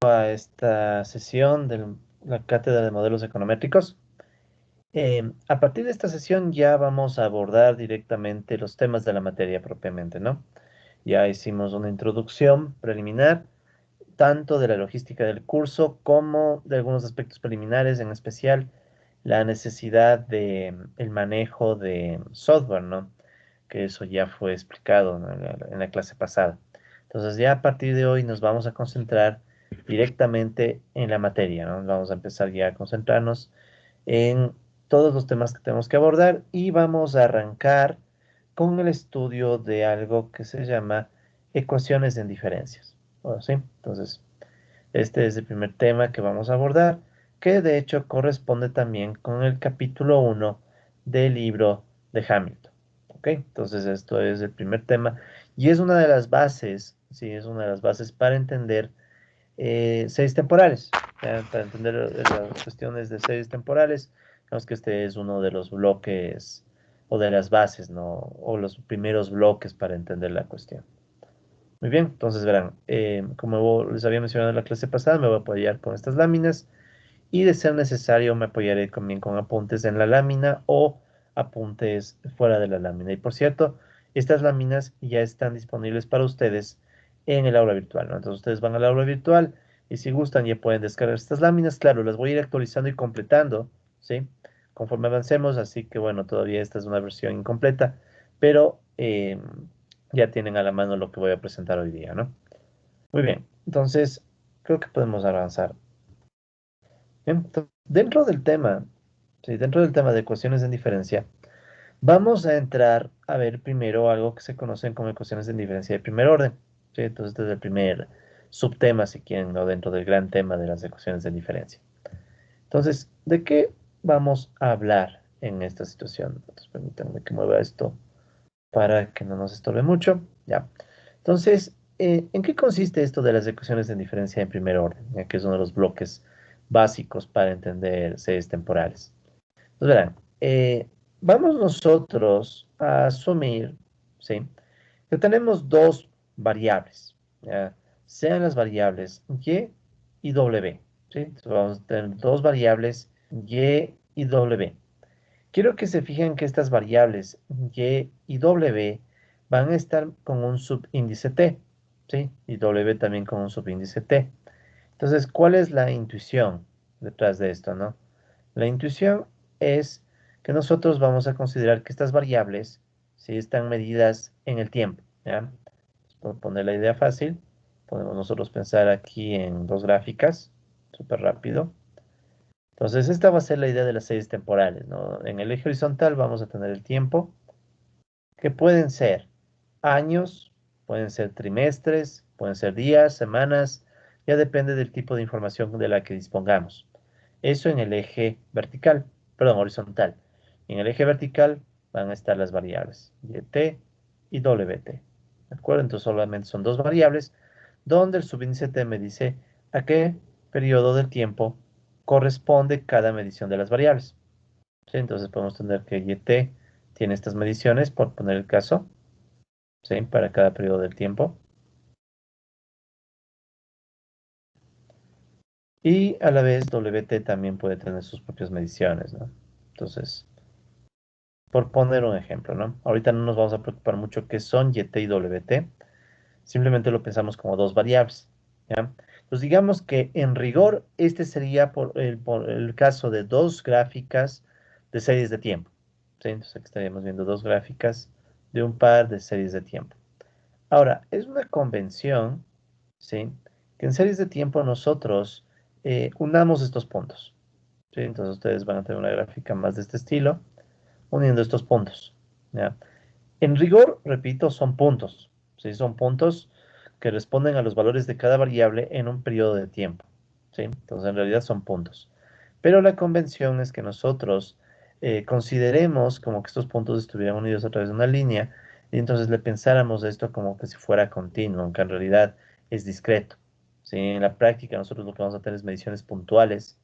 A esta sesión de la cátedra de modelos econométricos. A partir de esta sesión ya vamos a abordar directamente los temas de la materia propiamente, ¿no? Ya hicimos una introducción preliminar, tanto de la logística del curso como de algunos aspectos preliminares, en especial la necesidad de el manejo de software, ¿no? Que eso ya fue explicado, ¿no? En la clase pasada. Entonces ya a partir de hoy nos vamos a concentrar directamente en la materia, ¿no? Vamos a empezar ya a concentrarnos en todos los temas que tenemos que abordar y vamos a arrancar con el estudio de algo que se llama ecuaciones en diferencias. Bueno, ¿sí? Entonces, este es el primer tema que vamos a abordar, que de hecho corresponde también con el capítulo 1 del libro de Hamilton. ¿Ok? Entonces, esto es el primer tema y es una de las bases, sí, es una de las bases para entender series temporales. ¿Ya? Para entender las cuestiones de series temporales, digamos que este es uno de los bloques o de las bases, ¿no? O los primeros bloques para entender la cuestión. Muy bien, entonces verán, como les había mencionado en la clase pasada, me voy a apoyar con estas láminas y de ser necesario me apoyaré también con apuntes en la lámina o apuntes fuera de la lámina. Y por cierto, estas láminas ya están disponibles para ustedes en el aula virtual, ¿no? Entonces ustedes van al aula virtual y si gustan ya pueden descargar estas láminas. Claro, las voy a ir actualizando y completando, ¿sí? Conforme avancemos, así que bueno, todavía esta es una versión incompleta, pero ya tienen a la mano lo que voy a presentar hoy día, ¿no? Muy bien, entonces creo que podemos avanzar. Bien, dentro del tema, sí, dentro del tema de ecuaciones en diferencia, vamos a entrar a ver primero algo que se conocen como ecuaciones en diferencia de primer orden. ¿Sí? Entonces, este es el primer subtema, si quieren, ¿no? Dentro del gran tema de las ecuaciones de diferencia. Entonces, ¿de qué vamos a hablar en esta situación? Entonces, permítanme que mueva esto para que no nos estorbe mucho. Ya. Entonces, ¿en qué consiste esto de las ecuaciones de diferencia en primer orden? Ya que es uno de los bloques básicos para entender series temporales. Pues verán, vamos nosotros a asumir, ¿sí? Que tenemos dos variables, ¿ya? Sean las variables y w, ¿sí? Entonces vamos a tener dos variables y w. Quiero que se fijen que estas variables y w van a estar con un subíndice t, ¿sí? Y w también con un subíndice t. Entonces, ¿cuál es la intuición detrás de esto, no? La intuición es que nosotros vamos a considerar que estas variables, si están medidas en el tiempo, ¿ya? Por poner la idea fácil, podemos nosotros pensar aquí en dos gráficas, súper rápido. Entonces, esta va a ser la idea de las series temporales, ¿no? En el eje horizontal vamos a tener el tiempo, que pueden ser años, pueden ser trimestres, pueden ser días, semanas, ya depende del tipo de información de la que dispongamos. Eso en el eje vertical, perdón, horizontal. En el eje vertical van a estar las variables YT y WT. ¿De acuerdo? Entonces solamente son dos variables donde el subíndice T me dice a qué periodo del tiempo corresponde cada medición de las variables. ¿Sí? Entonces podemos tener que YT tiene estas mediciones, por poner el caso, ¿sí? Para cada periodo del tiempo. Y a la vez WT también puede tener sus propias mediciones, ¿no? Entonces, por poner un ejemplo, ¿no? Ahorita no nos vamos a preocupar mucho qué son YT y WT, simplemente lo pensamos como dos variables, ¿ya? Pues digamos que en rigor este sería por el caso de dos gráficas de series de tiempo, ¿sí? Entonces aquí estaríamos viendo dos gráficas de un par de series de tiempo. Ahora, es una convención, ¿sí? Que en series de tiempo nosotros unamos estos puntos, ¿sí? Entonces ustedes van a tener una gráfica más de este estilo, uniendo estos puntos, ¿ya? En rigor, repito, son puntos, ¿sí? Son puntos que responden a los valores de cada variable en un periodo de tiempo, ¿sí? Entonces, en realidad son puntos. Pero la convención es que nosotros consideremos como que estos puntos estuvieran unidos a través de una línea y entonces le pensáramos esto como que si fuera continuo, aunque en realidad es discreto, ¿sí? En la práctica nosotros lo que vamos a tener es mediciones puntuales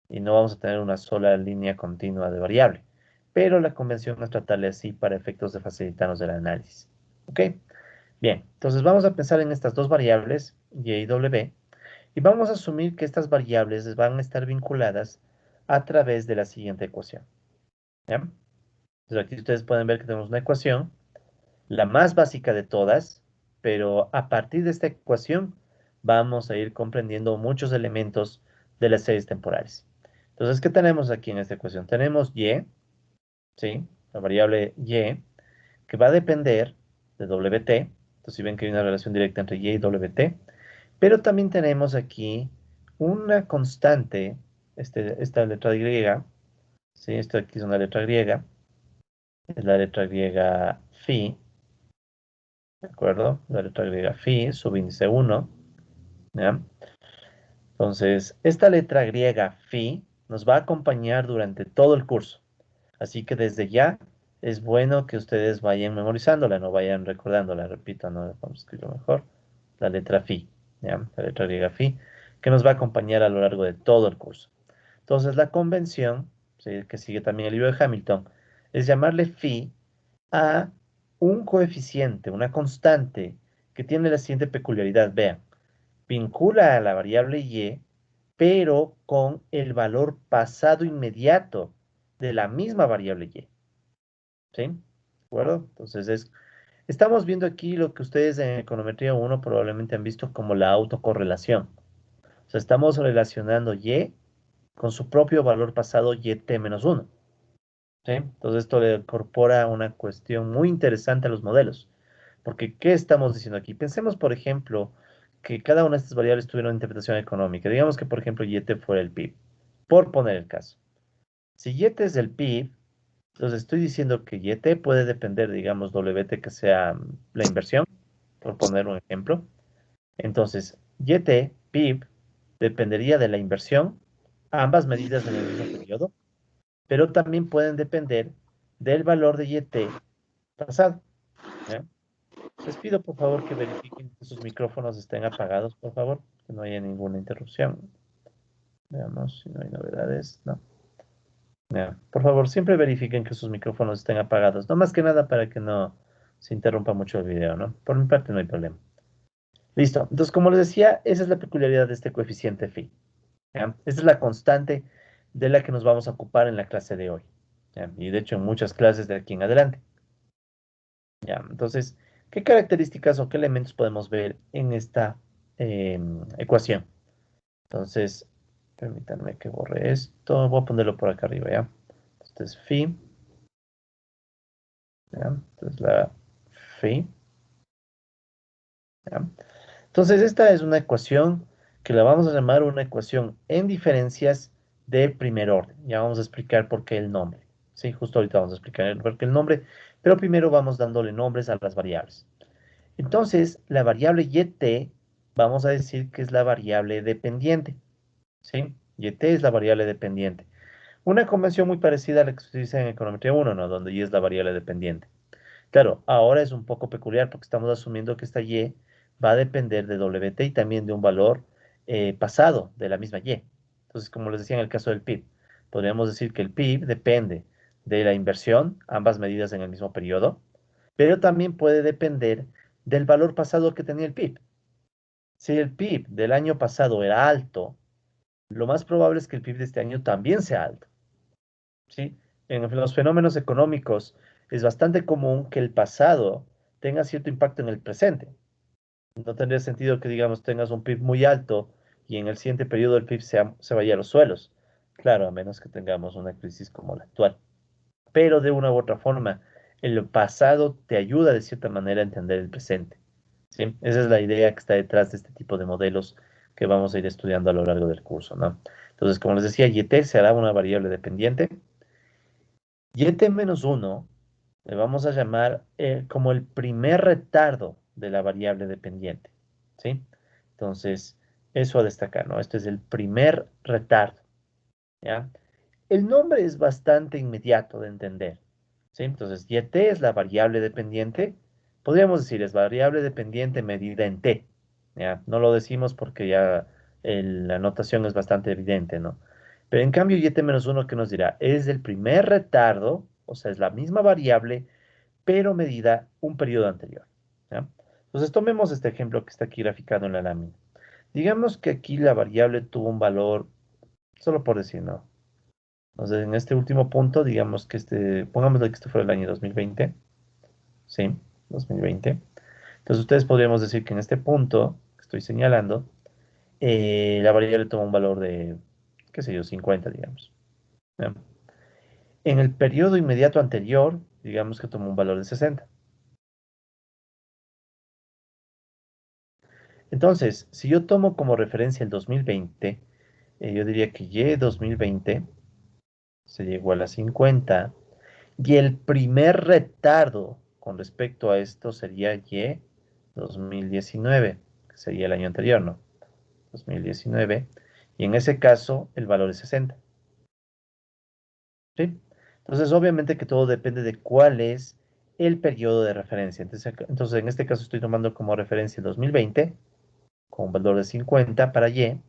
y no vamos a tener una sola línea continua de variable. Pero la convención es tratarle así para efectos de facilitarnos el análisis. ¿Ok? Bien, entonces vamos a pensar en estas dos variables, y y w, Y vamos a asumir que estas variables van a estar vinculadas a través de la siguiente ecuación. ¿Ya? Entonces aquí ustedes pueden ver que tenemos una ecuación, la más básica de todas, pero a partir de esta ecuación vamos a ir comprendiendo muchos elementos de las series temporales. Entonces, ¿qué tenemos aquí en esta ecuación? Tenemos y, ¿sí? La variable y, que va a depender de wt. Entonces, si ven que hay una relación directa entre y wt, pero también tenemos aquí una constante, esta letra griega, ¿sí? Esto aquí es una letra griega, es la letra griega phi, ¿de acuerdo? La letra griega phi, subíndice 1, ¿ya? Entonces, esta letra griega phi nos va a acompañar durante todo el curso. Así que desde ya es bueno que ustedes vayan memorizándola, no vayan recordándola. Repito, no vamos a escribirlo mejor. La letra phi, ¿ya? La letra griega phi, que nos va a acompañar a lo largo de todo el curso. Entonces, la convención, ¿sí?, que sigue también el libro de Hamilton, es llamarle phi a un coeficiente, una constante, que tiene la siguiente peculiaridad. Vean, vincula a la variable y, pero con el valor pasado inmediato de la misma variable y. ¿Sí? ¿De acuerdo? Entonces, estamos viendo aquí lo que ustedes en econometría 1 probablemente han visto como la autocorrelación. O sea, estamos relacionando y con su propio valor pasado yt-1. ¿Sí? Entonces, esto le incorpora una cuestión muy interesante a los modelos. Porque, ¿qué estamos diciendo aquí? Pensemos, por ejemplo, que cada una de estas variables tuviera una interpretación económica. Digamos que, por ejemplo, YT fuera el PIB, por poner el caso. Si YT es el PIB, entonces estoy diciendo que YT puede depender, digamos, WT, que sea la inversión, por poner un ejemplo. Entonces, YT, PIB, dependería de la inversión, ambas medidas en el mismo periodo, pero también pueden depender del valor de YT pasado. ¿Ya? Les pido por favor que verifiquen que sus micrófonos estén apagados, por favor, que no haya ninguna interrupción. Veamos si no hay novedades. No. Ya. Por favor, siempre verifiquen que sus micrófonos estén apagados. No más que nada para que no se interrumpa mucho el video, ¿no? Por mi parte no hay problema. Listo. Entonces, como les decía, esa es la peculiaridad de este coeficiente phi. ¿Ya? Esta es la constante de la que nos vamos a ocupar en la clase de hoy. ¿Ya? Y de hecho en muchas clases de aquí en adelante. ¿Ya? Entonces, ¿qué características o qué elementos podemos ver en esta ecuación? Entonces, permítanme que borre esto. Voy a ponerlo por acá arriba, ¿ya? Este es phi, ¿ya? Entonces la phi, ¿ya? Entonces, esta es una ecuación que la vamos a llamar una ecuación en diferencias de primer orden. Ya vamos a explicar por qué el nombre. Sí, justo ahorita vamos a explicar por qué el nombre, pero primero vamos dándole nombres a las variables. Entonces, la variable yt, vamos a decir que es la variable dependiente. ¿Sí? Yt es la variable dependiente. Una convención muy parecida a la que se utiliza en econometría 1, ¿no? Donde y es la variable dependiente. Claro, ahora es un poco peculiar porque estamos asumiendo que esta y va a depender de wt y también de un valor pasado de la misma y. Entonces, como les decía en el caso del PIB, podríamos decir que el PIB depende de la inversión, ambas medidas en el mismo periodo, pero también puede depender del valor pasado que tenía el PIB. Si el PIB del año pasado era alto, lo más probable es que el PIB de este año también sea alto. ¿Sí? En los fenómenos económicos es bastante común que el pasado tenga cierto impacto en el presente. No tendría sentido que, digamos, tengas un PIB muy alto y en el siguiente periodo el PIB se vaya a los suelos. Claro, a menos que tengamos una crisis como la actual. Pero de una u otra forma, el pasado te ayuda de cierta manera a entender el presente. ¿Sí? Esa es la idea que está detrás de este tipo de modelos que vamos a ir estudiando a lo largo del curso, ¿no? Entonces, como les decía, YT será una variable dependiente. YT-1 le vamos a llamar como el primer retardo de la variable dependiente. ¿Sí? Entonces, eso a destacar, ¿no? Este es el primer retardo. ¿Ya? El nombre es bastante inmediato de entender. ¿Sí? Entonces, YT es la variable dependiente. Podríamos decir, es variable dependiente medida en T. ¿Ya? No lo decimos porque ya la notación es bastante evidente, ¿no? Pero en cambio, YT-1, ¿qué nos dirá? Es el primer retardo, o sea, es la misma variable, pero medida un periodo anterior. ¿Ya? Entonces, tomemos este ejemplo que está aquí graficado en la lámina. Digamos que aquí la variable tuvo un valor, solo por decir, ¿no? Entonces, en este último punto, digamos que pongámosle que este fuera el año 2020, ¿sí? 2020. Entonces, ustedes podríamos decir que en este punto que estoy señalando, la variable toma un valor de, qué sé yo, 50, digamos. ¿Ya? En el periodo inmediato anterior, digamos que tomó un valor de 60. Entonces, si yo tomo como referencia el 2020, yo diría que Y 2020 sería igual a 50. Y el primer retardo con respecto a esto sería Y 2019, que sería el año anterior, ¿no? 2019. Y en ese caso, el valor es 60. ¿Sí? Entonces, obviamente que todo depende de cuál es el periodo de referencia. Entonces, en este caso estoy tomando como referencia el 2020 con un valor de 50 para Y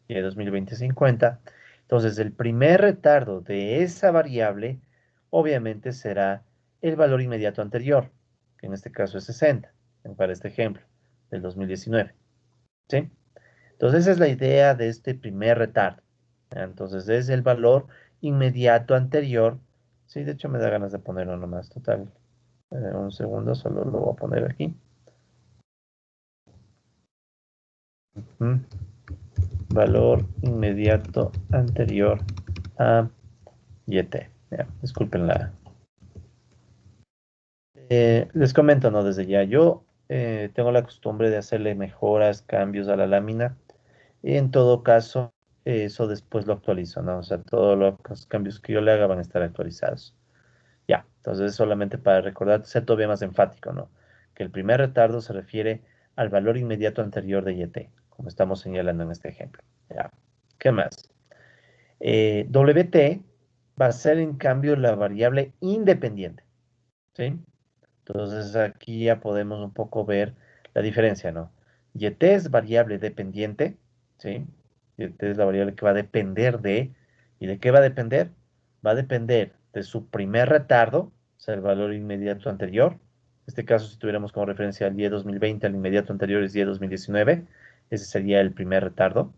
2020 50. Entonces, el primer retardo de esa variable, obviamente, será el valor inmediato anterior, que en este caso es 60, para este ejemplo, del 2019. ¿Sí? Entonces, esa es la idea de este primer retardo. ¿Ya? Entonces, es el valor inmediato anterior. Sí, de hecho me da ganas de ponerlo nomás, total. Un segundo, solo lo voy a poner aquí. Mm. Valor inmediato anterior a YT. Ya, disculpen la. Les comento, ¿no? Desde ya, yo tengo la costumbre de hacerle mejoras, cambios a la lámina. Y en todo caso, eso después lo actualizo, ¿no? O sea, todos los cambios que yo le haga van a estar actualizados. Ya, entonces solamente para recordar, ser todavía más enfático, ¿no? Que el primer retardo se refiere al valor inmediato anterior de YT, como estamos señalando en este ejemplo. Ya, ¿qué más? WT va a ser en cambio la variable independiente, ¿sí? Entonces aquí ya podemos un poco ver la diferencia, ¿no? YT es variable dependiente, ¿sí? YT es la variable que va a depender de, ¿y de qué va a depender? Va a depender de su primer retardo, o sea, el valor inmediato anterior. En este caso, si tuviéramos como referencia al Y 2020, el inmediato anterior es Y 2019, ese sería el primer retardo,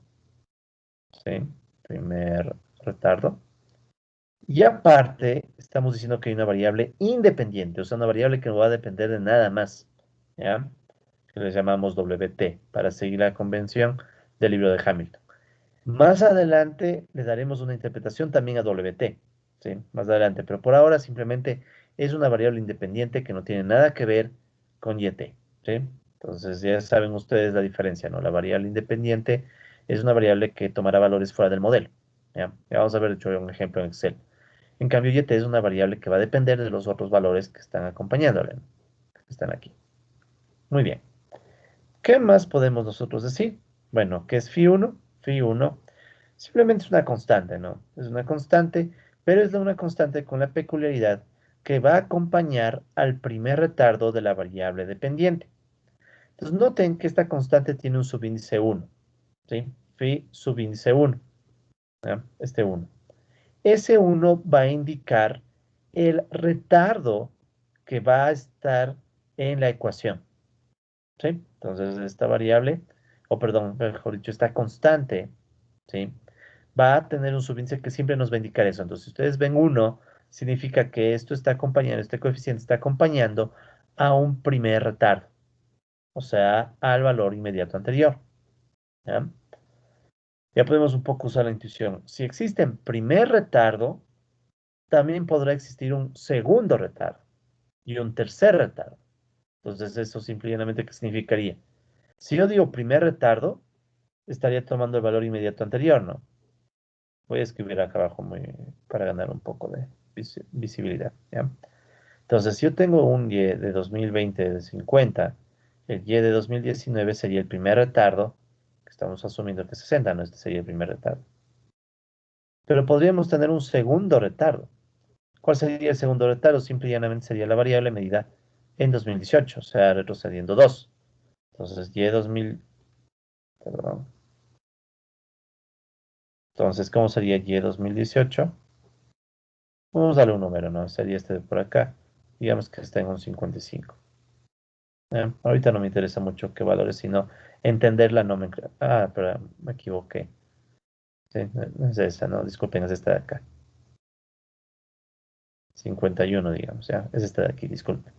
¿sí? Primer retardo. Y aparte, estamos diciendo que hay una variable independiente, o sea, una variable que no va a depender de nada más, ¿ya? Que le llamamos WT, para seguir la convención del libro de Hamilton. Más adelante le daremos una interpretación también a WT, ¿sí? Más adelante, pero por ahora simplemente es una variable independiente que no tiene nada que ver con YT, ¿sí? Entonces ya saben ustedes la diferencia, ¿no? La variable independiente es una variable que tomará valores fuera del modelo, ¿ya? Ya vamos a ver, de hecho, un ejemplo en Excel. En cambio, YT es una variable que va a depender de los otros valores que están acompañándole, ¿no? Que están aquí. Muy bien. ¿Qué más podemos nosotros decir? Bueno, ¿qué es phi 1? Phi 1 simplemente es una constante, ¿no? Es una constante, pero es una constante con la peculiaridad que va a acompañar al primer retardo de la variable dependiente. Entonces, noten que esta constante tiene un subíndice 1, ¿sí? Phi subíndice 1, ¿ya? Este 1. Ese 1 va a indicar el retardo que va a estar en la ecuación, ¿sí? Entonces, esta variable, o perdón, mejor dicho, esta constante, ¿sí? Va a tener un subíndice que siempre nos va a indicar eso. Entonces, si ustedes ven 1, significa que esto está acompañando, este coeficiente está acompañando a un primer retardo, o sea, al valor inmediato anterior, ¿ya? Ya podemos un poco usar la intuición. Si existe un primer retardo, también podrá existir un segundo retardo y un tercer retardo. Entonces, eso simplemente, ¿qué significaría? Si yo digo primer retardo, estaría tomando el valor inmediato anterior, ¿no? Voy a escribir acá abajo para ganar un poco de visibilidad, ¿ya? Entonces, si yo tengo un Y de 2020 de 50, el Y de 2019 sería el primer retardo, que estamos asumiendo que es 60, ¿no? Este sería el primer retardo. Pero podríamos tener un segundo retardo. ¿Cuál sería el segundo retardo? Simple y llanamente sería la variable medida en 2018, o sea, retrocediendo 2. Entonces, Y 2000, perdón. Entonces, ¿cómo sería Y 2018? Vamos a darle un número, ¿no? Sería este de por acá. Digamos que está en un 55. Ahorita no me interesa mucho qué valores, sino entender la nomenclatura. Ah, pero me equivoqué. Sí, no es esa, no, disculpen, es esta de acá. 51, digamos, ya, es esta de aquí, disculpen.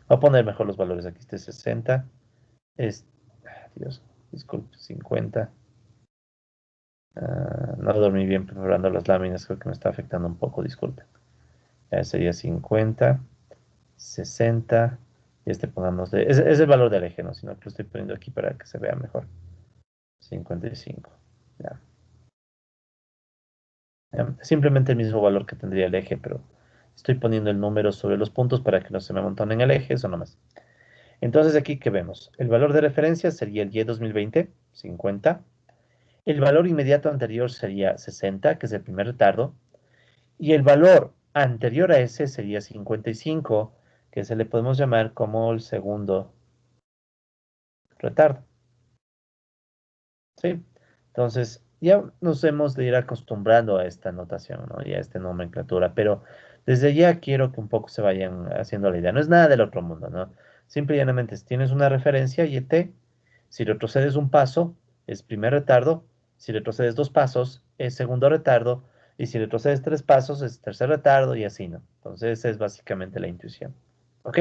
Voy a poner mejor los valores aquí. Este 60, es, Dios, disculpe, 50. No dormí bien preparando las láminas, creo que me está afectando un poco, disculpen. Ya sería 50, 60, y este pongámosle, es el valor del eje, ¿no? Sino que lo estoy poniendo aquí para que se vea mejor. 55. Ya. Simplemente el mismo valor que tendría el eje, pero estoy poniendo el número sobre los puntos para que no se me amontonen el eje, eso nomás. Entonces aquí, ¿qué vemos? El valor de referencia sería el Y 2020, 50. El valor inmediato anterior sería 60, que es el primer retardo. Y el valor anterior a ese sería 55, que se le podemos llamar como el segundo retardo. ¿Sí? Entonces, ya nos hemos de ir acostumbrando a esta notación, ¿no? Y a esta nomenclatura, pero desde ya quiero que un poco se vayan haciendo la idea. No es nada del otro mundo, ¿no? Simple y llanamente, si tienes una referencia, YT, si retrocedes un paso, es primer retardo, si retrocedes dos pasos, es segundo retardo, y si retrocedes tres pasos, es tercer retardo, y así, ¿no? Entonces, esa es básicamente la intuición. ¿Ok?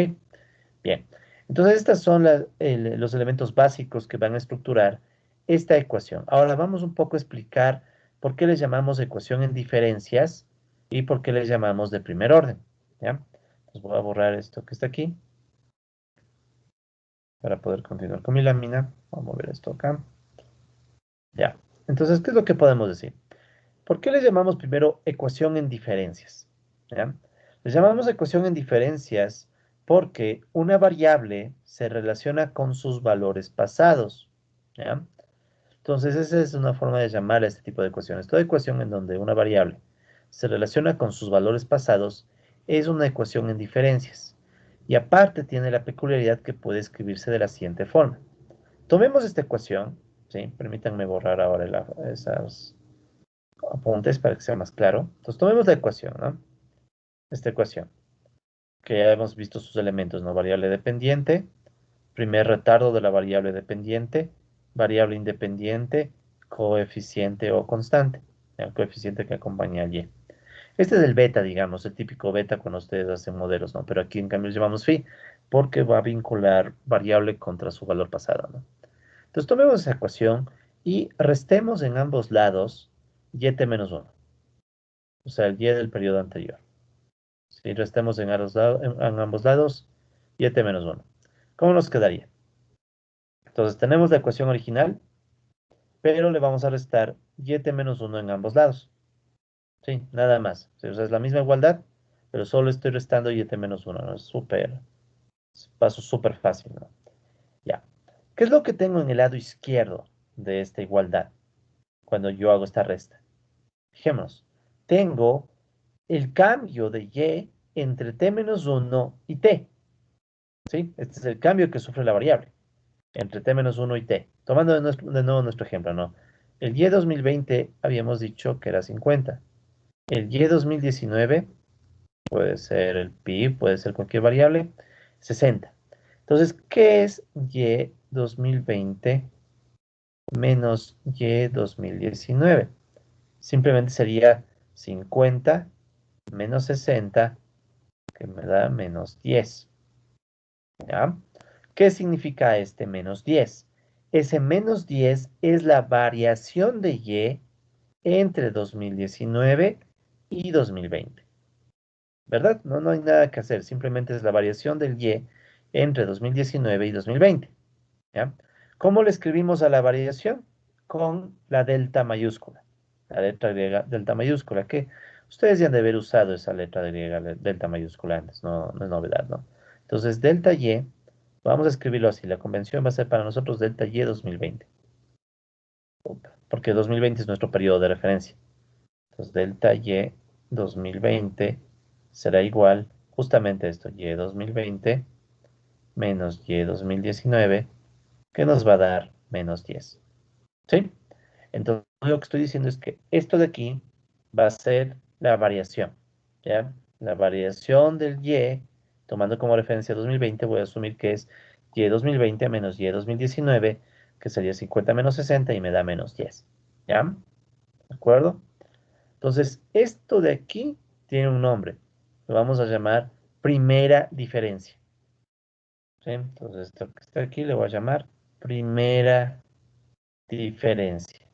Bien, entonces estos son los elementos básicos que van a estructurar esta ecuación. Ahora vamos un poco a explicar por qué les llamamos ecuación en diferencias y por qué les llamamos de primer orden. ¿Ya? Entonces voy a borrar esto que está aquí para poder continuar con mi lámina. Vamos a mover esto acá. Ya. Entonces, ¿qué es lo que podemos decir? ¿Por qué les llamamos primero ecuación en diferencias? ¿Ya? Les llamamos ecuación en diferencias porque una variable se relaciona con sus valores pasados. ¿Ya? Entonces, esa es una forma de llamar a este tipo de ecuaciones. Toda ecuación en donde una variable se relaciona con sus valores pasados es una ecuación en diferencias. Y aparte tiene la peculiaridad que puede escribirse de la siguiente forma. Tomemos esta ecuación, ¿sí? Permítanme borrar ahora esas apuntes para que sea más claro. Entonces, tomemos la ecuación, ¿no? Esta ecuación, que ya hemos visto sus elementos, ¿no? Variable dependiente, primer retardo de la variable dependiente, variable independiente, coeficiente o constante, el coeficiente que acompaña al y. Este es el beta, digamos, el típico beta cuando ustedes hacen modelos, ¿no? Pero aquí en cambio lo llamamos phi, porque va a vincular variable contra su valor pasado, ¿no? Entonces tomemos esa ecuación y restemos en ambos lados y menos 1, o sea, el y del periodo anterior. Si restemos en ambos lados, y menos 1. ¿Cómo nos quedaría? Entonces tenemos la ecuación original, pero le vamos a restar y menos 1 en ambos lados. Sí, nada más. Sí, o sea, es la misma igualdad, pero solo estoy restando y menos 1, ¿no? Es súper, paso súper fácil, ¿no? Ya. ¿Qué es lo que tengo en el lado izquierdo de esta igualdad cuando yo hago esta resta? Fijémonos, tengo el cambio de y entre t menos 1 y t. ¿Sí? Este es el cambio que sufre la variable entre t menos 1 y t. Tomando de nuevo nuestro ejemplo, ¿no? El y 2020 habíamos dicho que era 50. El y 2019 puede ser el pi, puede ser cualquier variable, 60. Entonces, ¿qué es y 2020 menos y 2019? Simplemente sería 50 menos 60, que me da menos 10. ¿Ya? ¿Qué significa este menos 10? Ese menos 10 es la variación de y entre 2019 y 2020. ¿Verdad? No, no hay nada que hacer, simplemente es la variación del y entre 2019 y 2020. ¿Ya? ¿Cómo le escribimos a la variación? Con la delta mayúscula, la letra griega delta mayúscula, que ustedes ya han de haber usado esa letra griega delta mayúscula antes, no, no es novedad, ¿no? Entonces, delta y, vamos a escribirlo así, la convención va a ser para nosotros delta y 2020, porque 2020 es nuestro periodo de referencia. Entonces, delta y 2020 será igual justamente esto, y 2020 menos y 2019, que nos va a dar menos 10. ¿Sí? Entonces, lo que estoy diciendo es que esto de aquí va a ser la variación, ¿ya? La variación del y, tomando como referencia 2020, voy a asumir que es y 2020 menos y 2019, que sería 50 menos 60 y me da menos 10. ¿Ya? ¿De acuerdo? Entonces, esto de aquí tiene un nombre. Lo vamos a llamar primera diferencia. ¿Sí? Entonces, esto que está aquí le voy a llamar primera diferencia.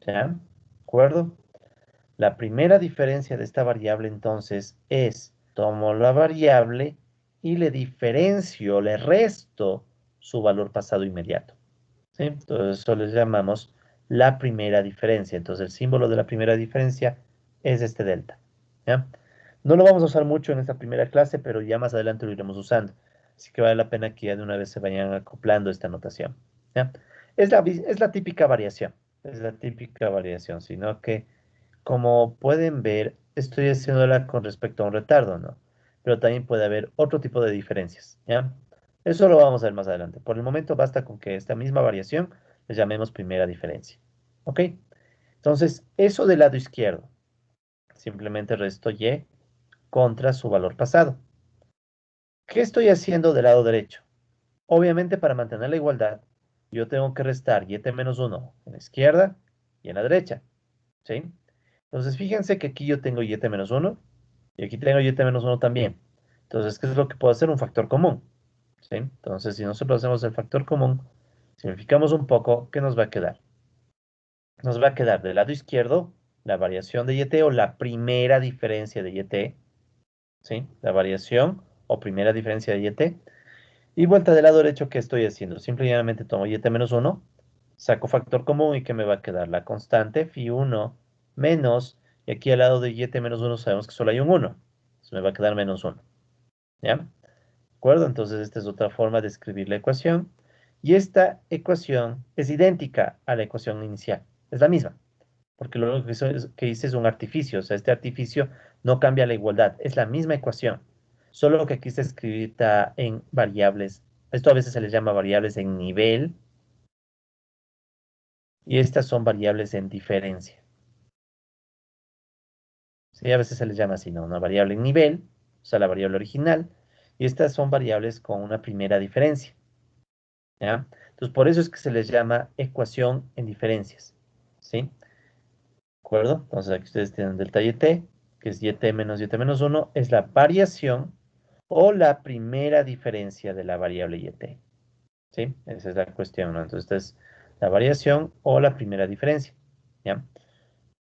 ¿Ya? ¿De acuerdo? La primera diferencia de esta variable entonces es, tomo la variable y le diferencio, le resto su valor pasado inmediato. ¿Sí? Entonces eso le llamamos la primera diferencia. Entonces el símbolo de la primera diferencia es este delta. ¿Ya? No lo vamos a usar mucho en esta primera clase, pero ya más adelante lo iremos usando. Así que vale la pena que ya de una vez se vayan acoplando esta notación. ¿Ya? Es la típica variación. Es la típica variación, sino que como pueden ver, estoy haciéndola con respecto a un retardo, ¿no? Pero también puede haber otro tipo de diferencias, ¿ya? Eso lo vamos a ver más adelante. Por el momento basta con que esta misma variación le llamemos primera diferencia. ¿Ok? Entonces, eso del lado izquierdo. Simplemente resto y contra su valor pasado. ¿Qué estoy haciendo del lado derecho? Obviamente, para mantener la igualdad, yo tengo que restar y menos 1 en la izquierda y en la derecha, ¿sí? Entonces, fíjense que aquí yo tengo y menos 1 y aquí tengo y menos 1 también. Entonces, ¿qué es lo que puedo hacer? Un factor común, ¿sí? Entonces, si nosotros hacemos el factor común, simplificamos un poco, ¿qué nos va a quedar? Nos va a quedar del lado izquierdo la variación de y o la primera diferencia de y, ¿sí? La variación o primera diferencia de y. Y vuelta del lado derecho, ¿qué estoy haciendo? Simplemente tomo y menos 1, saco factor común y ¿qué me va a quedar? La constante phi1 menos, y aquí al lado de y menos 1 sabemos que solo hay un 1. Entonces me va a quedar menos 1. ¿Ya? ¿De acuerdo? Entonces esta es otra forma de escribir la ecuación. Y esta ecuación es idéntica a la ecuación inicial. Es la misma. Porque lo único que hice es un artificio. O sea, este artificio no cambia la igualdad. Es la misma ecuación. Solo que aquí está escrita en variables. Esto a veces se les llama variables en nivel. Y estas son variables en diferencia. Sí, a veces se les llama así, ¿no? Una variable en nivel, o sea, la variable original. Y estas son variables con una primera diferencia. ¿Ya? Entonces, por eso es que se les llama ecuación en diferencias. ¿Sí? ¿De acuerdo? Entonces, aquí ustedes tienen delta y t, que es y menos 1, es la variación o la primera diferencia de la variable y. ¿Sí? Esa es la cuestión, ¿no? Entonces, esta es la variación o la primera diferencia. ¿Ya?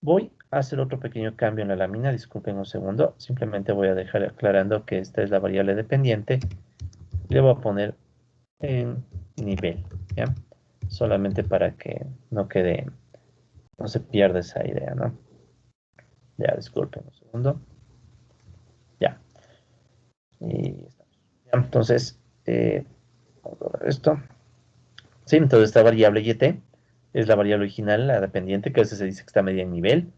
Voy a hacer otro pequeño cambio en la lámina, disculpen un segundo. Simplemente voy a dejar aclarando que esta es la variable dependiente. Le voy a poner en nivel, ¿ya? Solamente para que no quede, no se pierda esa idea, ¿no? Ya, disculpen un segundo. Ya. Y estamos. Ya, entonces, vamos a ver esto. Sí, entonces esta variable y es la variable original, la dependiente, que a veces se dice que está medida en nivel.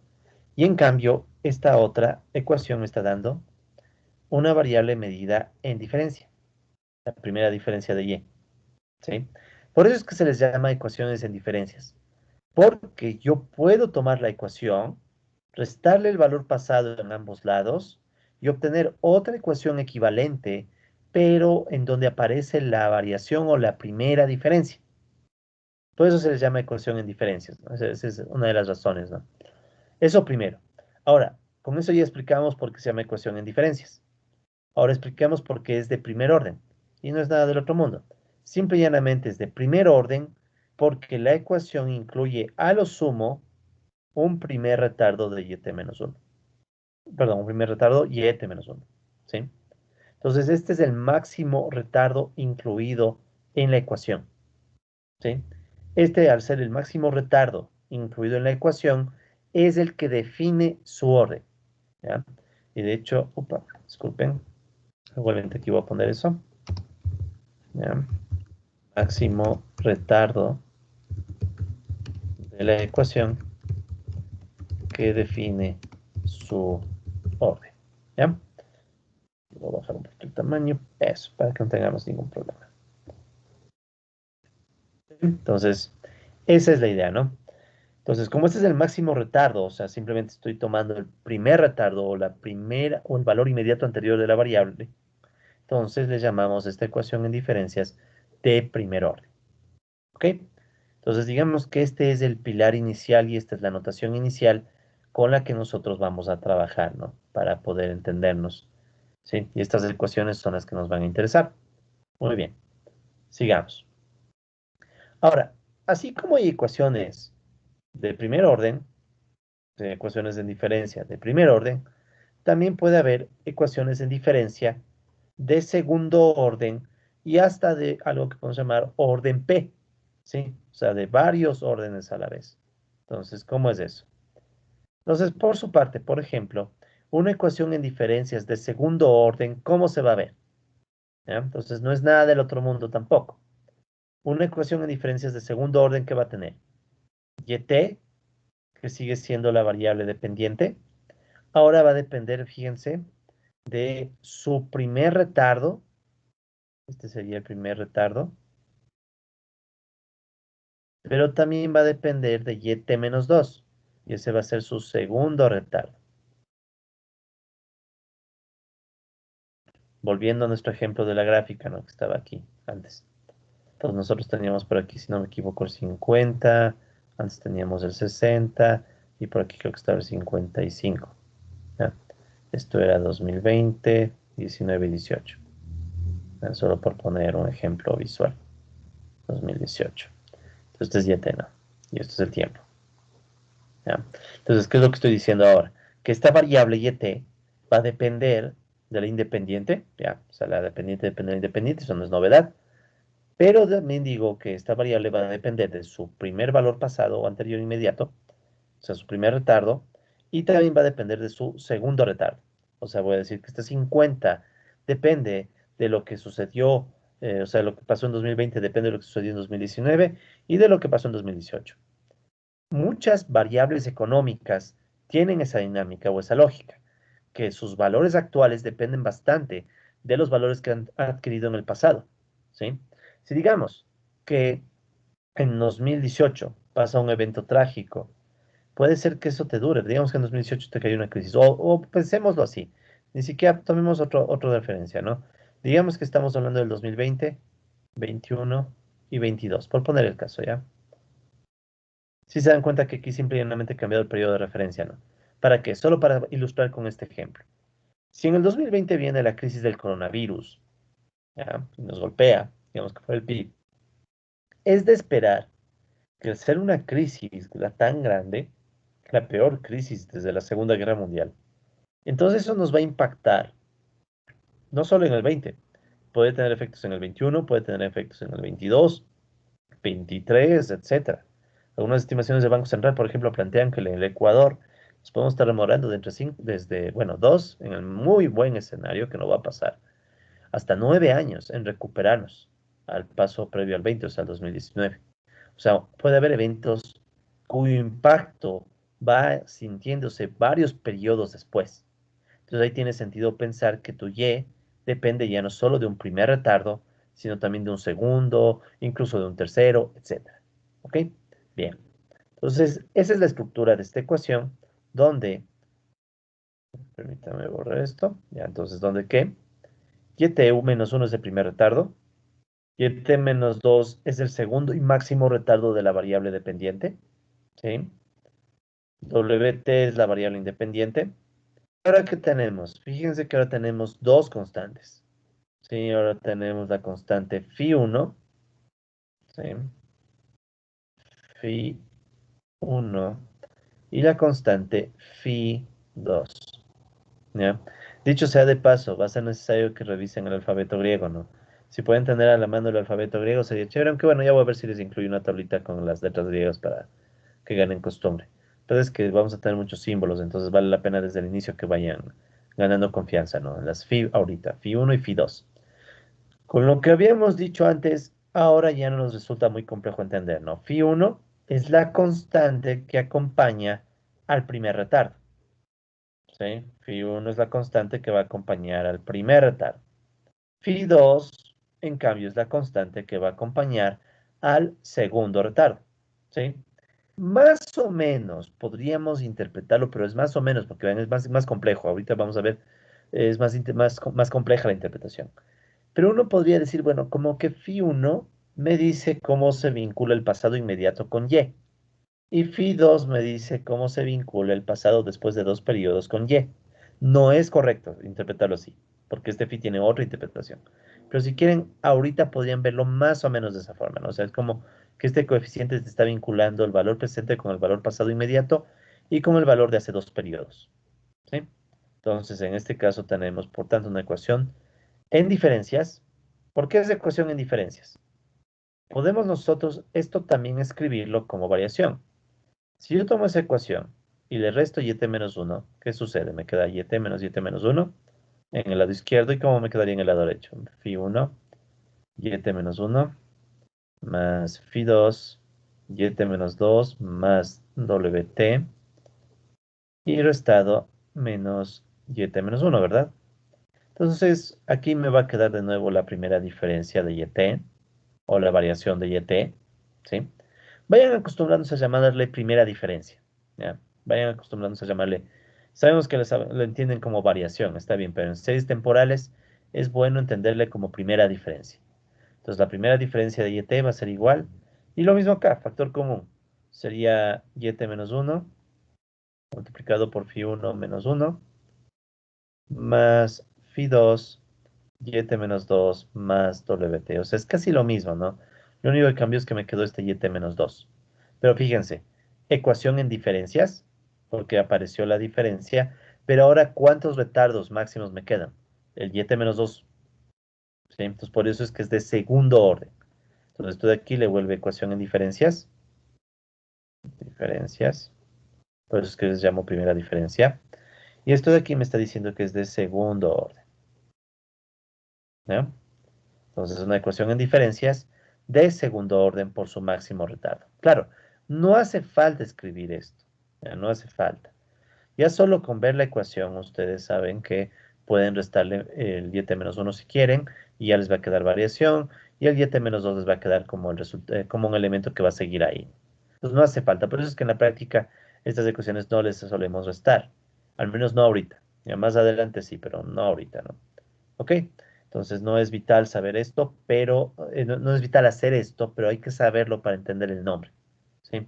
Y en cambio, esta otra ecuación me está dando una variable medida en diferencia. La primera diferencia de y. ¿Sí? Por eso es que se les llama ecuaciones en diferencias. Porque yo puedo tomar la ecuación, restarle el valor pasado en ambos lados y obtener otra ecuación equivalente, pero en donde aparece la variación o la primera diferencia. Por eso se les llama ecuación en diferencias, ¿no? Esa es una de las razones, ¿no? Eso primero. Ahora, con eso ya explicamos por qué se llama ecuación en diferencias. Ahora expliquemos por qué es de primer orden. Y no es nada del otro mundo. Simple y llanamente es de primer orden porque la ecuación incluye a lo sumo un primer retardo de y-1. Perdón, un primer retardo y-1. ¿Sí? Entonces, este es el máximo retardo incluido en la ecuación. ¿Sí? Este, al ser el máximo retardo incluido en la ecuación, es el que define su orden. ¿Ya? Y de hecho, disculpen, igualmente aquí voy a poner eso. ¿Ya? Máximo retardo de la ecuación que define su orden. ¿Ya? Voy a bajar un poquito el tamaño. Eso, para que no tengamos ningún problema. Entonces, esa es la idea, ¿no? Entonces, como este es el máximo retardo, o sea, simplemente estoy tomando el primer retardo o la primera o el valor inmediato anterior de la variable. Entonces le llamamos esta ecuación en diferencias de primer orden. ¿Ok? Entonces digamos que este es el pilar inicial y esta es la notación inicial con la que nosotros vamos a trabajar, ¿no? Para poder entendernos. ¿Sí? Y estas ecuaciones son las que nos van a interesar. Muy bien, sigamos. Ahora, así como hay ecuaciones de primer orden, ecuaciones en diferencia de primer orden, también puede haber ecuaciones en diferencia de segundo orden y hasta de algo que podemos llamar orden P, ¿sí? O sea, de varios órdenes a la vez. Entonces, ¿cómo es eso? Entonces, por su parte, por ejemplo, una ecuación en diferencias de segundo orden, ¿cómo se va a ver? ¿Ya? Entonces, no es nada del otro mundo tampoco. Una ecuación en diferencias de segundo orden, ¿qué va a tener? Yt, que sigue siendo la variable dependiente, ahora va a depender, fíjense, de su primer retardo. Este sería el primer retardo. Pero también va a depender de yt-2. Y ese va a ser su segundo retardo. Volviendo a nuestro ejemplo de la gráfica, ¿no? Que estaba aquí antes. Entonces nosotros teníamos por aquí, si no me equivoco, el 50. Antes teníamos el 60. Y por aquí creo que estaba el 55. ¿Ya? Esto era 2020, 19 y 18. Solo por poner un ejemplo visual. 2018. Entonces este es YT, ¿no? Y esto es el tiempo. ¿Ya? Entonces, ¿qué es lo que estoy diciendo ahora? Que esta variable YT va a depender de la independiente, ¿ya? O sea, la dependiente depende de la independiente, eso no es novedad. Pero también digo que esta variable va a depender de su primer valor pasado o anterior inmediato, o sea, su primer retardo, y también va a depender de su segundo retardo. O sea, voy a decir que este 50 depende de lo que sucedió, o sea, lo que pasó en 2020 depende de lo que sucedió en 2019 y de lo que pasó en 2018. Muchas variables económicas tienen esa dinámica o esa lógica, que sus valores actuales dependen bastante de los valores que han adquirido en el pasado, ¿sí? Si digamos que en 2018 pasa un evento trágico, puede ser que eso te dure. Digamos que en 2018 te cayó una crisis, o pensémoslo así, ni siquiera tomemos otro de referencia, ¿no? Digamos que estamos hablando del 2020, 21 y 22, por poner el caso, ¿ya? Si se dan cuenta que aquí simplemente he cambiado el periodo de referencia, ¿no? ¿Para qué? Solo para ilustrar con este ejemplo. Si en el 2020 viene la crisis del coronavirus, ¿ya? Y nos golpea, digamos que fue el PIB, es de esperar que al ser una crisis tan grande, la peor crisis desde la Segunda Guerra Mundial, entonces eso nos va a impactar, no solo en el 20, puede tener efectos en el 21, puede tener efectos en el 22, 23, etcétera. Algunas estimaciones del Banco Central, por ejemplo, plantean que en el Ecuador nos podemos estar demorando de entre 5, desde, bueno, 2, en el muy buen escenario que no va a pasar, hasta 9 años en recuperarnos al paso previo al 20, o sea, al 2019. O sea, puede haber eventos cuyo impacto va sintiéndose varios periodos después. Entonces ahí tiene sentido pensar que tu Y depende ya no solo de un primer retardo, sino también de un segundo, incluso de un tercero, etcétera. ¿Ok? Bien. Entonces, esa es la estructura de esta ecuación, donde, permítame borrar esto, ya, entonces, donde qué? YT-1 es el primer retardo, YT-2 es el segundo y máximo retardo de la variable dependiente, ¿sí? WT es la variable independiente. Ahora, ¿qué tenemos? Fíjense que ahora tenemos dos constantes. Sí, ahora tenemos la constante phi1, ¿sí? Phi1 y la constante phi2, ¿ya? Dicho sea de paso, va a ser necesario que revisen el alfabeto griego, ¿no? Si pueden tener a la mano el alfabeto griego sería chévere, aunque bueno, ya voy a ver si les incluyo una tablita con las letras griegas para que ganen costumbre. Pero es que vamos a tener muchos símbolos, entonces vale la pena desde el inicio que vayan ganando confianza, ¿no? Las phi ahorita, phi1 y phi2. Con lo que habíamos dicho antes, ahora ya no nos resulta muy complejo entender, ¿no? Phi1 es la constante que acompaña al primer retardo, ¿sí? Phi1 es la constante que va a acompañar al primer retardo. Phi2, en cambio, es la constante que va a acompañar al segundo retardo, ¿sí? Más o menos podríamos interpretarlo, pero es más o menos, porque vean, es más complejo. Ahorita vamos a ver, es más compleja la interpretación. Pero uno podría decir, bueno, como que phi 1 me dice cómo se vincula el pasado inmediato con Y. Y phi 2 me dice cómo se vincula el pasado después de 2 periodos con Y. No es correcto interpretarlo así, porque este phi tiene otra interpretación. Pero si quieren, ahorita podrían verlo más o menos de esa forma, ¿no? O sea, es como que este coeficiente te está vinculando el valor presente con el valor pasado inmediato y con el valor de hace 2 periodos, ¿sí? Entonces, en este caso tenemos, por tanto, una ecuación en diferencias. ¿Por qué es ecuación en diferencias? Podemos nosotros esto también escribirlo como variación. Si yo tomo esa ecuación y le resto y t-1, ¿qué sucede? Me queda y t-1 en el lado izquierdo. ¿Y cómo me quedaría en el lado derecho? Phi 1, y-t-1, más phi 2, y-2 más wt, y restado menos y-1, ¿verdad? Entonces, aquí me va a quedar de nuevo la primera diferencia de y-t, o la variación de y-t, ¿sí? Vayan acostumbrándose a llamarle primera diferencia, ¿ya? Vayan acostumbrándose a llamarle, sabemos que lo entienden como variación, está bien, pero en series temporales es bueno entenderle como primera diferencia. Entonces, la primera diferencia de y-t va a ser igual, y lo mismo acá, factor común, sería y-1 multiplicado por phi 1 menos 1, más phi 2 y-2 más wt. O sea, es casi lo mismo, ¿no? Lo único que cambió es que me quedó este y-2. Pero fíjense, ecuación en diferencias, porque apareció la diferencia, pero ahora, ¿cuántos retardos máximos me quedan? El y-2, ¿sí? Entonces, por eso es que es de segundo orden. Entonces, esto de aquí le vuelve ecuación en diferencias. Diferencias. Por eso es que les llamo primera diferencia. Y esto de aquí me está diciendo que es de segundo orden, ¿no? Entonces, una ecuación en diferencias de segundo orden por su máximo retardo. Claro, no hace falta escribir esto, ya no hace falta. Ya solo con ver la ecuación, ustedes saben que pueden restarle el y-1 si quieren, y ya les va a quedar variación, y el y-2 les va a quedar como, como un elemento que va a seguir ahí. Entonces, no hace falta. Por eso es que en la práctica estas ecuaciones no les solemos restar, al menos no ahorita. Ya más adelante sí, pero no ahorita, ¿no? ¿Ok? Entonces no es vital saber esto, pero no es vital hacer esto, pero hay que saberlo para entender el nombre. ¿Sí?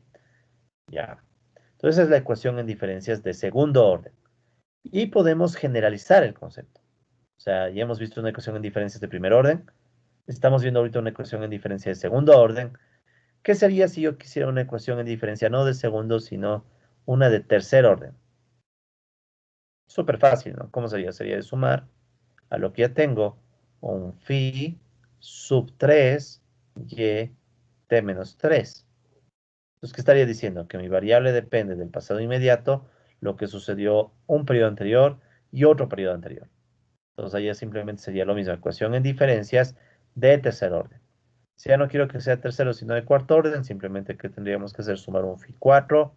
Ya. Entonces es la ecuación en diferencias de segundo orden. Y podemos generalizar el concepto. O sea, ya hemos visto una ecuación en diferencias de primer orden. Estamos viendo ahorita una ecuación en diferencia de segundo orden. ¿Qué sería si yo quisiera una ecuación en diferencia no de segundo, sino una de tercer orden? Súper fácil, ¿no? ¿Cómo sería? Sería de sumar a lo que ya tengo un phi sub 3 y t-3. Entonces, ¿qué estaría diciendo? Que mi variable depende del pasado inmediato, lo que sucedió un periodo anterior y otro periodo anterior. Entonces, allá simplemente sería lo mismo, ecuación en diferencias de tercer orden. Si ya no quiero que sea tercero, sino de cuarto orden, simplemente que tendríamos que hacer sumar un phi 4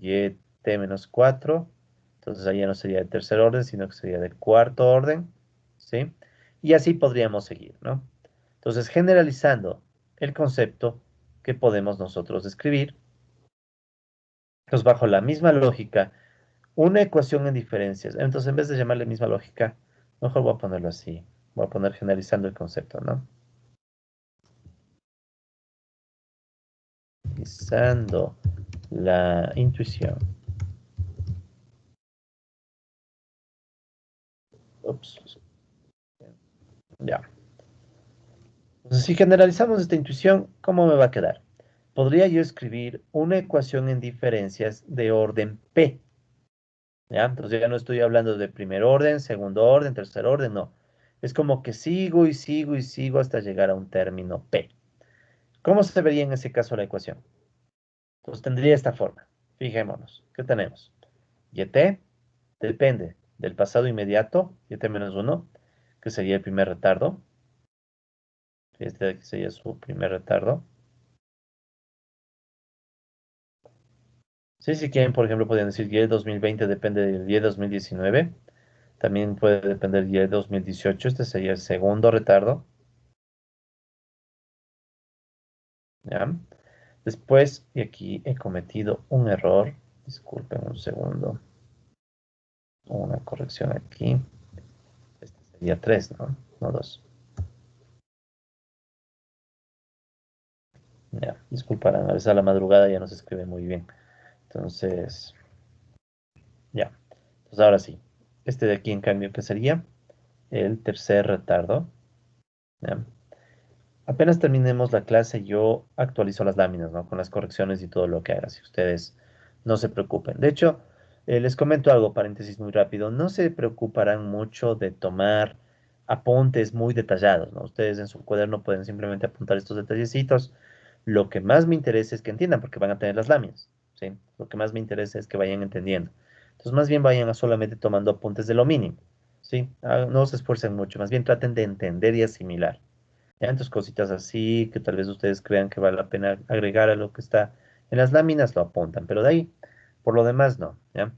y t-4. Entonces, ahí ya no sería de tercer orden, sino que sería de cuarto orden, ¿sí? Y así podríamos seguir, ¿no? Entonces, generalizando el concepto que podemos nosotros describir, pues bajo la misma lógica, una ecuación en diferencias. Entonces, en vez de llamarle misma lógica, mejor voy a ponerlo así. Voy a poner generalizando el concepto, ¿no? Generalizando la intuición. Ups, ya. Entonces, si generalizamos esta intuición, ¿cómo me va a quedar? Podría yo escribir una ecuación en diferencias de orden P. ¿Ya? Entonces ya no estoy hablando de primer orden, segundo orden, tercer orden, no. Es como que sigo y sigo y sigo hasta llegar a un término P. ¿Cómo se vería en ese caso la ecuación? Entonces tendría esta forma. Fijémonos. ¿Qué tenemos? YT depende del pasado inmediato, YT-1, que sería el primer retardo. Este sería su primer retardo. Sí, si quieren, por ejemplo, podrían decir Y 2020 depende del Y 2019. También puede depender del Y 2018. Este sería el segundo retardo. ¿Ya? Después, y aquí he cometido un error. Disculpen un segundo. Una corrección aquí. Este sería 3, ¿no? No 2. Ya, disculparán, a veces a la madrugada ya no se escribe muy bien. Entonces, ya. Pues ahora sí. Este de aquí, en cambio, ¿qué sería? El tercer retardo. ¿Ya? Apenas terminemos la clase, yo actualizo las láminas, ¿no? Con las correcciones y todo lo que haga, si ustedes no se preocupen. De hecho, les comento algo, paréntesis muy rápido. No se preocuparán mucho de tomar apuntes muy detallados, ¿no? Ustedes en su cuaderno pueden simplemente apuntar estos detallecitos. Lo que más me interesa es que entiendan, porque van a tener las láminas, ¿sí? Lo que más me interesa es que vayan entendiendo. Entonces, más bien vayan a solamente tomando apuntes de lo mínimo, ¿sí? No se esfuercen mucho, más bien traten de entender y asimilar. ¿Ya? Entonces, cositas así que tal vez ustedes crean que vale la pena agregar a lo que está en las láminas, lo apuntan, pero de ahí, por lo demás, no, ¿ya?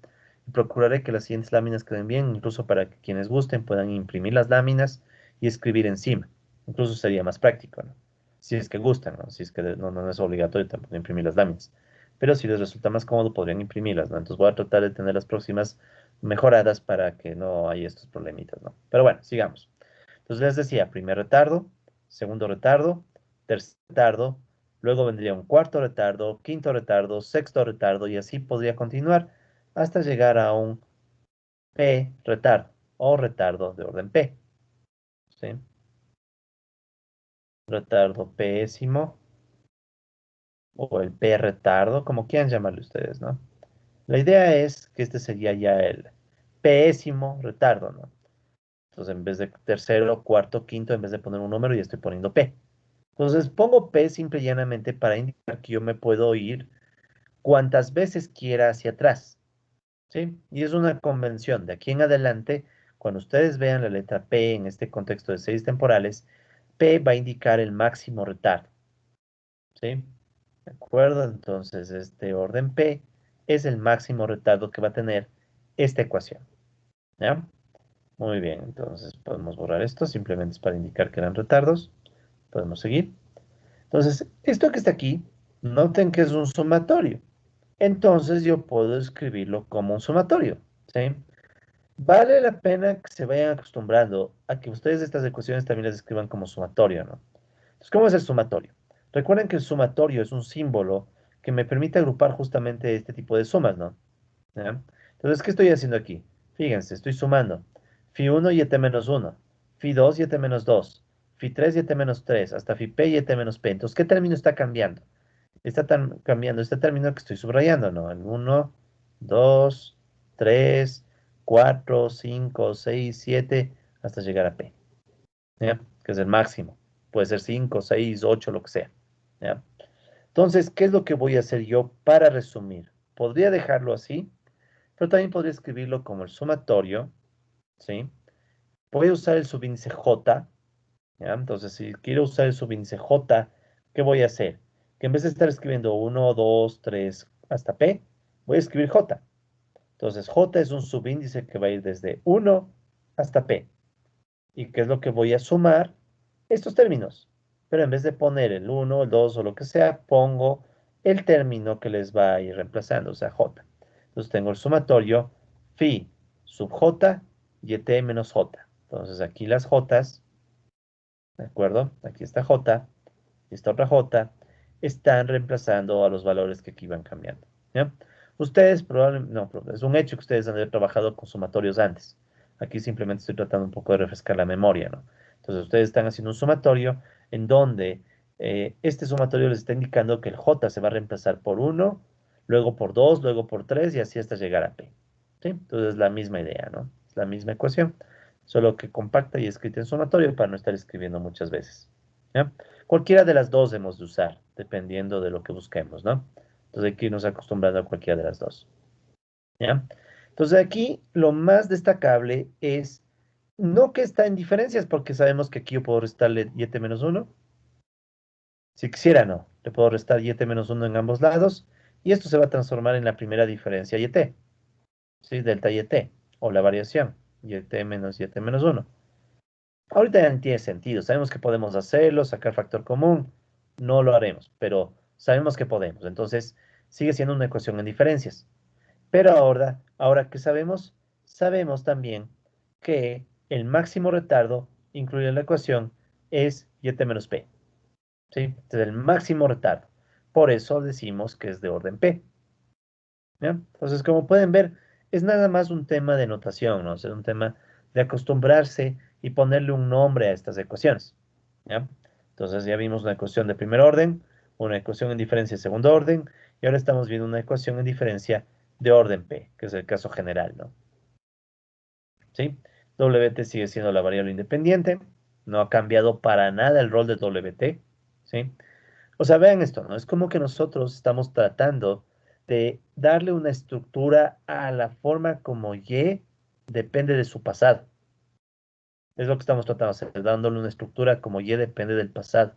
Y procuraré que las siguientes láminas queden bien, incluso para que quienes gusten puedan imprimir las láminas y escribir encima. Incluso sería más práctico, ¿no? Si es que gustan, ¿no? Si es que no es obligatorio tampoco imprimir las láminas. Pero si les resulta más cómodo, podrían imprimirlas, ¿no? Entonces voy a tratar de tener las próximas mejoradas para que no haya estos problemitas, ¿no? Pero bueno, sigamos. Entonces les decía, primer retardo, segundo retardo, tercer retardo, luego vendría un cuarto retardo, quinto retardo, sexto retardo y así podría continuar hasta llegar a un P retardo o retardo de orden P, ¿sí? Retardo pésimo o el P retardo, como quieran llamarle ustedes, ¿no? La idea es que este sería ya el pésimo retardo, ¿no? Entonces en vez de tercero, cuarto, quinto, en vez de poner un número, ya estoy poniendo P. Entonces pongo P simple y llanamente para indicar que yo me puedo ir cuantas veces quiera hacia atrás, ¿sí? Y es una convención. De aquí en adelante, cuando ustedes vean la letra P en este contexto de series temporales, P va a indicar el máximo retardo, ¿sí? ¿De acuerdo? Entonces, este orden P es el máximo retardo que va a tener esta ecuación, ¿ya? Muy bien, entonces podemos borrar esto, simplemente es para indicar que eran retardos. Podemos seguir. Entonces, esto que está aquí, noten que es un sumatorio. Entonces yo puedo escribirlo como un sumatorio, ¿sí? Vale la pena que se vayan acostumbrando a que ustedes estas ecuaciones también las escriban como sumatorio, ¿no? Entonces, ¿cómo es el sumatorio? Recuerden que el sumatorio es un símbolo que me permite agrupar justamente este tipo de sumas, ¿no? ¿Ya? Entonces, ¿qué estoy haciendo aquí? Fíjense, estoy sumando Φ1 y ET-1, Φ2 y ET-2, Φ3 y ET-3, hasta ΦP y ET-P. Entonces, ¿qué término está cambiando? Está cambiando este término que estoy subrayando, ¿no? El 1, 2, 3, 4, 5, 6, 7, hasta llegar a P, ¿ya? Que es el máximo. Puede ser 5, 6, 8, lo que sea, ¿ya? Entonces, ¿qué es lo que voy a hacer yo para resumir? Podría dejarlo así, pero también podría escribirlo como el sumatorio, ¿sí? Voy a usar el subíndice J, ¿ya? Entonces, si quiero usar el subíndice J, ¿qué voy a hacer? Que en vez de estar escribiendo 1, 2, 3 hasta P, voy a escribir J. Entonces, J es un subíndice que va a ir desde 1 hasta P. ¿Y qué es lo que voy a sumar? Estos términos. Pero en vez de poner el 1, el 2 o lo que sea, pongo el término que les va a ir reemplazando, o sea, J. Entonces tengo el sumatorio phi sub J y ET menos J. Entonces aquí las J's, ¿de acuerdo? Aquí está J y esta otra J, están reemplazando a los valores que aquí van cambiando, ¿ya? Ustedes probablemente, no, es un hecho que ustedes han de haber trabajado con sumatorios antes. Aquí simplemente estoy tratando un poco de refrescar la memoria, ¿no? Entonces ustedes están haciendo un sumatorio en donde este sumatorio les está indicando que el J se va a reemplazar por 1, luego por 2, luego por 3 y así hasta llegar a P, ¿sí? Entonces es la misma idea, ¿no? Es la misma ecuación, solo que compacta y escrita en sumatorio para no estar escribiendo muchas veces, ¿ya? Cualquiera de las dos hemos de usar, dependiendo de lo que busquemos, ¿no? Entonces hay que irnos acostumbrando a cualquiera de las dos, ¿ya? Entonces aquí lo más destacable es no que está en diferencias, porque sabemos que aquí yo puedo restarle y menos uno. Si quisiera, no. Le puedo restar y menos uno en ambos lados, y esto se va a transformar en la primera diferencia y, ¿sí? Delta y, o la variación, y menos y menos uno. Ahorita ya no tiene sentido. Sabemos que podemos hacerlo, sacar factor común. No lo haremos, pero sabemos que podemos. Entonces, sigue siendo una ecuación en diferencias. Pero ahora que sabemos, sabemos también que el máximo retardo incluido en la ecuación es y menos p. ¿sí? Este es el máximo retardo. Por eso decimos que es de orden P. ¿Ya? Entonces, como pueden ver, es nada más un tema de notación, ¿no? O sea, un tema de acostumbrarse y ponerle un nombre a estas ecuaciones. ¿Ya? Entonces, ya vimos una ecuación de primer orden, una ecuación en diferencia de segundo orden, y ahora estamos viendo una ecuación en diferencia de orden P, que es el caso general, ¿no? ¿Sí? WT sigue siendo la variable independiente, no ha cambiado para nada el rol de WT, ¿sí? O sea, vean esto, ¿no? Es como que nosotros estamos tratando de darle una estructura a la forma como Y depende de su pasado. Es lo que estamos tratando de hacer, dándole una estructura como Y depende del pasado,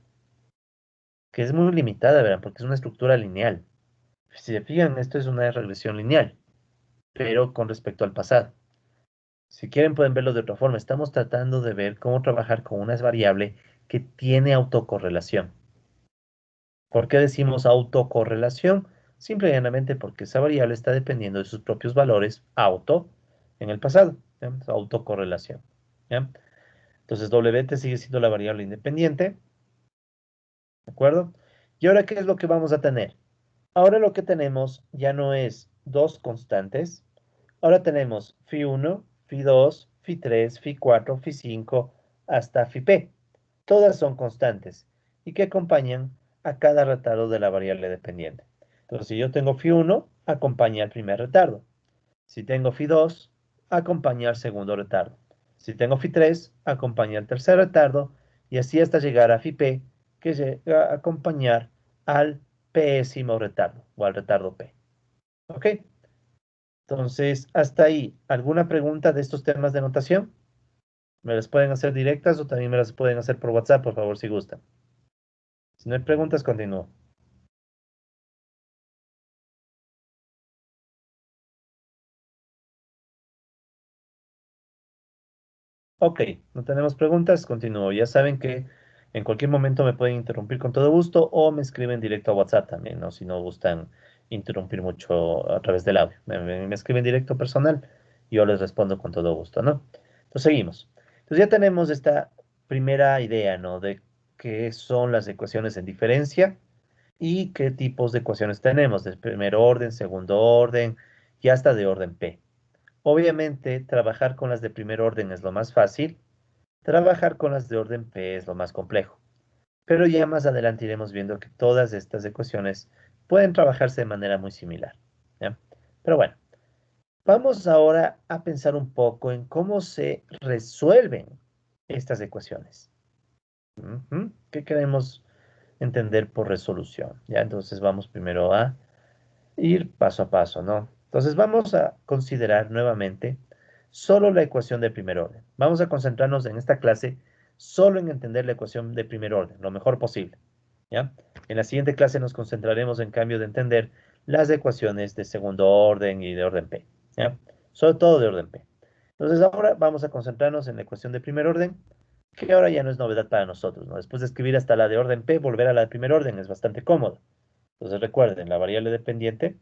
que es muy limitada, ¿verdad? Porque es una estructura lineal. Si se fijan, esto es una regresión lineal, pero con respecto al pasado. Si quieren pueden verlo de otra forma. Estamos tratando de ver cómo trabajar con una variable que tiene autocorrelación. ¿Por qué decimos autocorrelación? Simple y llanamente porque esa variable está dependiendo de sus propios valores auto en el pasado. ¿Ya? Autocorrelación. ¿Ya? Entonces, WT sigue siendo la variable independiente. ¿De acuerdo? ¿Y ahora qué es lo que vamos a tener? Ahora lo que tenemos ya no es dos constantes. Ahora tenemos phi1, phi2, phi3, phi4, phi5 hasta phi-p. Todas son constantes y que acompañan a cada retardo de la variable dependiente. Entonces, si yo tengo phi1, acompaña al primer retardo. Si tengo phi2, acompaña al segundo retardo. Si tengo phi3, acompaña al tercer retardo y así hasta llegar a phi-p, que llega a acompañar al pésimo retardo o al retardo p. ¿Ok? Entonces, hasta ahí, ¿alguna pregunta de estos temas de notación? Me las pueden hacer directas o también me las pueden hacer por WhatsApp, por favor, si gustan. Si no hay preguntas, continúo. Ok, no tenemos preguntas, continúo. Ya saben que en cualquier momento me pueden interrumpir con todo gusto o me escriben directo a WhatsApp también, ¿no? Si no gustan interrumpir mucho a través del audio. Me escriben directo personal y yo les respondo con todo gusto, ¿no? Entonces seguimos. Entonces ya tenemos esta primera idea, ¿no? De qué son las ecuaciones en diferencia y qué tipos de ecuaciones tenemos, de primer orden, segundo orden y hasta de orden P. Obviamente, trabajar con las de primer orden es lo más fácil, trabajar con las de orden P es lo más complejo. Pero ya más adelante iremos viendo que todas estas ecuaciones pueden trabajarse de manera muy similar. ¿Ya? Pero bueno, vamos ahora a pensar un poco en cómo se resuelven estas ecuaciones. ¿Qué queremos entender por resolución? ¿Ya? Entonces vamos primero a ir paso a paso, ¿no? Entonces vamos a considerar nuevamente solo la ecuación de primer orden. Vamos a concentrarnos en esta clase solo en entender la ecuación de primer orden, lo mejor posible, ¿ya? En la siguiente clase nos concentraremos en cambio de entender las ecuaciones de segundo orden y de orden P, ¿ya? Sobre todo de orden P. Entonces ahora vamos a concentrarnos en la ecuación de primer orden, que ahora ya no es novedad para nosotros, ¿no? Después de escribir hasta la de orden P, volver a la de primer orden es bastante cómodo. Entonces recuerden, la variable dependiente,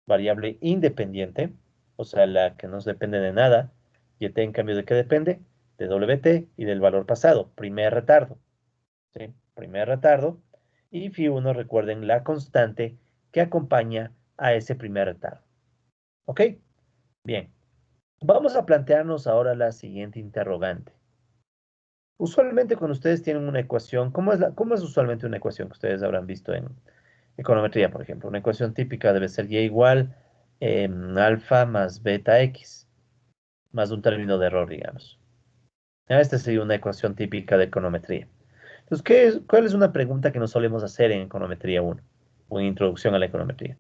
variable independiente, o sea, la que no depende de nada, y t en cambio de qué depende, de WT y del valor pasado, primer retardo, ¿sí? Primer retardo, y phi1, recuerden, la constante que acompaña a ese primer retardo. ¿Ok? Bien, vamos a plantearnos ahora la siguiente interrogante. Usualmente cuando ustedes tienen una ecuación, cómo es usualmente una ecuación que ustedes habrán visto en econometría, por ejemplo? Una ecuación típica debe ser y igual alfa más beta x, más un término de error, digamos. Esta sería una ecuación típica de econometría. Entonces, ¿cuál es una pregunta que nos solemos hacer en econometría 1 o en introducción a la econometría?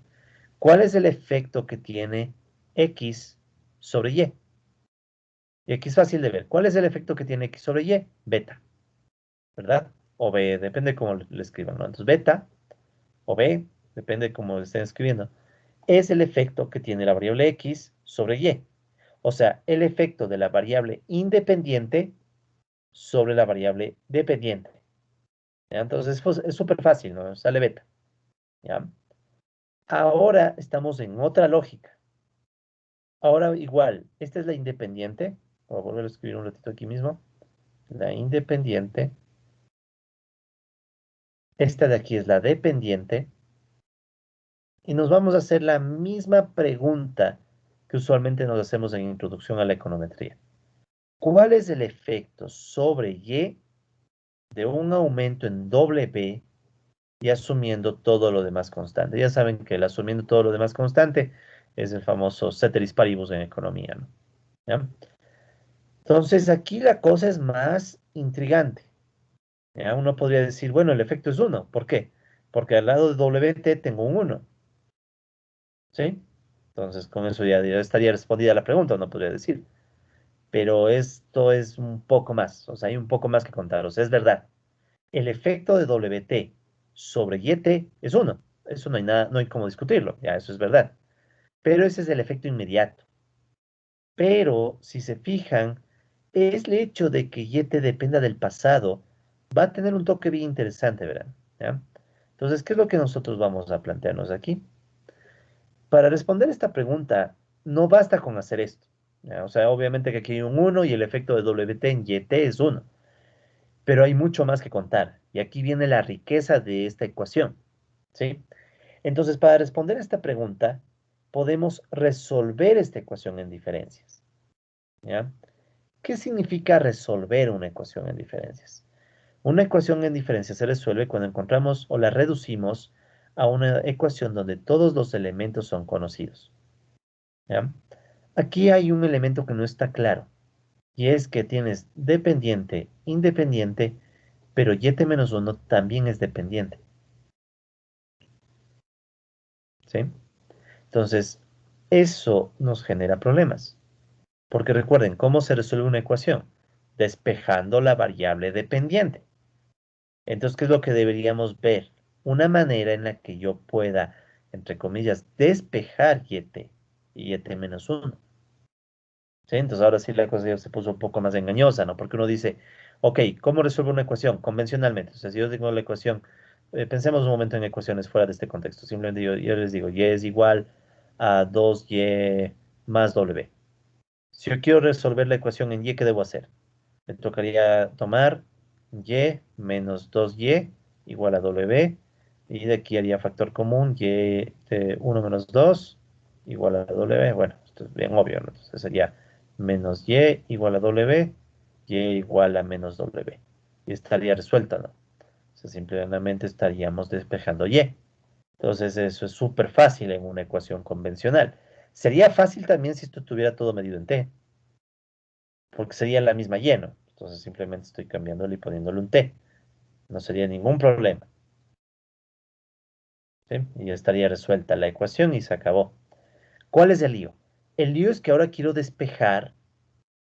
¿Cuál es el efecto que tiene x sobre y? Y aquí es fácil de ver. ¿Cuál es el efecto que tiene x sobre y? Beta, ¿verdad? O b, depende cómo le escriban, ¿no? Entonces, beta o b, depende cómo lo estén escribiendo, es el efecto que tiene la variable x sobre y. O sea, el efecto de la variable independiente sobre la variable dependiente. ¿Ya? Entonces, pues, es súper fácil, ¿no? Sale beta. ¿Ya? Ahora estamos en otra lógica. Ahora igual, esta es la independiente. Voy a volver a escribir un ratito aquí mismo. La independiente Esta de aquí es la dependiente. Y nos vamos a hacer la misma pregunta que usualmente nos hacemos en introducción a la econometría. ¿Cuál es el efecto sobre Y de un aumento en W y asumiendo todo lo demás constante? Ya saben que el asumiendo todo lo demás constante es el famoso ceteris paribus en economía, ¿no? ¿Ya? Entonces aquí la cosa es más intrigante. ¿Ya? Uno podría decir, bueno, el efecto es uno. ¿Por qué? Porque al lado de WT tengo un uno. ¿Sí? Entonces con eso ya estaría respondida la pregunta, uno podría decir. Pero esto es un poco más, o sea, hay un poco más que contar. O sea, es verdad. El efecto de WT sobre YT es uno. Eso no hay nada, no hay cómo discutirlo. Ya, eso es verdad. Pero ese es el efecto inmediato. Pero si se fijan, es el hecho de que YT dependa del pasado, va a tener un toque bien interesante, ¿verdad? ¿Ya? Entonces, ¿qué es lo que nosotros vamos a plantearnos aquí? Para responder esta pregunta, no basta con hacer esto. ¿Ya? O sea, obviamente que aquí hay un uno y el efecto de WT en YT es uno. Pero hay mucho más que contar. Y aquí viene la riqueza de esta ecuación. ¿Sí? Entonces, para responder a esta pregunta, podemos resolver esta ecuación en diferencias. ¿Ya? ¿Qué significa resolver una ecuación en diferencias? Una ecuación en diferencias se resuelve cuando encontramos o la reducimos a una ecuación donde todos los elementos son conocidos. ¿Ya? Aquí hay un elemento que no está claro, y es que tienes dependiente, independiente, pero y-1 también es dependiente. ¿Sí? Entonces, eso nos genera problemas. Porque recuerden, ¿cómo se resuelve una ecuación? Despejando la variable dependiente. Entonces, ¿qué es lo que deberíamos ver? Una manera en la que yo pueda, entre comillas, despejar y t-1. ¿Sí? Entonces, ahora sí la cosa ya se puso un poco más engañosa, ¿no? Porque uno dice, ok, ¿cómo resuelvo una ecuación? Convencionalmente. O sea, si yo digo la ecuación, pensemos un momento en ecuaciones fuera de este contexto. Simplemente yo les digo, y es igual a 2y más w. Si yo quiero resolver la ecuación en y, ¿qué debo hacer? Me tocaría tomar y menos 2y igual a w, y de aquí haría factor común y de 1 menos 2 igual a w. Bueno, esto es bien obvio, ¿no? Entonces sería menos y igual a w, y igual a menos w. Y estaría resuelta, ¿no? O sea, simplemente estaríamos despejando y. Entonces eso es súper fácil en una ecuación convencional. Sería fácil también si esto tuviera todo medido en t, porque sería la misma y, ¿no? Entonces simplemente estoy cambiándole y poniéndole un t. No sería ningún problema, ¿sí? Y ya estaría resuelta la ecuación y se acabó. ¿Cuál es el lío? El lío es que ahora quiero despejar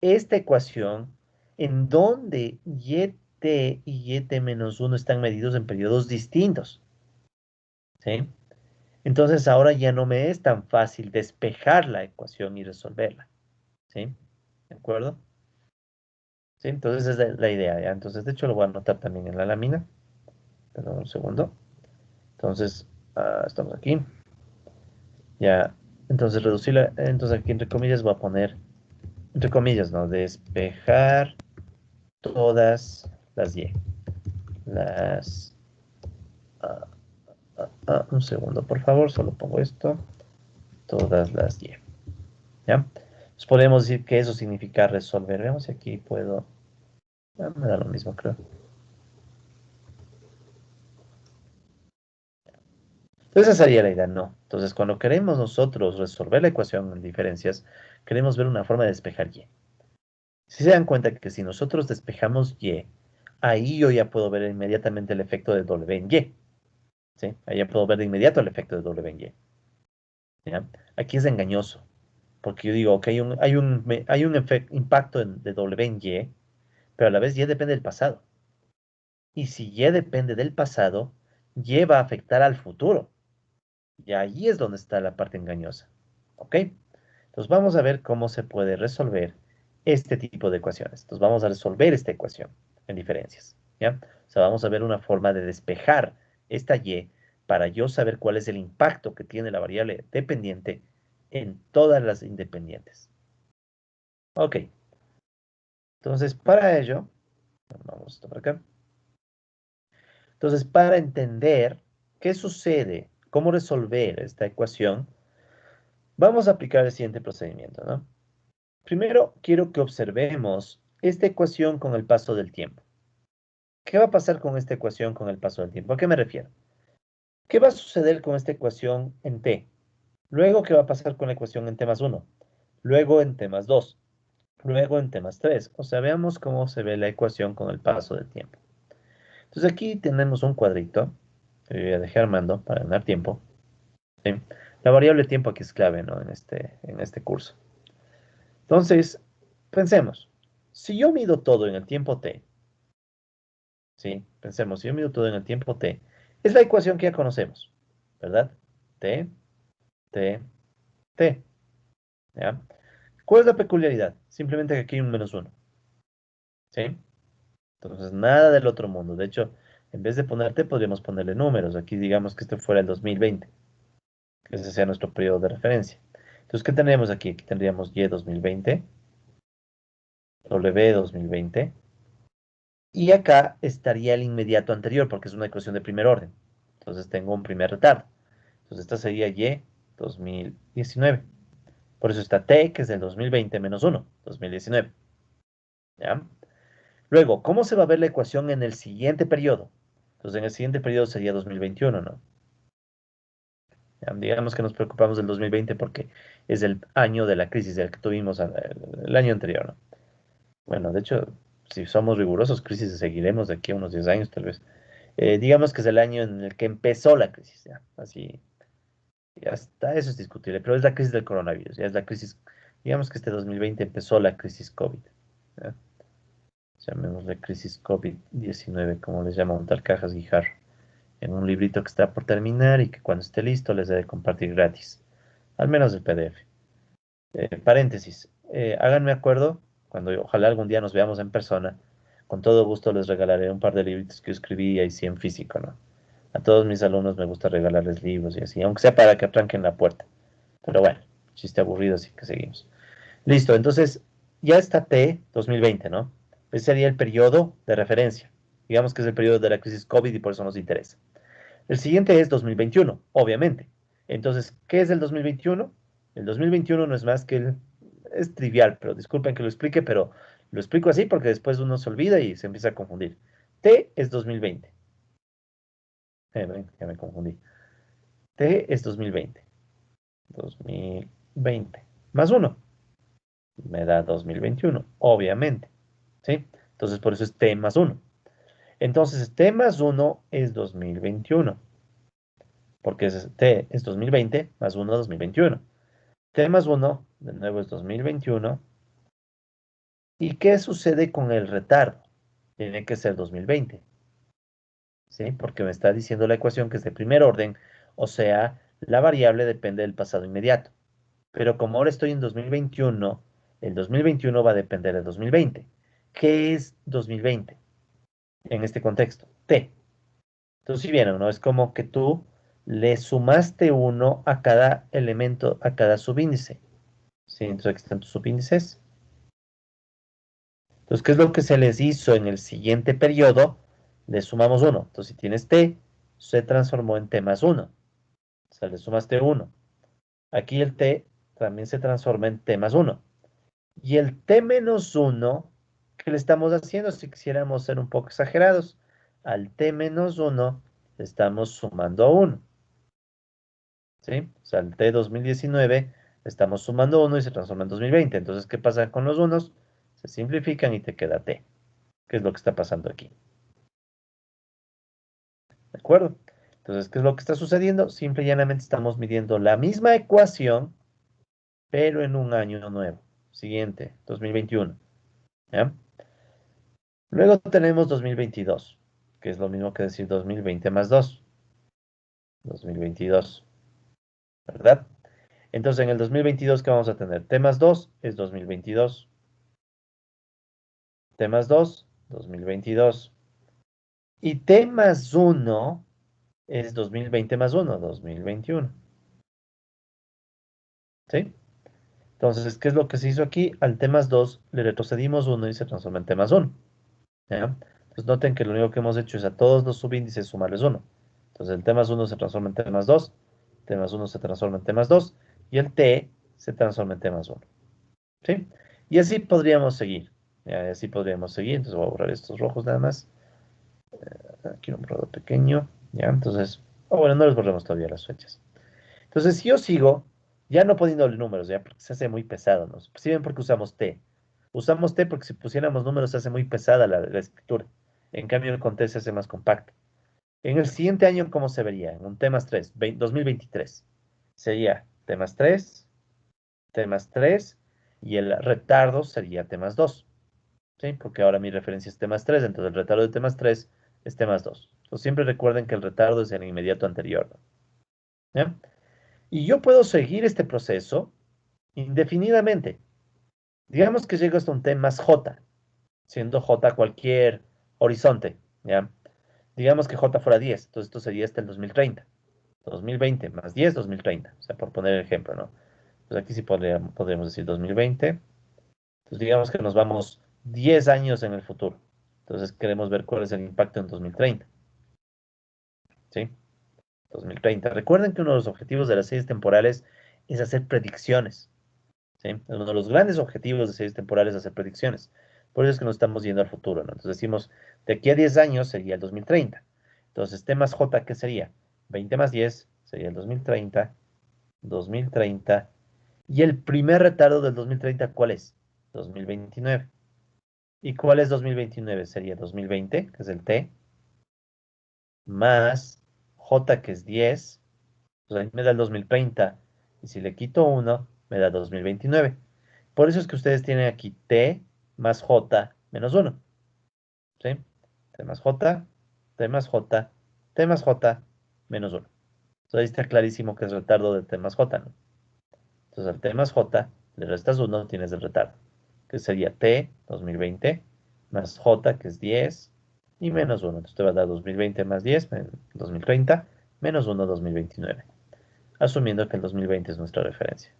esta ecuación en donde y-t y y-1 están medidos en periodos distintos, ¿sí? Entonces ahora ya no me es tan fácil despejar la ecuación y resolverla, ¿sí? ¿De acuerdo? ¿Sí? Entonces esa es la idea, ¿ya? Entonces, de hecho, lo voy a anotar también en la lámina. Perdón, un segundo. Entonces, estamos aquí. Ya. Entonces, reducirla. Entonces, aquí entre comillas voy a poner, entre comillas, ¿no? Despejar todas las Y. Las... ah, un segundo, por favor. Solo pongo esto. Todas las Y. ¿Ya? Entonces, podemos decir que eso significa resolver. Veamos si aquí puedo... me da lo mismo, creo. Entonces esa sería la idea, no. Entonces cuando queremos nosotros resolver la ecuación en diferencias, queremos ver una forma de despejar y. Si se dan cuenta que si nosotros despejamos y, ahí yo ya puedo ver inmediatamente el efecto de w en y. ¿Sí? Ahí ya puedo ver de inmediato el efecto de w en y. ¿Ya? Aquí es engañoso, porque yo digo, que hay un impacto de w en y, pero a la vez y depende del pasado. Y si y depende del pasado, y va a afectar al futuro. Y ahí es donde está la parte engañosa. ¿Ok? Entonces vamos a ver cómo se puede resolver este tipo de ecuaciones. Entonces vamos a resolver esta ecuación en diferencias. ¿Ya? O sea, vamos a ver una forma de despejar esta y para yo saber cuál es el impacto que tiene la variable dependiente en todas las independientes. Ok. Entonces para ello, vamos a por acá. Entonces, para entender qué sucede, cómo resolver esta ecuación, vamos a aplicar el siguiente procedimiento, ¿no? Primero, quiero que observemos esta ecuación con el paso del tiempo. ¿Qué va a pasar con esta ecuación con el paso del tiempo? ¿A qué me refiero? ¿Qué va a suceder con esta ecuación en t? Luego, ¿qué va a pasar con la ecuación en t más 1? Luego en t más 2. Luego en t más 3. O sea, veamos cómo se ve la ecuación con el paso del tiempo. Entonces aquí tenemos un cuadrito que voy a dejar armando para ganar tiempo. ¿Sí? La variable tiempo aquí es clave, ¿no? En este curso. Entonces, pensemos. Si yo mido todo en el tiempo t, ¿sí? Pensemos, si yo mido todo en el tiempo t, es la ecuación que ya conocemos, ¿verdad? T, t, t. ¿Ya? ¿Cuál es la peculiaridad? Simplemente que aquí hay un menos 1. ¿Sí? Entonces, nada del otro mundo. De hecho, en vez de poner t, podríamos ponerle números. Aquí digamos que este fuera el 2020, que ese sea nuestro periodo de referencia. Entonces, ¿qué tendríamos aquí? Aquí tendríamos y 2020, w 2020, y acá estaría el inmediato anterior, porque es una ecuación de primer orden. Entonces, tengo un primer retardo. Entonces, esta sería y 2019. Por eso está t, que es del 2020 menos 1, 2019. ¿Ya? Luego, ¿cómo se va a ver la ecuación en el siguiente periodo? Entonces, en el siguiente periodo sería 2021, ¿no? Ya, digamos que nos preocupamos del 2020 porque es el año de la crisis, el que tuvimos el año anterior, ¿no? Bueno, de hecho, si somos rigurosos, crisis seguiremos de aquí a unos 10 años, tal vez. Digamos que es el año en el que empezó la crisis, ya. Así, ya está, eso es discutible, pero es la crisis del coronavirus, ya es la crisis, digamos que este 2020 empezó la crisis COVID, ¿ya? Llamémosle crisis COVID-19, como les llama un tal Cajas Guijar, en un librito que está por terminar y que cuando esté listo les debe compartir gratis, al menos el PDF. Paréntesis, háganme acuerdo, cuando ojalá algún día nos veamos en persona, con todo gusto les regalaré un par de libritos que yo escribí ahí sí en físico, ¿no? A todos mis alumnos me gusta regalarles libros y así, aunque sea para que atranquen la puerta. Pero bueno, chiste aburrido, así que seguimos. Listo, entonces ya está T 2020, ¿no? Ese sería el periodo de referencia. Digamos que es el periodo de la crisis COVID y por eso nos interesa. El siguiente es 2021, obviamente. Entonces, ¿qué es el 2021? El 2021 no es más que el... Es trivial, pero disculpen que lo explique, pero lo explico así porque después uno se olvida y se empieza a confundir. T es 2020. Ya me confundí. T es 2020. 2020. Más uno. Me da 2021, obviamente. ¿Sí? Entonces, por eso es T más uno. Entonces, T más uno es 2021. Porque T es 2020 más uno 2021. T más uno, de nuevo, es 2021. ¿Y qué sucede con el retardo? Tiene que ser 2020. ¿Sí? Porque me está diciendo la ecuación que es de primer orden, o sea, la variable depende del pasado inmediato. Pero como ahora estoy en 2021, el 2021 va a depender de 2020. ¿Qué es 2020 en este contexto? T. Entonces, si vieron, ¿no? Es como que tú le sumaste uno a cada elemento, a cada subíndice. ¿Sí? Entonces, aquí están tus subíndices. Entonces, ¿qué es lo que se les hizo en el siguiente periodo? Le sumamos uno. Entonces, si tienes t, se transformó en t más uno. O sea, le sumaste uno. Aquí el t también se transforma en t más uno. Y el t menos uno, ¿qué le estamos haciendo? Si quisiéramos ser un poco exagerados, al t menos uno le estamos sumando a uno. ¿Sí? O sea, al t 2019 le estamos sumando uno y se transforma en 2020. Entonces, ¿qué pasa con los unos? Se simplifican y te queda t. ¿Qué es lo que está pasando aquí? ¿De acuerdo? Entonces, ¿qué es lo que está sucediendo? Simple y llanamente estamos midiendo la misma ecuación, pero en un año nuevo. Siguiente, 2021. ¿Ya? Luego tenemos 2022, que es lo mismo que decir 2020 más 2. 2022, ¿verdad? Entonces, en el 2022, ¿qué vamos a tener? T más 2 es 2022. T más 2, 2022. Y T más 1 es 2020 más 1, 2021. ¿Sí? Entonces, ¿qué es lo que se hizo aquí? Al T más 2 le retrocedimos uno y se transforma en T más 1. ¿Ya? Pues noten que lo único que hemos hecho es a todos los subíndices sumarles uno. Entonces el t más 1 se transforma en t más 2, t más 1 se transforma en t más 2 y el t se transforma en t más 1. ¿Sí? Y así podríamos seguir. Ya, así podríamos seguir. Entonces voy a borrar estos rojos nada más. Aquí un borrador pequeño. Ya, entonces, bueno, no les borremos todavía las fechas. Entonces, si yo sigo, ya no poniéndole números, ya, porque se hace muy pesado, ¿no? Si ven porque usamos T. Usamos T porque si pusiéramos números se hace muy pesada la escritura. En cambio, con T se hace más compacto. En el siguiente año, ¿cómo se vería? En un T más 3, 2023. Sería T más 3, T más 3, y el retardo sería T más 2. ¿Sí? Porque ahora mi referencia es T más 3, entonces el retardo de T más 3 es T más 2. Entonces siempre recuerden que el retardo es el inmediato anterior, ¿no? ¿Ya? Y yo puedo seguir este proceso indefinidamente. Digamos que llego hasta un T más J, siendo J cualquier horizonte, ¿ya? Digamos que J fuera 10, entonces esto sería hasta el 2030. 2020 más 10, 2030. O sea, por poner el ejemplo, ¿no? Pues aquí sí podríamos decir 2020. Entonces digamos que nos vamos 10 años en el futuro. Entonces queremos ver cuál es el impacto en 2030, ¿sí? 2030. Recuerden que uno de los objetivos de las series temporales es hacer predicciones. ¿Sí? Uno de los grandes objetivos de series temporales es hacer predicciones. Por eso es que nos estamos yendo al futuro, ¿no? Entonces decimos, de aquí a 10 años sería el 2030. Entonces, T más J, ¿qué sería? 20 más 10 sería el 2030, 2030. ¿Y el primer retardo del 2030 cuál es? 2029. ¿Y cuál es 2029? Sería 2020, que es el T, más J, que es 10. Pues ahí me da el 2030. Y si le quito uno me da 2029. Por eso es que ustedes tienen aquí T más J menos uno, ¿sí? T más J, T más J, T más J menos uno. Entonces ahí está clarísimo que es retardo de T más J, ¿no? Entonces al T más J le restas uno, tienes el retardo, que sería T 2020 más J, que es 10, y menos uno. Entonces te va a dar 2020 más 10, 2030, menos uno, 2029, asumiendo que el 2020 es nuestra referencia.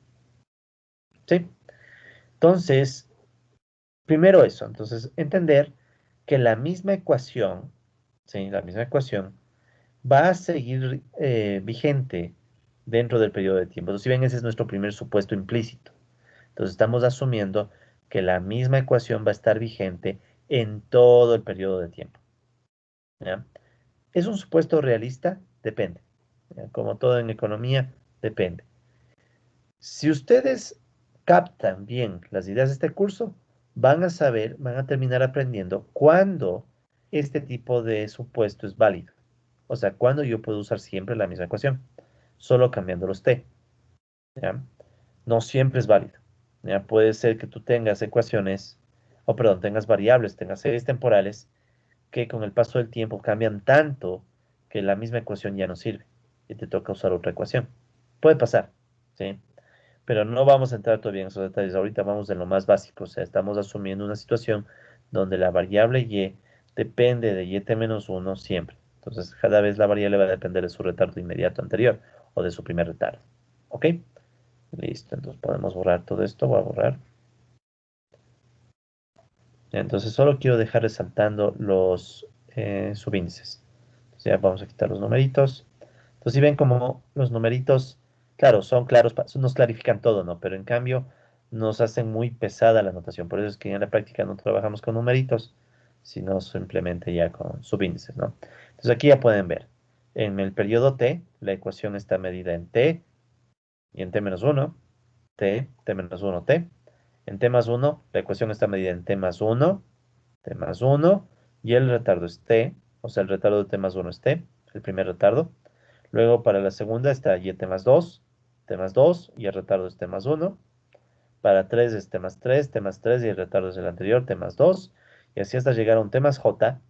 ¿Sí? Entonces, primero eso, entonces entender que la misma ecuación, ¿sí? La misma ecuación va a seguir vigente dentro del periodo de tiempo. Entonces, si ven, ese es nuestro primer supuesto implícito. Entonces, estamos asumiendo que la misma ecuación va a estar vigente en todo el periodo de tiempo. ¿Ya? ¿Es un supuesto realista? Depende. ¿Ya? Como todo en economía, depende. Si ustedes captan bien las ideas de este curso, van a saber, van a terminar aprendiendo cuándo este tipo de supuesto es válido. O sea, cuándo yo puedo usar siempre la misma ecuación, solo cambiando los t. ¿Ya? No siempre es válido. ¿Ya? Puede ser que tú tengas ecuaciones, o perdón, tengas variables, tengas series temporales que con el paso del tiempo cambian tanto que la misma ecuación ya no sirve y te toca usar otra ecuación. Puede pasar, ¿sí? Pero no vamos a entrar todavía en esos detalles. Ahorita vamos en lo más básico. O sea, estamos asumiendo una situación donde la variable y depende de y menos uno siempre. Entonces, cada vez la variable va a depender de su retardo inmediato anterior o de su primer retardo. ¿Ok? Listo. Entonces podemos borrar todo esto. Voy a borrar. Entonces, solo quiero dejar resaltando los subíndices. Entonces, ya vamos a quitar los numeritos. Entonces, si ven como los numeritos, claro, son claros, nos clarifican todo, ¿no? Pero en cambio, nos hacen muy pesada la notación. Por eso es que en la práctica no trabajamos con numeritos, sino simplemente ya con subíndices, ¿no? Entonces, aquí ya pueden ver. En el periodo t, la ecuación está medida en t y en t menos 1, t menos 1, t. En t más 1, la ecuación está medida en t más 1, y el retardo es t, o sea, el retardo de t más 1 es t, el primer retardo. Luego para la segunda está y t más 2, y el retardo es t más 1. Para 3 es t más 3 y el retardo es el anterior, t más 2. Y así hasta llegar a un t más j.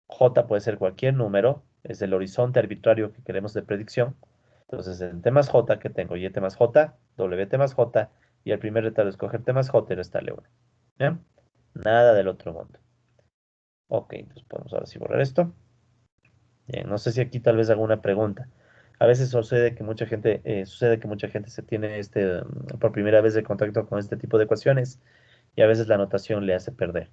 J puede ser cualquier número, es el horizonte arbitrario que queremos de predicción. Entonces en t más j que tengo y t más j, t más j, y el primer retardo es coger t más j y restarle 1. ¿Ya? Nada del otro mundo. Ok, entonces podemos ahora sí borrar esto. Bien, no sé si aquí tal vez alguna pregunta. A veces sucede que mucha gente se tiene por primera vez de contacto con este tipo de ecuaciones y a veces la notación le hace perder.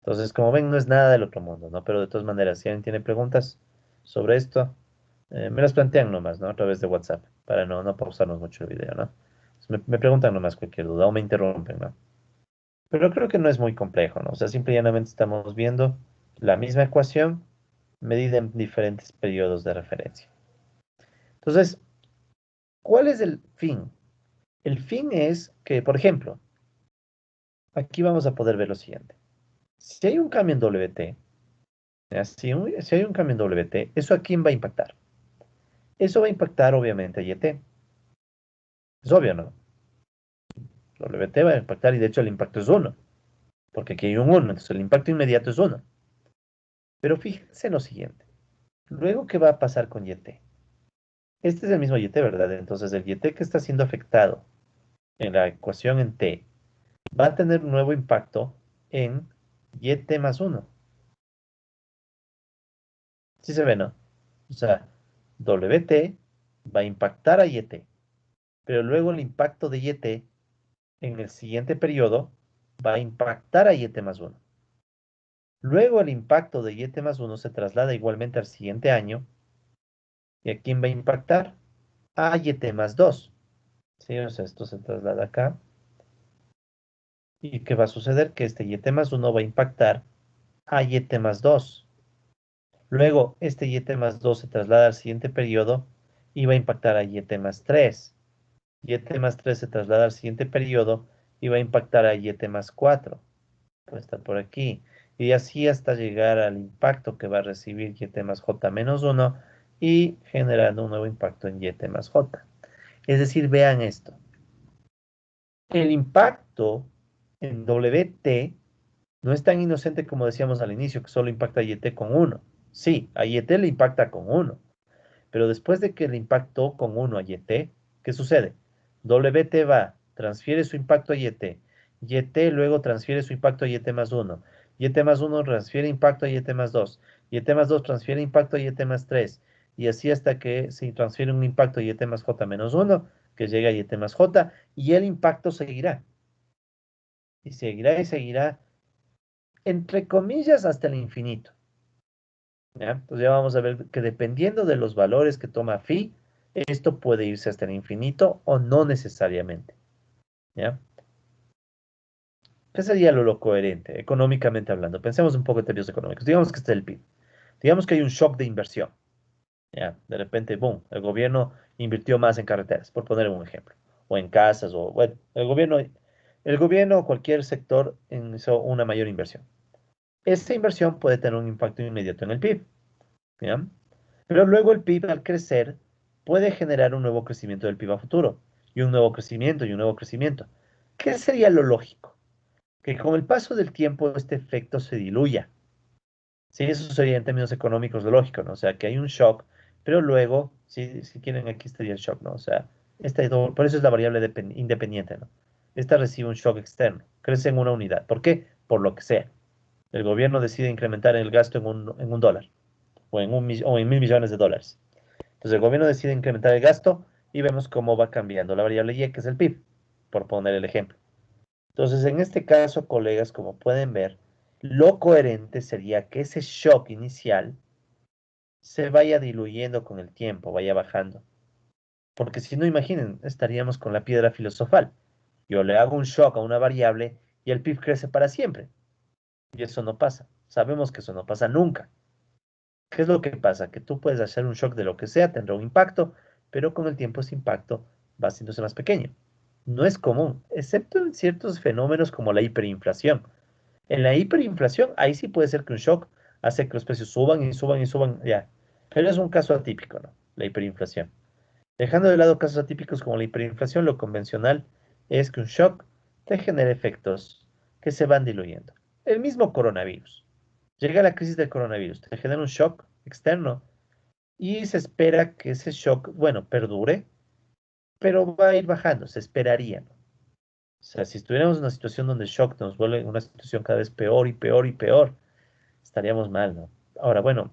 Entonces, como ven, no es nada del otro mundo, ¿no? Pero de todas maneras, si alguien tiene preguntas sobre esto, me las plantean nomás, ¿no? A través de WhatsApp, para no pausarnos mucho el video, ¿no? Me preguntan nomás cualquier duda o me interrumpen, ¿no? Pero creo que no es muy complejo, ¿no? O sea, simple y llanamente estamos viendo la misma ecuación medida en diferentes periodos de referencia. Entonces, ¿cuál es el fin? El fin es que, por ejemplo, aquí vamos a poder ver lo siguiente. Si hay un cambio en WT, ¿ya? Si hay un cambio en WT, ¿eso a quién va a impactar? Eso va a impactar obviamente a YT. Es obvio, ¿no? WT va a impactar y de hecho el impacto es uno, porque aquí hay un 1, entonces el impacto inmediato es uno. Pero fíjense en lo siguiente. Luego, ¿qué va a pasar con YT? Este es el mismo YT, ¿verdad? Entonces el YT que está siendo afectado en la ecuación en T va a tener un nuevo impacto en YT más uno. ¿Sí se ve, no? O sea, WT va a impactar a YT, pero luego el impacto de YT en el siguiente periodo va a impactar a YT más uno. Luego el impacto de YT más uno se traslada igualmente al siguiente año. ¿Y a quién va a impactar? A YT más 2. ¿Sí? O sea, esto se traslada acá. ¿Y qué va a suceder? Que este YT más uno va a impactar a YT más 2. Luego, este YT más 2 se traslada al siguiente periodo y va a impactar a YT más 3. YT más 3 se traslada al siguiente periodo y va a impactar a YT más 4. Puede estar por aquí. Y así hasta llegar al impacto que va a recibir YT más J menos 1 y generando un nuevo impacto en YT más J. Es decir, vean esto. El impacto en WT no es tan inocente como decíamos al inicio, que solo impacta a YT con 1. Sí, a YT le impacta con 1. Pero después de que le impactó con 1 a YT, ¿qué sucede? WT va, transfiere su impacto a YT. YT luego transfiere su impacto a YT más 1. YT más 1 transfiere impacto a YT más 2. YT más 2 transfiere impacto a YT más 3. Y así hasta que se transfiere un impacto a YT más J menos 1, que llega a YT más J, y el impacto seguirá. Y seguirá y seguirá, entre comillas, hasta el infinito. ¿Ya? Entonces ya vamos a ver que dependiendo de los valores que toma phi, esto puede irse hasta el infinito o no necesariamente. ¿Ya? ¿Qué sería lo coherente, económicamente hablando? Pensemos un poco en términos económicos. Digamos que este es el PIB. Digamos que hay un shock de inversión. ¿Ya? De repente, boom, el gobierno invirtió más en carreteras, por poner un ejemplo. O en casas, o bueno, el gobierno o cualquier sector hizo una mayor inversión. Esa inversión puede tener un impacto inmediato en el PIB. ¿Ya? Pero luego el PIB al crecer puede generar un nuevo crecimiento del PIB a futuro, y un nuevo crecimiento, y un nuevo crecimiento. ¿Qué sería lo lógico? Que con el paso del tiempo este efecto se diluya. Sí, eso sería en términos económicos lo lógico, ¿no? O sea, que hay un shock, pero luego, si quieren, aquí estaría el shock, ¿no? O sea, por eso es la variable independiente, ¿no? Esta recibe un shock externo, crece en una unidad. ¿Por qué? Por lo que sea. El gobierno decide incrementar el gasto en un dólar, o en 1.000 millones de dólares. Entonces el gobierno decide incrementar el gasto y vemos cómo va cambiando la variable Y, que es el PIB, por poner el ejemplo. Entonces, en este caso, colegas, como pueden ver, lo coherente sería que ese shock inicial se vaya diluyendo con el tiempo, vaya bajando. Porque si no, imaginen, estaríamos con la piedra filosofal. Yo le hago un shock a una variable y el PIB crece para siempre. Y eso no pasa. Sabemos que eso no pasa nunca. ¿Qué es lo que pasa? Que tú puedes hacer un shock de lo que sea, tendrá un impacto, pero con el tiempo ese impacto va haciéndose más pequeño. No es común, excepto en ciertos fenómenos como la hiperinflación. En la hiperinflación, ahí sí puede ser que un shock hace que los precios suban y suban y suban, ya. Pero es un caso atípico, ¿no? La hiperinflación. Dejando de lado casos atípicos como la hiperinflación, lo convencional es que un shock te genere efectos que se van diluyendo. El mismo coronavirus. Llega la crisis del coronavirus, te genera un shock externo y se espera que ese shock, bueno, perdure, pero va a ir bajando, se esperaría, ¿no? O sea, si estuviéramos en una situación donde el shock nos vuelve una situación cada vez peor y peor y peor, estaríamos mal, ¿no? Ahora, bueno,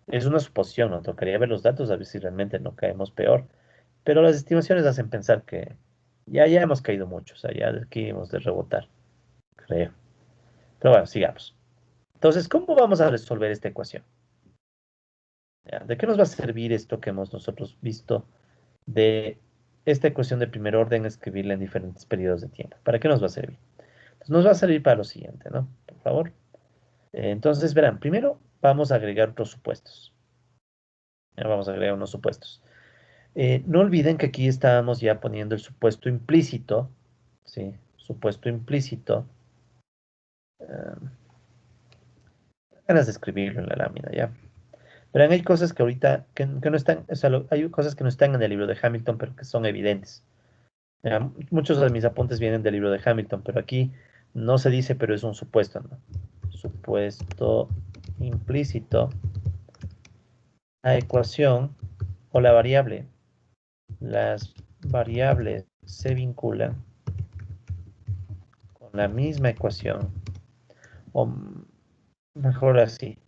es una suposición, ¿no? Tocaría ver los datos a ver si realmente no caemos peor, pero las estimaciones hacen pensar que ya hemos caído mucho, o sea, ya de aquí hemos de rebotar, creo. Pero bueno, sigamos. Entonces, ¿cómo vamos a resolver esta ecuación? ¿Ya? ¿De qué nos va a servir esto que hemos nosotros visto de esta ecuación de primer orden, escribirla en diferentes periodos de tiempo? ¿Para qué nos va a servir? Pues nos va a servir para lo siguiente, ¿no? Por favor. Entonces, verán, primero vamos a agregar otros supuestos. Ya vamos a agregar unos supuestos. No olviden que aquí estábamos ya poniendo el supuesto implícito, ¿sí? Supuesto implícito. eh, Ganas de escribirlo en la lámina, ¿ya? Verán, hay cosas que ahorita que no están, o sea, hay cosas que no están en el libro de Hamilton, pero que son evidentes. Ya, muchos de mis apuntes vienen del libro de Hamilton, pero aquí no se dice, pero es un supuesto, ¿no? Supuesto implícito. La ecuación o la variable. Las variables se vinculan con la misma ecuación, o mejor así,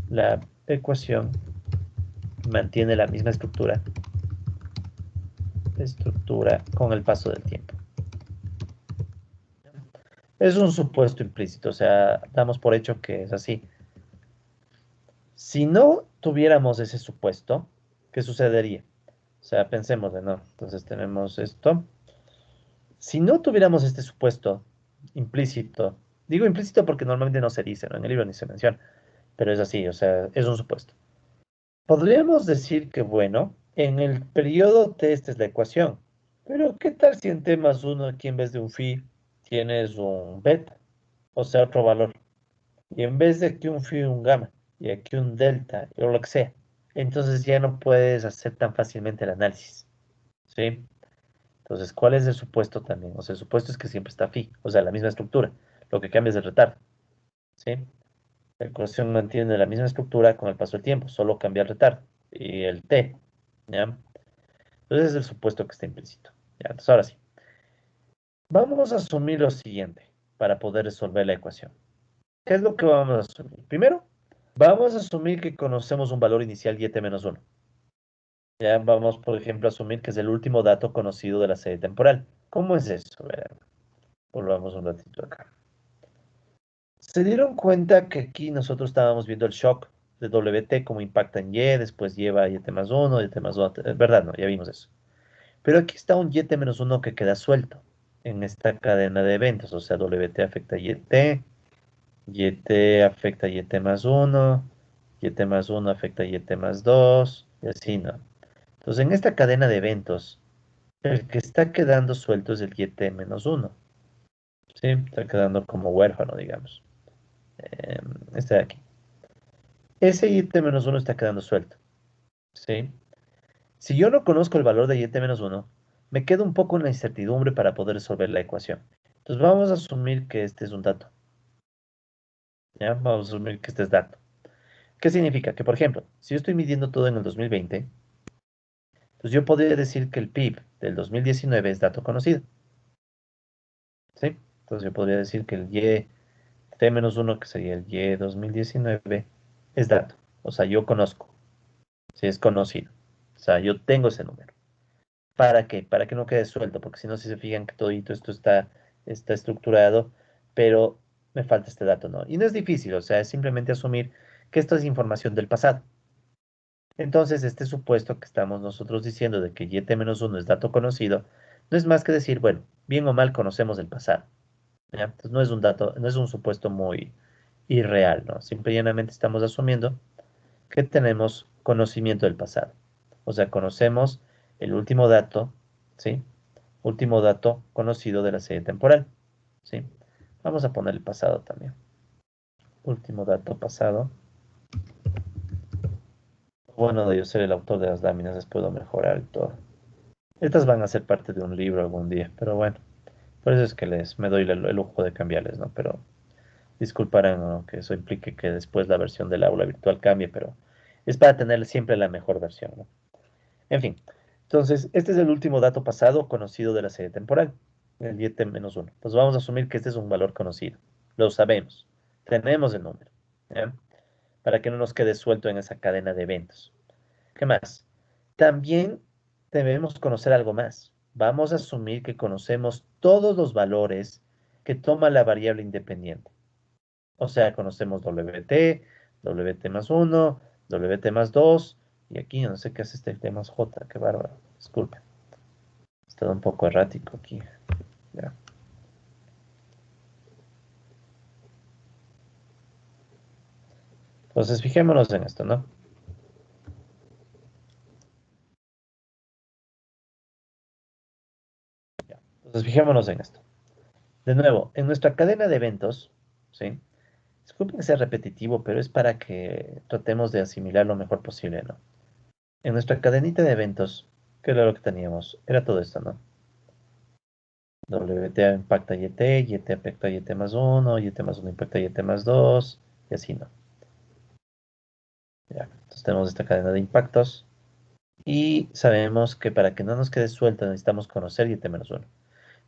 la ecuación mantiene la misma estructura con el paso del tiempo. Es un supuesto implícito, o sea, damos por hecho que es así. Si no tuviéramos ese supuesto, ¿qué sucedería? O sea, pensemos de no. Entonces tenemos esto. Si no tuviéramos este supuesto implícito, digo implícito porque normalmente no se dice, ¿no? En el libro ni se menciona, pero es así, o sea, es un supuesto. Podríamos decir que, bueno, en el periodo T esta es la ecuación, pero ¿qué tal si en T más 1 aquí en vez de un phi tienes un beta, o sea, otro valor? Y en vez de aquí un phi, un gamma, y aquí un delta, o lo que sea, entonces ya no puedes hacer tan fácilmente el análisis, ¿sí? Entonces, ¿cuál es el supuesto también? O sea, el supuesto es que siempre está phi, o sea, la misma estructura. Lo que cambia es el retardo, ¿sí? La ecuación mantiene la misma estructura con el paso del tiempo, solo cambia el retardo y el t, ¿ya? Entonces es el supuesto que está implícito. Ya, entonces ahora sí. Vamos a asumir lo siguiente para poder resolver la ecuación. ¿Qué es lo que vamos a asumir? Primero, vamos a asumir que conocemos un valor inicial y et menos 1. Ya vamos, por ejemplo, a asumir que es el último dato conocido de la serie temporal. ¿Cómo es eso? Verán, volvamos un ratito acá. Se dieron cuenta que aquí nosotros estábamos viendo el shock de WT, cómo impacta en Y, después lleva YT más 1, YT más 2, ¿verdad? No, ya vimos eso. Pero aquí está un YT menos 1 que queda suelto en esta cadena de eventos, o sea, WT afecta a YT, YT afecta a YT más 1, YT más 1 afecta a YT más 2, y así, ¿no? Entonces, en esta cadena de eventos, el que está quedando suelto es el YT menos 1, ¿sí? Está quedando como huérfano, digamos. Este de aquí. Ese y-1 está quedando suelto, ¿sí? Si yo no conozco el valor de y-1, me queda un poco en la incertidumbre para poder resolver la ecuación. Entonces vamos a asumir que este es un dato, ¿ya? Vamos a asumir que este es dato. ¿Qué significa? Que, por ejemplo, si yo estoy midiendo todo en el 2020, entonces yo podría decir que el PIB del 2019 es dato conocido, ¿sí? Entonces yo podría decir que el y-t-1, que sería el y 2019, es dato. O sea, yo conozco, si es conocido. O sea, yo tengo ese número. ¿Para qué? Para que no quede suelto, porque si no, si se fijan que todito esto está estructurado, pero me falta este dato, ¿no? Y no es difícil, o sea, es simplemente asumir que esto es información del pasado. Entonces, este supuesto que estamos nosotros diciendo de que y-1 es dato conocido, no es más que decir, bueno, bien o mal conocemos el pasado, ¿ya? Entonces, no es un dato, no es un supuesto muy irreal, ¿no? Simple y llanamente estamos asumiendo que tenemos conocimiento del pasado. O sea, conocemos el último dato, ¿sí? Último dato conocido de la serie temporal, ¿sí? Vamos a poner el pasado también. Último dato pasado. Bueno, de yo ser el autor de las láminas, les puedo mejorar y todo. Estas van a ser parte de un libro algún día, pero bueno, por eso es que me doy el lujo de cambiarles, ¿no? Pero disculparán, ¿no? Que eso implique que después la versión del aula virtual cambie, pero es para tener siempre la mejor versión, ¿no? En fin, entonces, este es el último dato pasado conocido de la serie temporal, el 7-1. Pues vamos a asumir que este es un valor conocido. Lo sabemos. Tenemos el número, ¿ya? Para que no nos quede suelto en esa cadena de eventos. ¿Qué más? También debemos conocer algo más. Vamos a asumir que conocemos todos los valores que toma la variable independiente. O sea, conocemos WT, WT más 1, WT más 2, y aquí no sé qué hace este T más J, qué bárbaro. Disculpe, he estado un poco errático aquí. Ya. Entonces, fijémonos en esto, ¿no? Entonces, fijémonos en esto. De nuevo, en nuestra cadena de eventos, ¿sí? Disculpen que sea repetitivo, pero es para que tratemos de asimilar lo mejor posible, ¿no? En nuestra cadenita de eventos, ¿qué era lo que teníamos? Era todo esto, ¿no? WT impacta YT, YT impacta YT más 1, YT más 1 impacta YT más 2, y así, ¿no? Ya. Entonces tenemos esta cadena de impactos y sabemos que para que no nos quede suelta necesitamos conocer YT menos 1.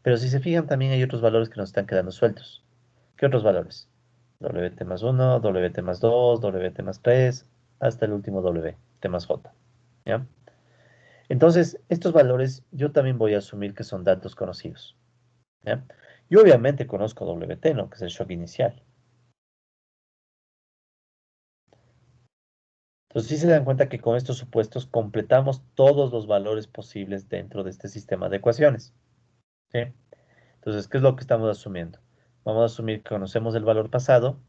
Pero si se fijan, también hay otros valores que nos están quedando sueltos. ¿Qué otros valores? WT más 1, WT más 2, WT más 3, hasta el último WT más J. ¿Ya? Entonces, estos valores yo también voy a asumir que son datos conocidos. ¿Ya? Yo obviamente conozco WT, ¿no? Que es el shock inicial. Entonces, sí se dan cuenta que con estos supuestos completamos todos los valores posibles dentro de este sistema de ecuaciones. ¿Sí? Entonces, ¿qué es lo que estamos asumiendo? Vamos a asumir que conocemos el valor pasado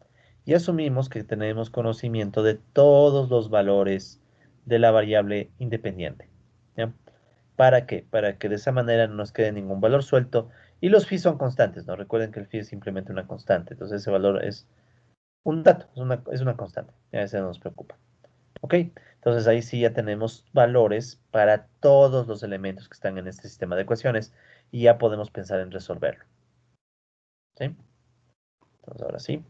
y asumimos que tenemos conocimiento de todos los valores de la variable independiente. ¿Ya? ¿Para qué? Para que de esa manera no nos quede ningún valor suelto y los phi son constantes, ¿no? Recuerden que el phi es simplemente una constante, entonces ese valor es un dato, es una constante, ya ese no nos preocupa. ¿Ok? Entonces ahí sí ya tenemos valores para todos los elementos que están en este sistema de ecuaciones y ya podemos pensar en resolverlo. ¿Sí? Entonces ahora sí.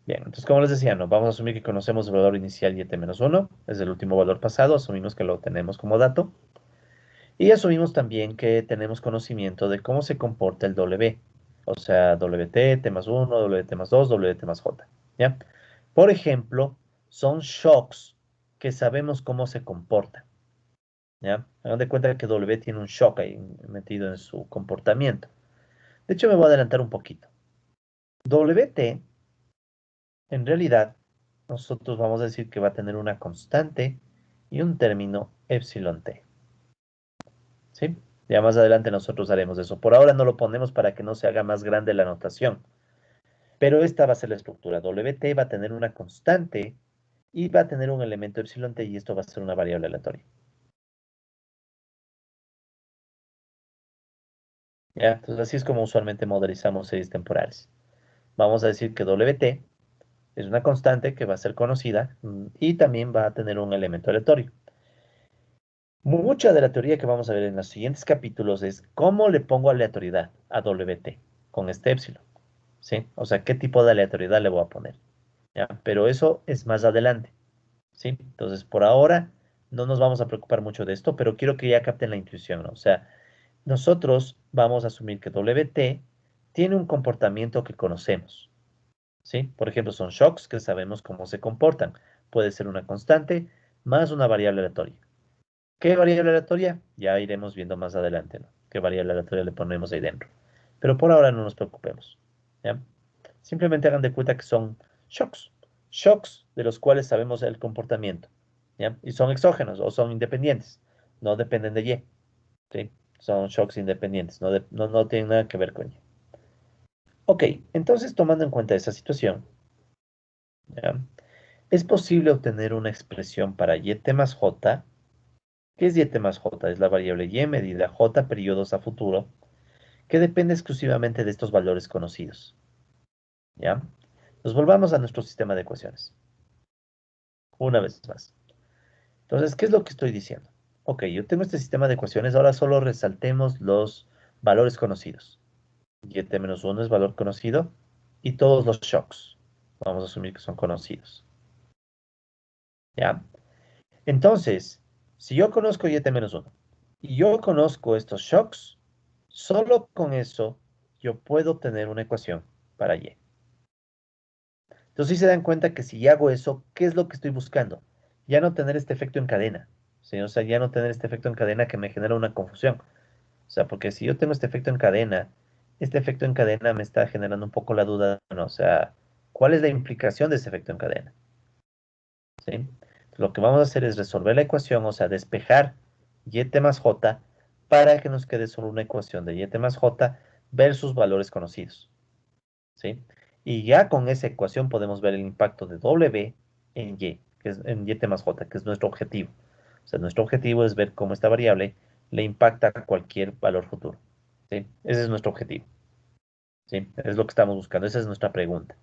Bien, entonces como les decía, ¿no? Vamos a asumir que conocemos el valor inicial y t-1, es el último valor pasado, asumimos que lo tenemos como dato. Y asumimos también que tenemos conocimiento de cómo se comporta el W, o sea, WT, T más 1, WT más 2, WT más J. ¿Ya? Por ejemplo, son shocks que sabemos cómo se comportan. ¿Ya? Hagan de cuenta que W tiene un shock ahí metido en su comportamiento. De hecho, me voy a adelantar un poquito. WT, en realidad, nosotros vamos a decir que va a tener una constante y un término epsilon t. ¿Sí? Ya más adelante nosotros haremos eso. Por ahora no lo ponemos para que no se haga más grande la notación. Pero esta va a ser la estructura. WT va a tener una constante y va a tener un elemento epsilon t y esto va a ser una variable aleatoria. ¿Ya? Entonces así es como usualmente modelizamos series temporales. Vamos a decir que WT es una constante que va a ser conocida y también va a tener un elemento aleatorio. Mucha de la teoría que vamos a ver en los siguientes capítulos es cómo le pongo aleatoriedad a WT con este epsilon. ¿Sí? O sea, qué tipo de aleatoriedad le voy a poner. ¿Ya? Pero eso es más adelante. ¿Sí? Entonces, por ahora no nos vamos a preocupar mucho de esto, pero quiero que ya capten la intuición, ¿no? O sea, nosotros vamos a asumir que WT tiene un comportamiento que conocemos. ¿Sí? Por ejemplo, son shocks que sabemos cómo se comportan. Puede ser una constante más una variable aleatoria. ¿Qué variable aleatoria? Ya iremos viendo más adelante, ¿no? ¿Qué variable aleatoria le ponemos ahí dentro? Pero por ahora no nos preocupemos. ¿Ya? Simplemente hagan de cuenta que son shocks. Shocks de los cuales sabemos el comportamiento. ¿Ya? Y son exógenos o son independientes. No dependen de Y. ¿Sí? Son shocks independientes. No tienen nada que ver con Y. Ok, entonces tomando en cuenta esa situación, ¿ya? Es posible obtener una expresión para YT más J. ¿Qué es YT más J? Es la variable Y medida J periodos a futuro que depende exclusivamente de estos valores conocidos. ¿Ya? Nos volvamos a nuestro sistema de ecuaciones. Una vez más. Entonces, ¿qué es lo que estoy diciendo? Ok, yo tengo este sistema de ecuaciones, ahora solo resaltemos los valores conocidos. Y-1 es valor conocido y todos los shocks. Vamos a asumir que son conocidos. ¿Ya? Entonces, si yo conozco Y-1 y yo conozco estos shocks, solo con eso yo puedo tener una ecuación para Y. Entonces, si se dan cuenta que si hago eso, ¿qué es lo que estoy buscando? Ya no tener este efecto en cadena. ¿Sí? O sea, ya no tener este efecto en cadena que me genera una confusión. O sea, porque si yo tengo este efecto en cadena este efecto en cadena me está generando un poco la duda, ¿no? O sea, ¿cuál es la implicación de ese efecto en cadena? ¿Sí? Lo que vamos a hacer es resolver la ecuación, o sea, despejar y más j para que nos quede solo una ecuación de y más j versus valores conocidos. ¿Sí? Y ya con esa ecuación podemos ver el impacto de w en y, que es en y más j, que es nuestro objetivo. O sea, nuestro objetivo es ver cómo esta variable le impacta a cualquier valor futuro. ¿Sí? Ese es nuestro objetivo. ¿Sí? Es lo que estamos buscando, esa es nuestra pregunta.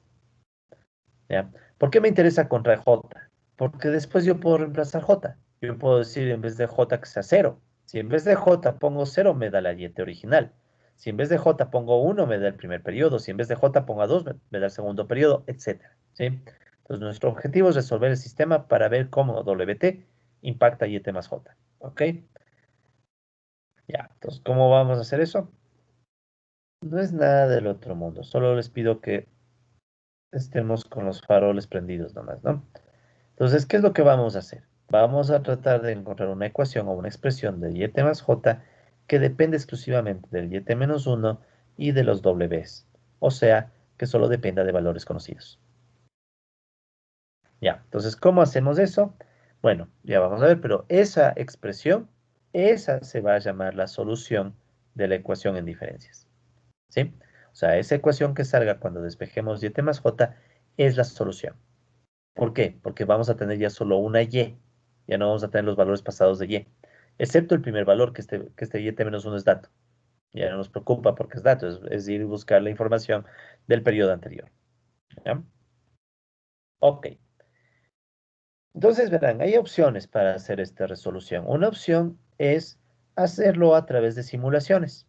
¿Ya? ¿Por qué me interesa contra j? Porque después yo puedo reemplazar j. Yo puedo decir en vez de j que sea cero. Si en vez de j pongo cero, me da la y original. Si en vez de j pongo uno, me da el primer periodo. Si en vez de j pongo 2, me da el segundo periodo, etcétera. ¿Sí? Entonces, nuestro objetivo es resolver el sistema para ver cómo WT impacta y más j. ¿Ok? Ya, entonces, ¿cómo vamos a hacer eso? No es nada del otro mundo. Solo les pido que estemos con los faroles prendidos nomás, ¿no? Entonces, ¿qué es lo que vamos a hacer? Vamos a tratar de encontrar una ecuación o una expresión de y más j que depende exclusivamente del y menos 1 y de los w's. O sea, que solo dependa de valores conocidos. Ya, entonces, ¿cómo hacemos eso? Bueno, ya vamos a ver, pero esa expresión, esa se va a llamar la solución de la ecuación en diferencias. ¿Sí? O sea, esa ecuación que salga cuando despejemos y más j es la solución. ¿Por qué? Porque vamos a tener ya solo una y. Ya no vamos a tener los valores pasados de y. Excepto el primer valor, que este y menos 1 es dato. Ya no nos preocupa porque es dato, es ir a buscar la información del periodo anterior. ¿Ya? Ok. Entonces, verán, hay opciones para hacer esta resolución. Una opción es hacerlo a través de simulaciones.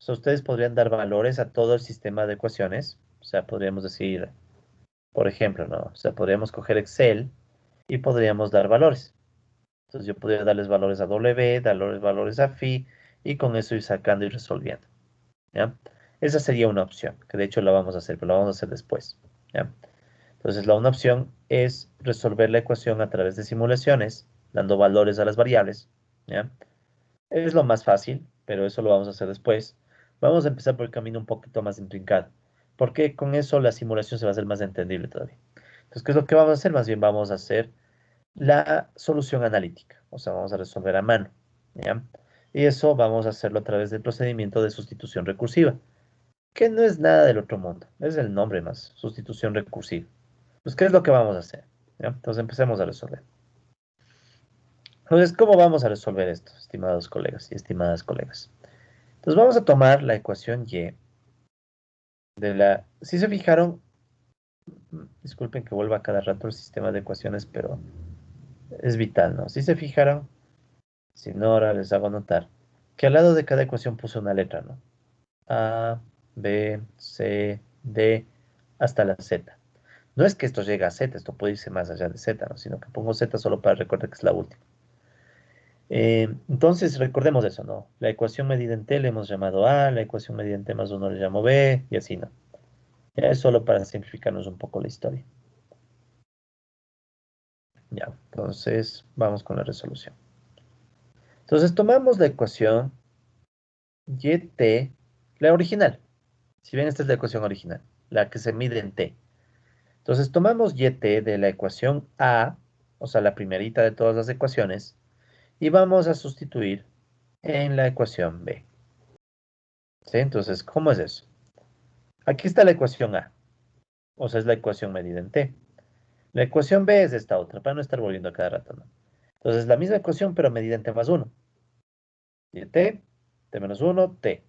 O sea, ustedes podrían dar valores a todo el sistema de ecuaciones. O sea, podríamos decir, por ejemplo, ¿no? O sea, podríamos coger Excel y podríamos dar valores. Entonces yo podría darles valores a W, darles valores a phi, y con eso ir sacando y resolviendo. ¿Ya? Esa sería una opción, que de hecho la vamos a hacer, pero la vamos a hacer después. ¿Ya? Entonces una opción es resolver la ecuación a través de simulaciones, dando valores a las variables. ¿Ya? Es lo más fácil, pero eso lo vamos a hacer después. Vamos a empezar por el camino un poquito más intrincado, porque con eso la simulación se va a hacer más entendible todavía. Entonces, ¿qué es lo que vamos a hacer? Más bien vamos a hacer la solución analítica, o sea, vamos a resolver a mano, ¿ya? Y eso vamos a hacerlo a través del procedimiento de sustitución recursiva, que no es nada del otro mundo, es el nombre más, sustitución recursiva. Pues, ¿qué es lo que vamos a hacer? ¿Ya? Entonces, empecemos a resolver. Entonces, ¿cómo vamos a resolver esto, estimados colegas y estimadas colegas? Entonces, vamos a tomar la ecuación y de la... Si se fijaron, disculpen que vuelva a cada rato el sistema de ecuaciones, pero es vital, ¿no? Si se fijaron, si no, ahora les hago notar que al lado de cada ecuación puse una letra, ¿no? A, B, C, D, hasta la Z. No es que esto llegue a Z, esto puede irse más allá de Z, ¿no? Sino que pongo Z solo para recordar que es la última. Entonces, recordemos eso, ¿no? La ecuación medida en T le hemos llamado A, la ecuación medida en T más 1 le llamo B, y así, ¿no? Ya es solo para simplificarnos un poco la historia. Ya, entonces vamos con la resolución. Entonces tomamos la ecuación YT, la original. Si bien esta es la ecuación original, la que se mide en T. Entonces tomamos YT de la ecuación A, o sea, la primerita de todas las ecuaciones, y vamos a sustituir en la ecuación B. ¿Sí? Entonces, ¿cómo es eso? Aquí está la ecuación A, o sea, es la ecuación medida en T. La ecuación B es esta otra, para no estar volviendo a cada rato, ¿no? Entonces, la misma ecuación, pero medida en T más 1. YT, T menos 1, T.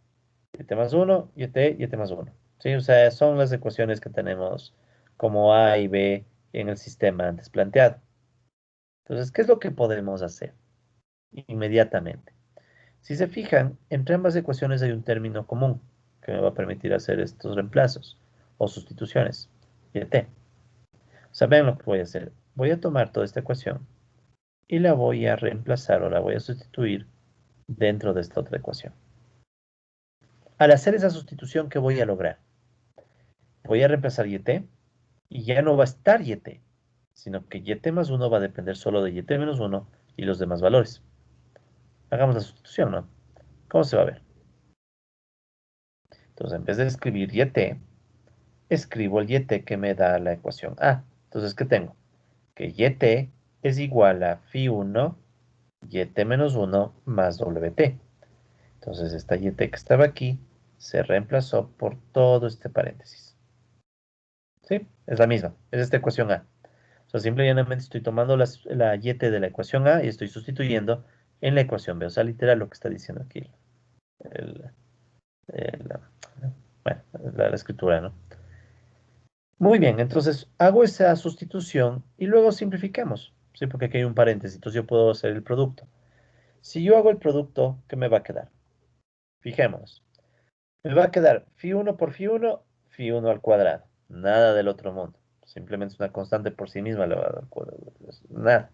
YT más 1, YT, YT más 1. ¿Sí? O sea, son las ecuaciones que tenemos como A y B en el sistema antes planteado. Entonces, ¿qué es lo que podemos hacer inmediatamente? Si se fijan, entre ambas ecuaciones hay un término común que me va a permitir hacer estos reemplazos o sustituciones. YT. O sea, vean lo que voy a hacer. Voy a tomar toda esta ecuación y la voy a reemplazar o la voy a sustituir dentro de esta otra ecuación. Al hacer esa sustitución, ¿qué voy a lograr? Voy a reemplazar YT y ya no va a estar YT, sino que YT más 1 va a depender solo de YT menos 1 y los demás valores. Hagamos la sustitución, ¿no? ¿Cómo se va a ver? Entonces, en vez de escribir YT, escribo el YT que me da la ecuación A. Entonces, ¿qué tengo? Que YT es igual a Phi1, YT menos 1 más WT. Entonces, esta YT que estaba aquí se reemplazó por todo este paréntesis. ¿Sí? Es la misma. Es esta ecuación A. O sea, simple y llanamente estoy tomando la YT de la ecuación A y estoy sustituyendo en la ecuación B. O sea, literal lo que está diciendo aquí. El- el- bueno, la escritura, ¿no? Muy bien, entonces hago esa sustitución y luego simplifiquemos. Sí, porque aquí hay un paréntesis, entonces yo puedo hacer el producto. Si yo hago el producto, ¿qué me va a quedar? Fijémonos. Me va a quedar phi1 por phi1 al cuadrado. Nada del otro mundo. Simplemente es una constante por sí misma, le va a dar cuadrado. Nada.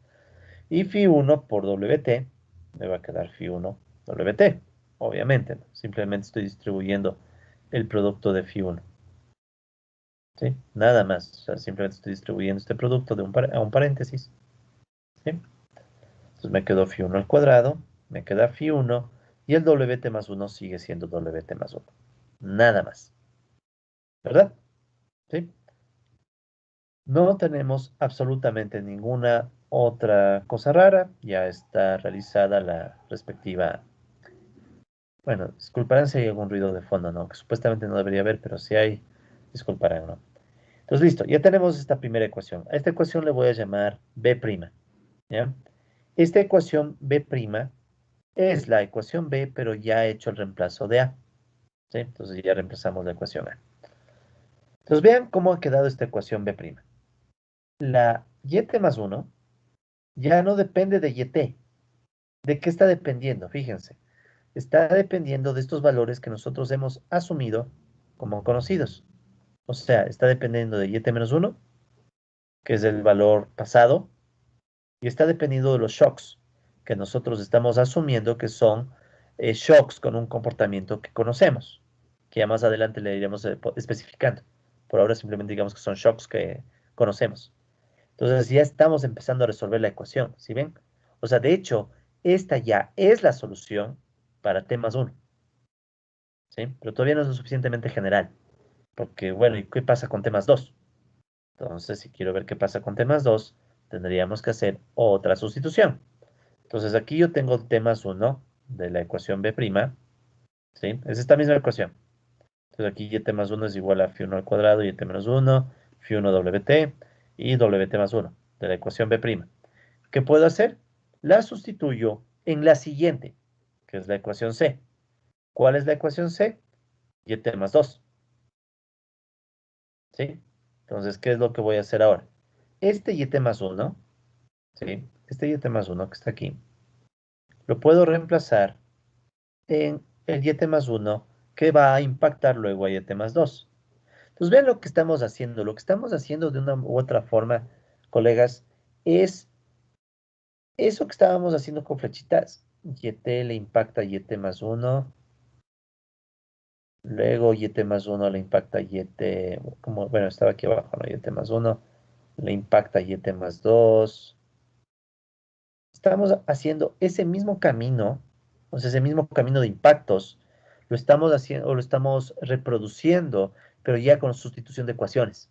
Y phi1 por wt me va a quedar phi1 wt. Obviamente, ¿no? Simplemente estoy distribuyendo el producto de phi1. ¿Sí? Nada más. O sea, simplemente estoy distribuyendo este producto a un paréntesis. ¿Sí? Entonces me quedó phi1 al cuadrado, me queda phi1 y el wt más 1 sigue siendo wt más 1. Nada más. ¿Verdad? ¿Sí? No tenemos absolutamente ninguna otra cosa rara. Ya está realizada la respectiva. Bueno, disculparán si hay algún ruido de fondo, ¿no? Que supuestamente no debería haber, pero si hay, disculparán, ¿no? Entonces, listo, ya tenemos esta primera ecuación. A esta ecuación le voy a llamar B', ¿ya? Esta ecuación B' es la ecuación B, pero ya he hecho el reemplazo de A, ¿sí? Entonces ya reemplazamos la ecuación A. Entonces vean cómo ha quedado esta ecuación B'. La YT más 1 ya no depende de YT. ¿De qué está dependiendo? Fíjense. Está dependiendo de estos valores que nosotros hemos asumido como conocidos. O sea, está dependiendo de YT menos 1, que es el valor pasado, y está dependiendo de los shocks que nosotros estamos asumiendo que son shocks con un comportamiento que conocemos, que ya más adelante le iremos especificando. Por ahora simplemente digamos que son shocks que conocemos. Entonces ya estamos empezando a resolver la ecuación, ¿sí ven? O sea, de hecho, esta ya es la solución para t más 1, ¿sí? Pero todavía no es lo suficientemente general, porque bueno, ¿y qué pasa con t más 2? Entonces, si quiero ver qué pasa con t más 2, tendríamos que hacer otra sustitución. Entonces, aquí yo tengo t más 1 de la ecuación b', ¿sí? Es esta misma ecuación. Entonces, aquí y más 1 es igual a phi1 al cuadrado, y menos 1, phi1 wt y wt más 1 de la ecuación b'. ¿Qué puedo hacer? La sustituyo en la siguiente, que es la ecuación c. ¿Cuál es la ecuación c? Y más 2, ¿sí? Entonces, ¿qué es lo que voy a hacer ahora? Este y más 1, ¿sí? Este y más 1 que está aquí, lo puedo reemplazar en el y más 1 que va a impactar luego a y más 2. Entonces vean lo que estamos haciendo. Lo que estamos haciendo de una u otra forma, colegas, es eso que estábamos haciendo con flechitas. YT le impacta YT más 1. Luego YT más 1 le impacta YT, como, bueno, estaba aquí abajo, ¿no? YT más 1 le impacta YT más 2. Estamos haciendo ese mismo camino, o sea, ese mismo camino de impactos, lo estamos haciendo, o lo estamos reproduciendo, pero ya con sustitución de ecuaciones.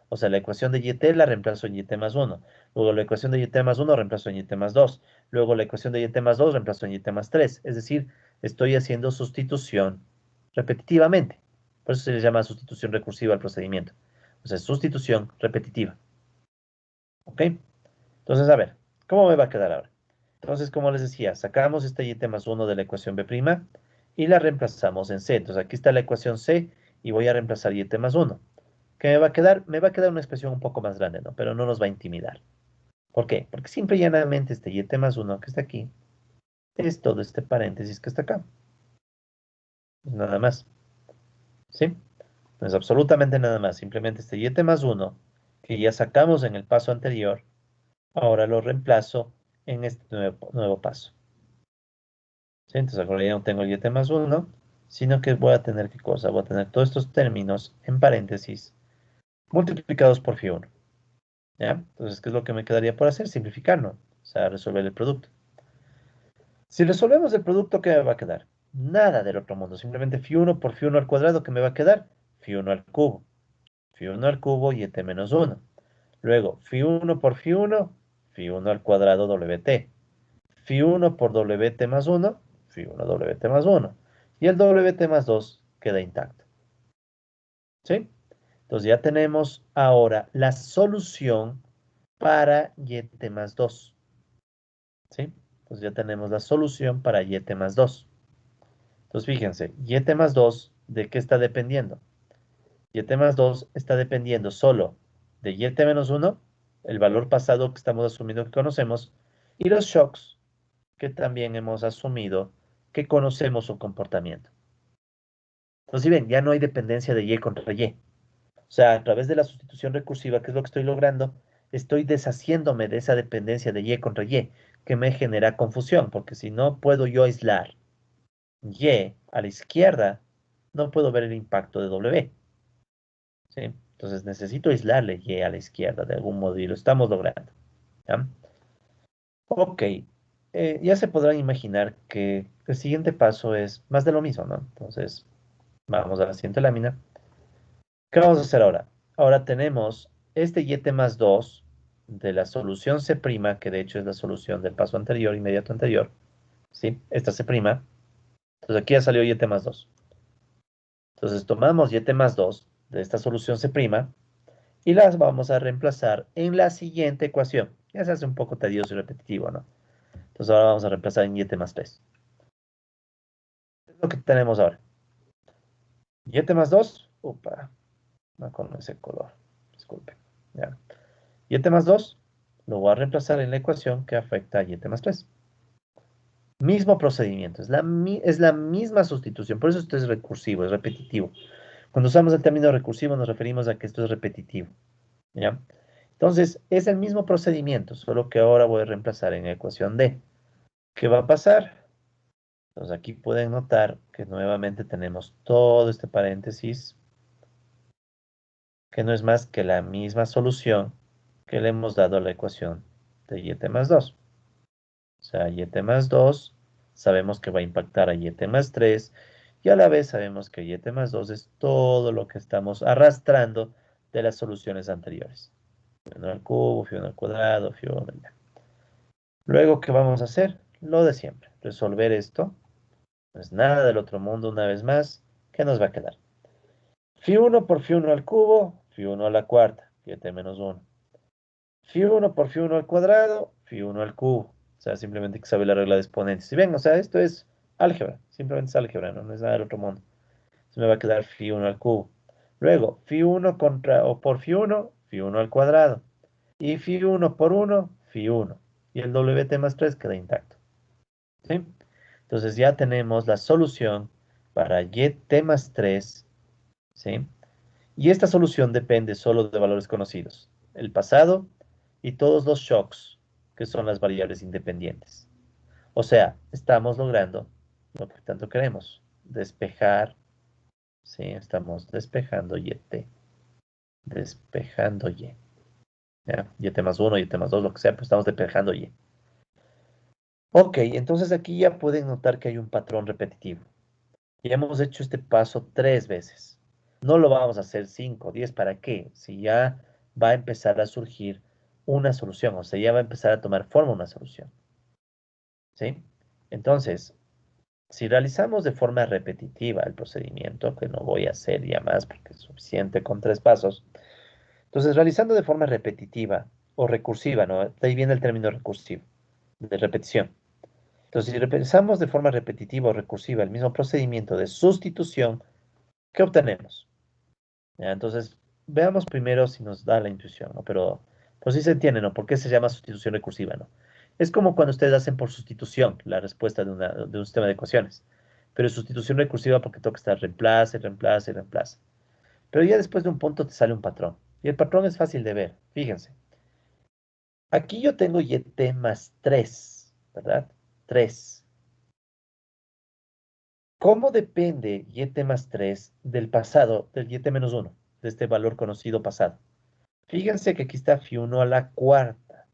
O sea, la ecuación de YT la reemplazo en YT más 1. Luego la ecuación de YT más 1 reemplazo en YT más 2. Luego la ecuación de YT más 2 reemplazo en YT más 3. Es decir, estoy haciendo sustitución repetitivamente. Por eso se le llama sustitución recursiva al procedimiento. O sea, sustitución repetitiva. ¿Ok? Entonces, a ver, ¿cómo me va a quedar ahora? Entonces, como les decía, sacamos este y más 1 de la ecuación b' y la reemplazamos en c. Entonces, aquí está la ecuación c y voy a reemplazar y más 1. ¿Qué me va a quedar? Me va a quedar una expresión un poco más grande, ¿no? Pero no nos va a intimidar. ¿Por qué? Porque simple y llanamente este y más 1 que está aquí es todo este paréntesis que está acá. Nada más. ¿Sí? No es absolutamente nada más. Simplemente este y más 1 que ya sacamos en el paso anterior, ahora lo reemplazo en este nuevo paso. ¿Sí? Entonces ahora ya no tengo el y más 1, sino que voy a tener, ¿qué cosa? Voy a tener todos estos términos en paréntesis multiplicados por phi1. ¿Ya? Entonces, ¿qué es lo que me quedaría por hacer? Simplificarlo, o sea, resolver el producto. Si resolvemos el producto, ¿qué me va a quedar? Nada del otro mundo. Simplemente phi1 por phi1 al cuadrado, ¿qué me va a quedar? Phi1 al cubo. Phi1 al cubo y et menos 1. Luego, phi1 por phi1, phi1 al cuadrado wt. Phi1 por wt más 1, phi1 wt más 1. Y el wt más 2 queda intacto. ¿Sí? Entonces ya tenemos ahora la solución para yt más 2. ¿Sí? Entonces ya tenemos la solución para yt más 2. Entonces fíjense, yt más 2, ¿de qué está dependiendo? Yt más 2 está dependiendo solo de yt menos 1, el valor pasado que estamos asumiendo que conocemos, y los shocks que también hemos asumido que conocemos su comportamiento. Entonces, si ven, ya no hay dependencia de y contra y. O sea, a través de la sustitución recursiva, que es lo que estoy logrando, estoy deshaciéndome de esa dependencia de y contra y, que me genera confusión, porque si no puedo yo aislar y a la izquierda, no puedo ver el impacto de w. ¿Sí? Entonces necesito aislarle y a la izquierda de algún modo y lo estamos logrando. ¿Ya? Ok, ya se podrán imaginar que el siguiente paso es más de lo mismo, ¿no? Entonces, vamos a la siguiente lámina. ¿Qué vamos a hacer ahora? Ahora tenemos este y más 2 de la solución C', que de hecho es la solución del paso anterior, inmediato anterior. ¿Sí? Esta C'. Entonces aquí ya salió y más 2. Entonces tomamos y más 2 de esta solución C' y las vamos a reemplazar en la siguiente ecuación. Ya se hace un poco tedioso y repetitivo, ¿no? Entonces ahora vamos a reemplazar en y más 3. ¿Qué es lo que tenemos ahora? Y más 2. Upa, no con ese color. Disculpen. Ya. Y más 2 lo voy a reemplazar en la ecuación que afecta a y más 3. Mismo procedimiento, es la misma sustitución, por eso esto es recursivo, es repetitivo. Cuando usamos el término recursivo nos referimos a que esto es repetitivo, ¿ya? Entonces, es el mismo procedimiento, solo que ahora voy a reemplazar en la ecuación D. ¿Qué va a pasar? Entonces aquí pueden notar que nuevamente tenemos todo este paréntesis, que no es más que la misma solución que le hemos dado a la ecuación de y más 2. O sea, y más 2 sabemos que va a impactar a y más 3 y a la vez sabemos que y más 2 es todo lo que estamos arrastrando de las soluciones anteriores. Phi1 al cubo, Phi1 al cuadrado, Phi1 ya. Luego, ¿qué vamos a hacer? Lo de siempre. Resolver esto. No es nada del otro mundo una vez más. ¿Qué nos va a quedar? Phi1 por Phi1 al cubo, Phi1 a la cuarta, Phi menos 1. Phi1 por Phi1 al cuadrado, Phi1 al cubo. O sea, simplemente hay que saber la regla de exponentes. Si ven, o sea, esto es álgebra. Simplemente es álgebra, no es nada del otro mundo. Se me va a quedar Phi1 al cubo. Luego, Phi1 contra, o por Phi1, Phi1 al cuadrado. Y Phi1 por 1, Phi1. Y el WT más 3 queda intacto. ¿Sí? Entonces ya tenemos la solución para YT más 3. ¿Sí? Y esta solución depende solo de valores conocidos, el pasado y todos los shocks, que son las variables independientes. O sea, estamos logrando lo que tanto queremos, despejar, ¿sí? Estamos despejando YT, despejando Y. ¿Ya? YT más 1, YT más 2, lo que sea, pero estamos despejando Y. Ok, entonces aquí ya pueden notar que hay un patrón repetitivo. Ya hemos hecho este paso 3 veces. No lo vamos a hacer 5, 10, ¿para qué? Si ya va a empezar a surgir una solución, o sea, ya va a empezar a tomar forma una solución. ¿Sí? Entonces, si realizamos de forma repetitiva el procedimiento, que no voy a hacer ya más porque es suficiente con 3 pasos, entonces realizando de forma repetitiva o recursiva, ¿no? De ahí viene el término recursivo, de repetición. Entonces, si realizamos de forma repetitiva o recursiva el mismo procedimiento de sustitución, ¿qué obtenemos? ¿Ya? Entonces, veamos primero si nos da la intuición, ¿no? Pero sí se entiende, ¿no? ¿Por qué se llama sustitución recursiva, ¿no? Es como cuando ustedes hacen por sustitución la respuesta de un sistema de ecuaciones. Pero sustitución recursiva porque toca estar reemplace, reemplace, reemplace. Pero ya después de un punto te sale un patrón. Y el patrón es fácil de ver. Fíjense. Aquí yo tengo YT más 3, ¿verdad? 3. ¿Cómo depende YT más 3 del pasado, del YT menos 1, de este valor conocido pasado? Fíjense que aquí está Phi1 a la cuarta.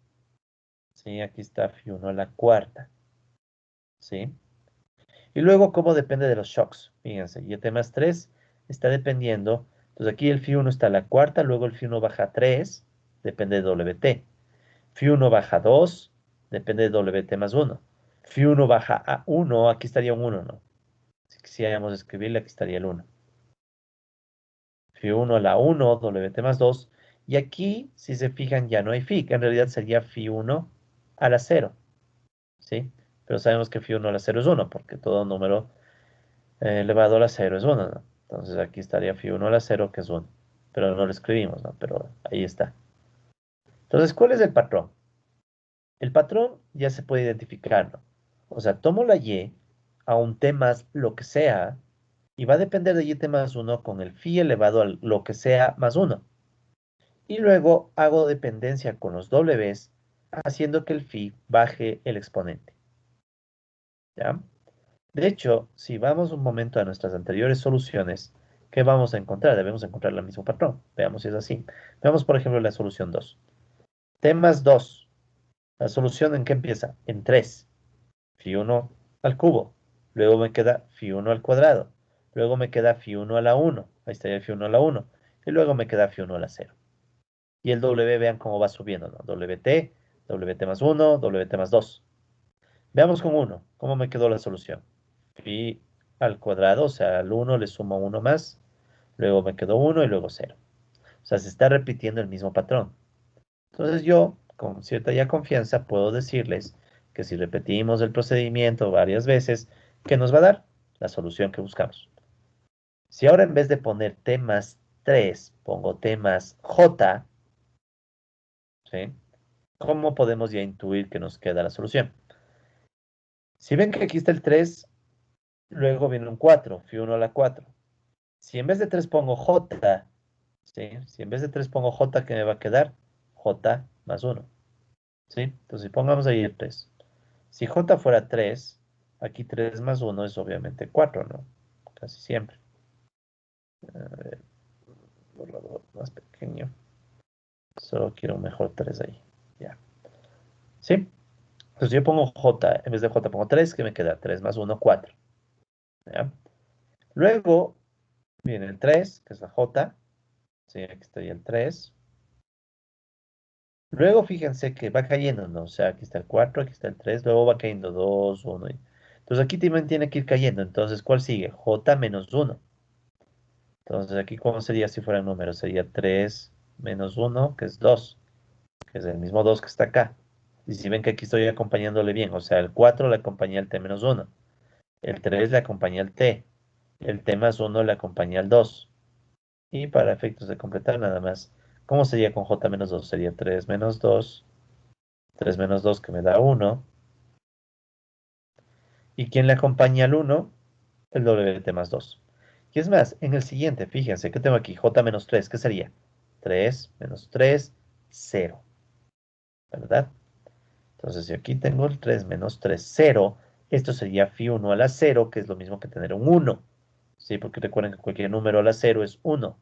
¿Sí? Aquí está Phi1 a la cuarta. ¿Sí? Y luego, ¿cómo depende de los shocks? Fíjense, YT más 3 está dependiendo. Entonces aquí el Φ1 está a la cuarta, luego el Φ1 baja a 3, depende de WT. Φ1 baja a 2, depende de WT más 1. Φ1 baja a 1, aquí estaría un 1, ¿no? Si quisiéramos escribirle, aquí estaría el 1. Φ1 a la 1, WT más 2. Y aquí, si se fijan, ya no hay Φ, que en realidad sería Φ1 a la 0, ¿sí? Pero sabemos que Φ1 a la 0 es 1, porque todo número elevado a la 0 es 1, ¿no? Entonces aquí estaría Φ1 a la 0, que es 1. Pero no lo escribimos, ¿no? Pero ahí está. Entonces, ¿cuál es el patrón? El patrón ya se puede identificar, ¿no? O sea, tomo la Y a un T más lo que sea, y va a depender de YT más 1 con el Φ elevado a lo que sea más 1. Y luego hago dependencia con los Ws, haciendo que el Φ baje el exponente. ¿Ya? De hecho, si vamos un momento a nuestras anteriores soluciones, ¿qué vamos a encontrar? Debemos encontrar el mismo patrón. Veamos si es así. Veamos, por ejemplo, la solución 2. T más 2. ¿La solución en qué empieza? En 3. Φ1 al cubo. Luego me queda Φ1 al cuadrado. Luego me queda Φ1 a la 1. Ahí estaría el Φ1 a la 1. Y luego me queda Φ1 a la 0. Y el W, vean cómo va subiendo, ¿no? WT, WT más 1, WT más 2. Veamos con 1. ¿Cómo me quedó la solución? Phi al cuadrado, o sea, al 1 le sumo 1 más. Luego me quedó 1 y luego 0. O sea, se está repitiendo el mismo patrón. Entonces yo, con cierta ya confianza, puedo decirles que si repetimos el procedimiento varias veces, ¿qué nos va a dar? La solución que buscamos. Si ahora en vez de poner t más 3, pongo t más j, ¿sí? ¿Cómo podemos ya intuir que nos queda la solución? Si ven que aquí está el 3, luego viene un 4, Φ1 a la 4. Si en vez de 3 pongo j, ¿sí? Si en vez de 3 pongo j, ¿qué me va a quedar? J más 1, ¿sí? Entonces pongamos ahí el 3. Si j fuera 3, aquí 3 más 1 es obviamente 4, ¿no? Casi siempre. A ver, borrador más pequeño. Solo quiero un mejor 3 ahí. Ya. ¿Sí? Entonces yo pongo j, en vez de j pongo 3, que me queda 3 más 1, 4. ¿Ya? Luego viene el 3, que es la j. Sí, aquí estaría el 3. Luego fíjense que va cayendo, ¿no? O sea, aquí está el 4, aquí está el 3, luego va cayendo 2, 1. Entonces aquí también tiene que ir cayendo. Entonces, ¿cuál sigue? J menos 1. Entonces aquí, ¿cómo sería si fuera el número? Sería 3 menos 1, que es 2, que es el mismo 2 que está acá. Y si ven que aquí estoy acompañándole bien, o sea, el 4 le acompaña al t menos 1, el 3 le acompaña al t, el t más 1 le acompaña al 2. Y para efectos de completar nada más, ¿cómo sería con j menos 2? Sería 3 menos 2, 3 menos 2 que me da 1. ¿Y quién le acompaña al 1? El WT más 2. Y es más, en el siguiente, fíjense, ¿qué tengo aquí? J menos 3, ¿qué sería? 3 menos 3, 0, ¿verdad? Entonces, si aquí tengo el 3 menos 3, 0, esto sería Φ1 a la 0, que es lo mismo que tener un 1. ¿Sí? Porque recuerden que cualquier número a la 0 es 1.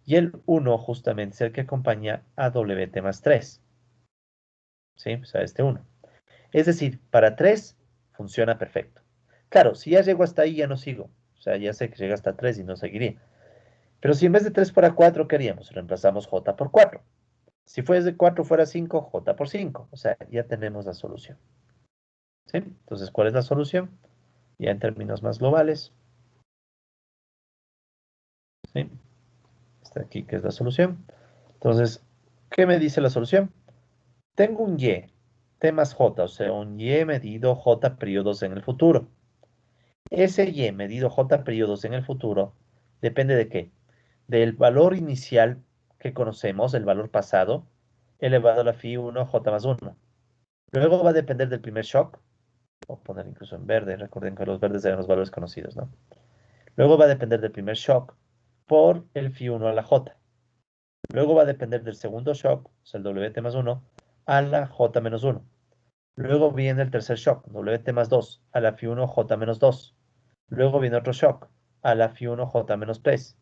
Y el 1 justamente es el que acompaña a WT más 3. ¿Sí? O sea, este 1. Es decir, para 3 funciona perfecto. Claro, si ya llego hasta ahí, ya no sigo. O sea, ya sé que llega hasta 3 y no seguiría. Pero si en vez de 3 fuera 4, ¿qué haríamos? Reemplazamos J por 4. Si fuese 4 fuera 5, J por 5. O sea, ya tenemos la solución. ¿Sí? Entonces, ¿cuál es la solución? Ya en términos más globales. ¿Sí? Está aquí, que es la solución. Entonces, ¿qué me dice la solución? Tengo un Y, T más J, o sea, un Y medido J periodos en el futuro. Ese Y medido J periodos en el futuro depende de qué? Del valor inicial que conocemos, el valor pasado, elevado a la phi 1 J más 1. Luego va a depender del primer shock, o poner incluso en verde, recuerden que los verdes eran los valores conocidos, ¿no? Luego va a depender del primer shock por el phi 1 a la J. Luego va a depender del segundo shock, o sea, el WT más 1, a la J menos 1. Luego viene el tercer shock, WT más 2, a la phi 1 J menos 2. Luego viene otro shock, a la phi 1 J menos 3.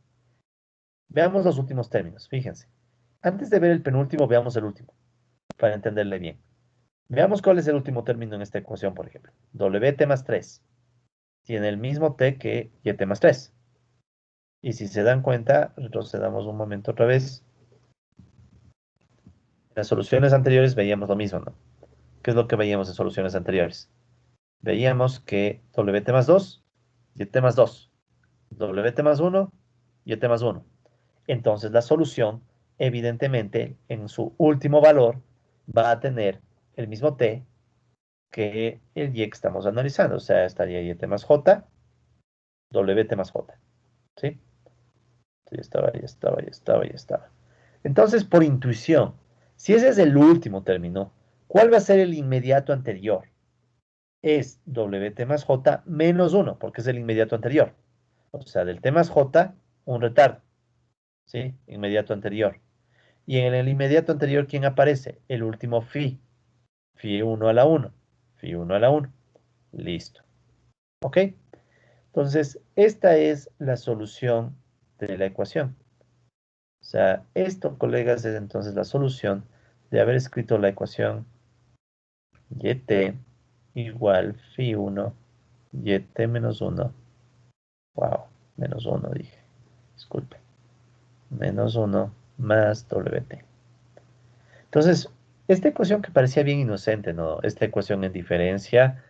Veamos los últimos términos, fíjense. Antes de ver el penúltimo, veamos el último, para entenderle bien. Veamos cuál es el último término en esta ecuación, por ejemplo. WT más 3. tiene el mismo t que yt más 3. Y si se dan cuenta, retrocedamos un momento otra vez. En las soluciones anteriores veíamos lo mismo, ¿no? ¿Qué es lo que veíamos en soluciones anteriores? Veíamos que wt más 2, yt más 2, wt más 1, yt más 1. Entonces la solución, evidentemente, en su último valor, va a tener el mismo t que el y que estamos analizando. O sea, estaría yt más j, wt más j. ¿Sí? Ya estaba, ya estaba, ya estaba, ya estaba. Entonces, por intuición, si ese es el último término, ¿cuál va a ser el inmediato anterior? Es wt más j menos 1, porque es el inmediato anterior. O sea, del t más j, un retardo. ¿Sí? Inmediato anterior. Y en el inmediato anterior, ¿quién aparece? El último phi. Phi 1 a la 1. Phi 1 a la 1. Listo. ¿Ok? Entonces, esta es la solución de la ecuación. O sea, esto, colegas, es entonces la solución de haber escrito la ecuación yt igual phi 1 yt menos 1. Wow, menos 1 dije. Disculpe. Menos 1 más wt. Entonces, esta ecuación que parecía bien inocente, ¿no? Esta ecuación en diferencia,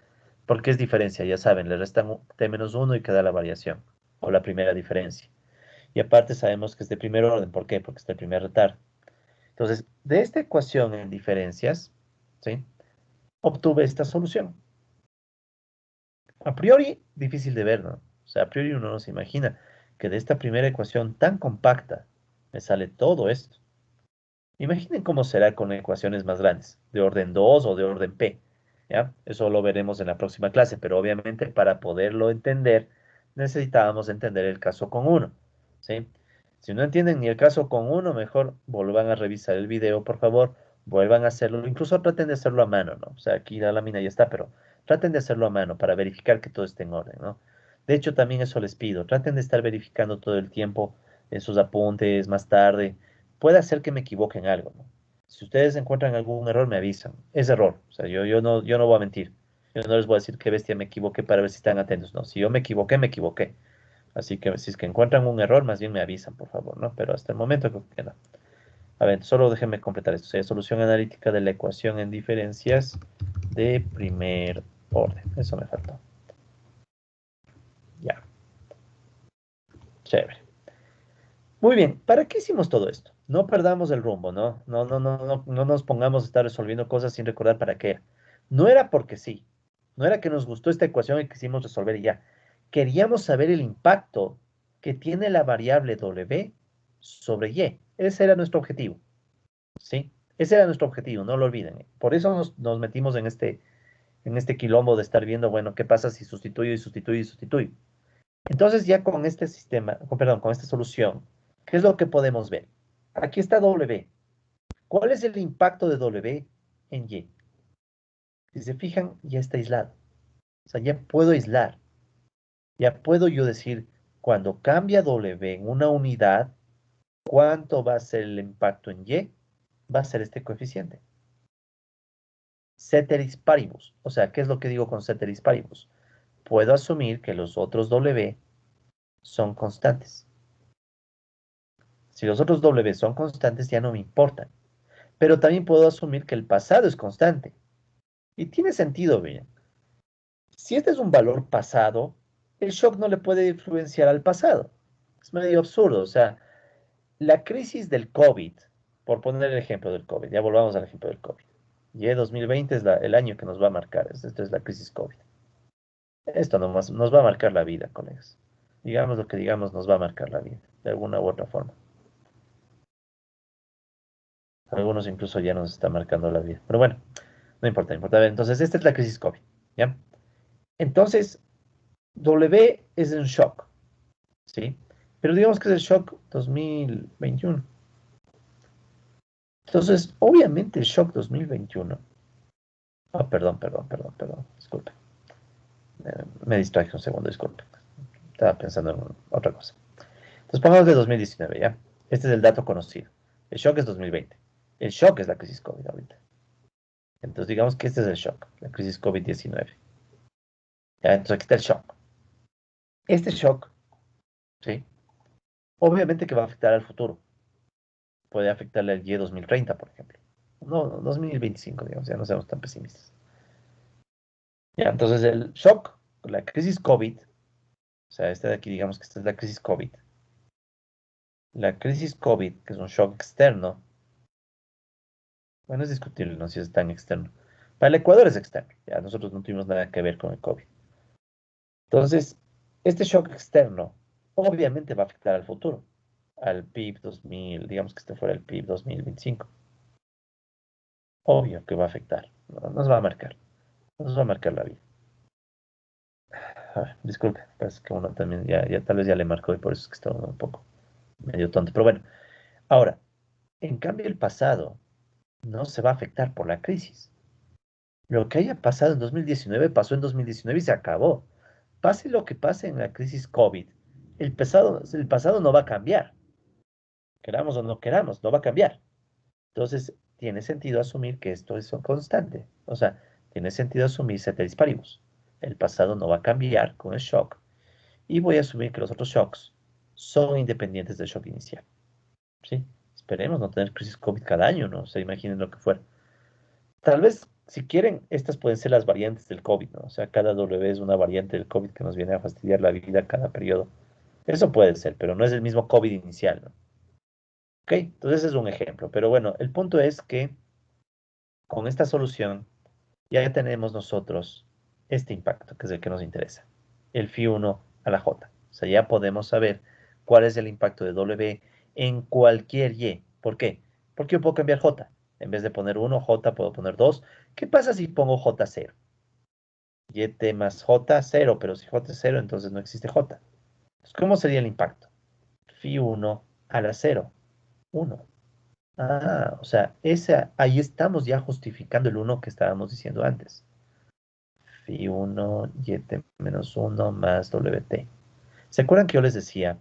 ¿por qué es diferencia? Ya saben, le restan t menos 1 y queda la variación, o la primera diferencia. Y aparte sabemos que es de primer orden, ¿por qué? Porque es de primer retardo. Entonces, de esta ecuación en diferencias, ¿sí? Obtuve esta solución. A priori, difícil de ver, ¿no? O sea, a priori uno no se imagina que de esta primera ecuación tan compacta me sale todo esto. Imaginen cómo será con ecuaciones más grandes, de orden 2 o de orden P, ¿ya? Eso lo veremos en la próxima clase, pero obviamente para poderlo entender necesitábamos entender el caso con uno, ¿sí? Si no entienden ni el caso con uno, mejor vuelvan a revisar el video, por favor, vuelvan a hacerlo, incluso traten de hacerlo a mano, ¿no? O sea, aquí la lámina ya está, pero traten de hacerlo a mano para verificar que todo esté en orden, ¿no? De hecho, también eso les pido, traten de estar verificando todo el tiempo en sus apuntes, más tarde, puede hacer que me equivoque en algo, ¿no? Si ustedes encuentran algún error, me avisan. Es error. O sea, yo no voy a mentir. Yo no les voy a decir qué bestia me equivoqué para ver si están atentos. No, si yo me equivoqué, me equivoqué. Así que si es que encuentran un error, más bien me avisan, por favor, ¿no? Pero hasta el momento creo que no. A ver, solo déjenme completar esto. O sea, solución analítica de la ecuación en diferencias de primer orden. Eso me faltó. Ya, chévere. Muy bien, ¿para qué hicimos todo esto? No perdamos el rumbo, ¿no? No nos pongamos a estar resolviendo cosas sin recordar para qué era. No era porque sí, no era que nos gustó esta ecuación y quisimos resolver y ya. Queríamos saber el impacto que tiene la variable W sobre Y. Ese era nuestro objetivo, ¿sí? Ese era nuestro objetivo, no lo olviden. Por eso nos metimos en este quilombo de estar viendo, bueno, ¿qué pasa si sustituyo y sustituyo y sustituyo? Entonces ya con este sistema, perdón, con esta solución, ¿qué es lo que podemos ver? Aquí está W. ¿Cuál es el impacto de W en Y? Si se fijan, ya está aislado. O sea, ya puedo aislar. Ya puedo yo decir, cuando cambia W en una unidad, ¿cuánto va a ser el impacto en Y? Va a ser este coeficiente. Ceteris paribus. O sea, ¿qué es lo que digo con ceteris paribus? Puedo asumir que los otros W son constantes. Si los otros W son constantes, ya no me importan. Pero también puedo asumir que el pasado es constante. Y tiene sentido, bien. Si este es un valor pasado, el shock no le puede influenciar al pasado. Es medio absurdo. O sea, la crisis del COVID, por poner el ejemplo del COVID, ya volvamos al ejemplo del COVID. Y 2020 es el año que nos va a marcar. Esto es la crisis COVID. Esto nos va a marcar la vida, colegas. Digamos lo que digamos, nos va a marcar la vida, de alguna u otra forma. Algunos incluso ya nos está marcando la vida. Pero bueno, no importa, no importa. A ver, entonces, esta es la crisis COVID, ¿ya? Entonces, W es un shock, ¿sí? Pero digamos que es el shock 2021. Entonces, obviamente el shock 2021. Ah, perdón, disculpe. Me distraje un segundo, disculpe. Estaba pensando en otra cosa. Entonces, pongamos de 2019, ¿ya? Este es el dato conocido. El shock es 2020. El shock es la crisis COVID ahorita. Entonces, digamos que este es el shock, la crisis COVID-19. Ya, entonces aquí está el shock. Este shock, ¿sí? Obviamente que va a afectar al futuro. Puede afectarle al Y 2030, por ejemplo. No, 2025, digamos, ya no seamos tan pesimistas. Ya, entonces el shock, la crisis COVID, o sea, esta de aquí, digamos que esta es la crisis COVID. La crisis COVID, que es un shock externo, bueno, es discutible, no sé si es tan externo. Para el Ecuador es externo, ya nosotros no tuvimos nada que ver con el COVID. Entonces, este shock externo obviamente va a afectar al futuro, al PIB 2000, digamos que este fuera el PIB 2025. Obvio que va a afectar, nos va a marcar, nos va a marcar la vida. Disculpe, parece que uno también ya tal vez ya le marcó y por eso es que está uno un poco medio tonto. Pero bueno, ahora, en cambio el pasado no se va a afectar por la crisis. Lo que haya pasado en 2019 pasó en 2019 y se acabó. Pase lo que pase en la crisis COVID, el pasado no va a cambiar. Queramos o no queramos, no va a cambiar. Entonces, tiene sentido asumir que esto es constante. O sea, tiene sentido asumir ceteris paribus. El pasado no va a cambiar con el shock y voy a asumir que los otros shocks son independientes del shock inicial. ¿Sí? Esperemos no tener crisis COVID cada año, ¿no? Se imaginen lo que fuera. Tal vez, si quieren, estas pueden ser las variantes del COVID, ¿no? O sea, cada W es una variante del COVID que nos viene a fastidiar la vida cada periodo. Eso puede ser, pero no es el mismo COVID inicial, ¿no? Ok, entonces ese es un ejemplo. Pero bueno, el punto es que con esta solución ya tenemos nosotros este impacto, que es el que nos interesa, el phi 1 a la j. O sea, ya podemos saber cuál es el impacto de W en cualquier Y. ¿Por qué? Porque yo puedo cambiar j. En vez de poner 1, j puedo poner 2. ¿Qué pasa si pongo j0? YT más j, 0, pero si j es 0, entonces no existe j. Entonces, ¿cómo sería el impacto? Phi 1 a la 0, 1. Ah, o sea, ahí estamos ya justificando el 1 que estábamos diciendo antes. Phi 1 YT menos 1 más WT. ¿Se acuerdan que yo les decía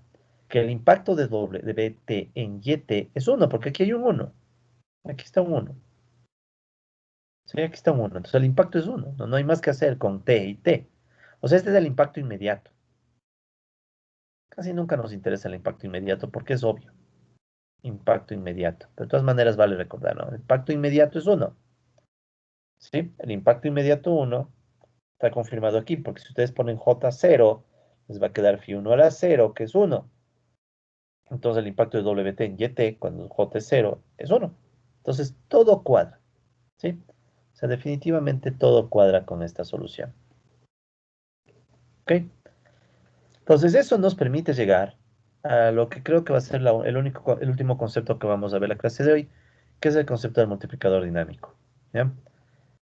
que el impacto de WT en YT es 1? Porque aquí hay un 1. Aquí está un 1. Sí, aquí está un 1. Entonces el impacto es 1. No hay más que hacer con T y T. O sea, este es el impacto inmediato. Casi nunca nos interesa el impacto inmediato porque es obvio. Impacto inmediato. Pero de todas maneras vale recordar, ¿no? El impacto inmediato es 1. ¿Sí? El impacto inmediato 1 está confirmado aquí, porque si ustedes ponen J0, les va a quedar Phi 1 a la 0, que es 1. Entonces el impacto de WT en YT, cuando J es 0, es 1. Entonces todo cuadra, ¿sí? O sea, definitivamente todo cuadra con esta solución. ¿Ok? Entonces eso nos permite llegar a lo que creo que va a ser el último concepto que vamos a ver en la clase de hoy, que es el concepto del multiplicador dinámico. ¿Ya?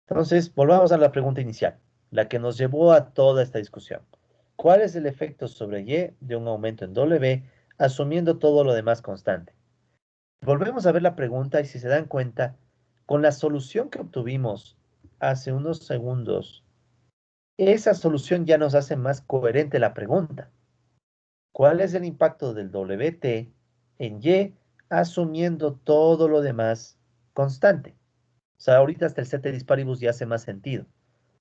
Entonces, volvamos a la pregunta inicial, la que nos llevó a toda esta discusión. ¿Cuál es el efecto sobre Y de un aumento en W, asumiendo todo lo demás constante? Volvemos a ver la pregunta y si se dan cuenta, con la solución que obtuvimos hace unos segundos, esa solución ya nos hace más coherente la pregunta. ¿Cuál es el impacto del WT en Y asumiendo todo lo demás constante? O sea, ahorita hasta el ceteris paribus ya hace más sentido.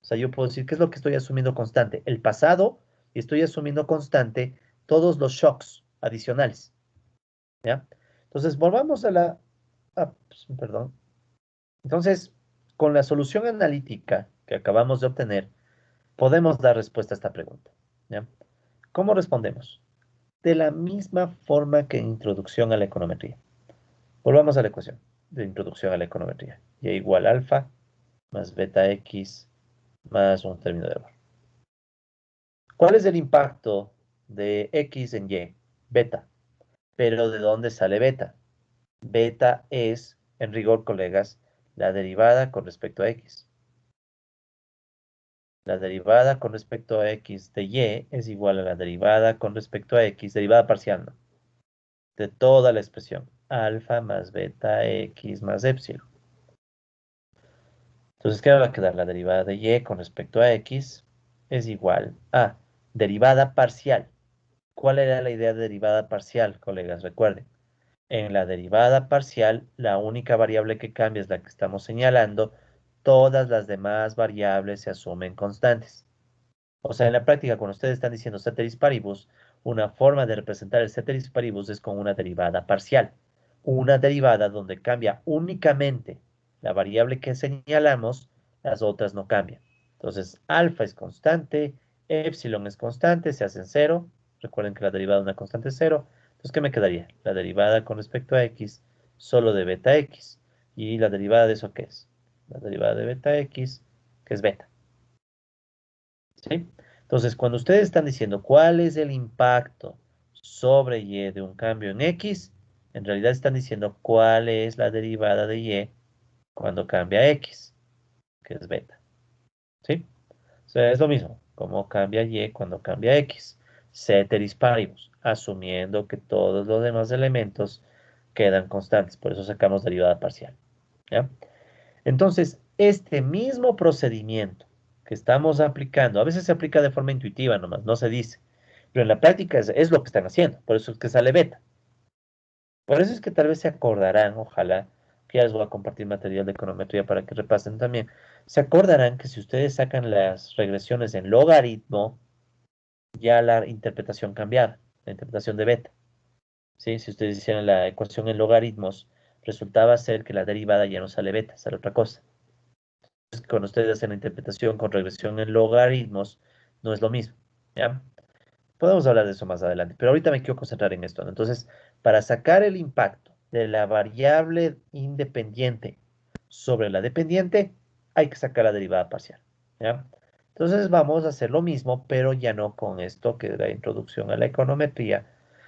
O sea, yo puedo decir, ¿qué es lo que estoy asumiendo constante? El pasado, y estoy asumiendo constante todos los shocks adicionales. ¿Ya? Entonces, volvamos a perdón. Entonces, con la solución analítica que acabamos de obtener, podemos dar respuesta a esta pregunta. ¿Ya? ¿Cómo respondemos? De la misma forma que en introducción a la econometría. Volvamos a la ecuación de introducción a la econometría. Y igual alfa más beta x más un término de error. ¿Cuál es el impacto de x en y? Beta. Pero ¿de dónde sale beta? Beta es, en rigor, colegas, la derivada con respecto a x. La derivada con respecto a x de y es igual a la derivada con respecto a x, derivada parcial, ¿no? De toda la expresión. Alfa más beta x más epsilon. Entonces, ¿qué me va a quedar? La derivada de y con respecto a x es igual a derivada parcial. ¿Cuál era la idea de derivada parcial, colegas? Recuerden, en la derivada parcial, la única variable que cambia es la que estamos señalando. Todas las demás variables se asumen constantes. O sea, en la práctica, cuando ustedes están diciendo ceteris paribus, una forma de representar el ceteris paribus es con una derivada parcial. Una derivada donde cambia únicamente la variable que señalamos, las otras no cambian. Entonces, alfa es constante, epsilon es constante, se hacen cero. Recuerden que la derivada de una constante es cero. Entonces, ¿qué me quedaría? La derivada con respecto a x solo de beta x. ¿Y la derivada de eso qué es? La derivada de beta x, que es beta. ¿Sí? Entonces, cuando ustedes están diciendo cuál es el impacto sobre y de un cambio en x, en realidad están diciendo cuál es la derivada de y cuando cambia x, que es beta. ¿Sí? O sea, es lo mismo, como cambia y cuando cambia x. Ceteris paribus, asumiendo que todos los demás elementos quedan constantes, por eso sacamos derivada parcial. ¿Ya? Entonces, este mismo procedimiento que estamos aplicando, a veces se aplica de forma intuitiva nomás, no se dice, pero en la práctica es lo que están haciendo, por eso es que sale beta. Por eso es que tal vez se acordarán, ojalá, que ya les voy a compartir material de econometría para que repasen también, se acordarán que si ustedes sacan las regresiones en logaritmo, ya la interpretación cambiaba, la interpretación de beta. ¿Sí? Si ustedes hicieran la ecuación en logaritmos, resultaba ser que la derivada ya no sale beta, sale otra cosa. Cuando ustedes hacen la interpretación con regresión en logaritmos, no es lo mismo, ¿ya? Podemos hablar de eso más adelante, pero ahorita me quiero concentrar en esto, ¿no? Entonces, para sacar el impacto de la variable independiente sobre la dependiente, hay que sacar la derivada parcial, ¿ya? Entonces vamos a hacer lo mismo, pero ya no con esto que es la introducción a la econometría,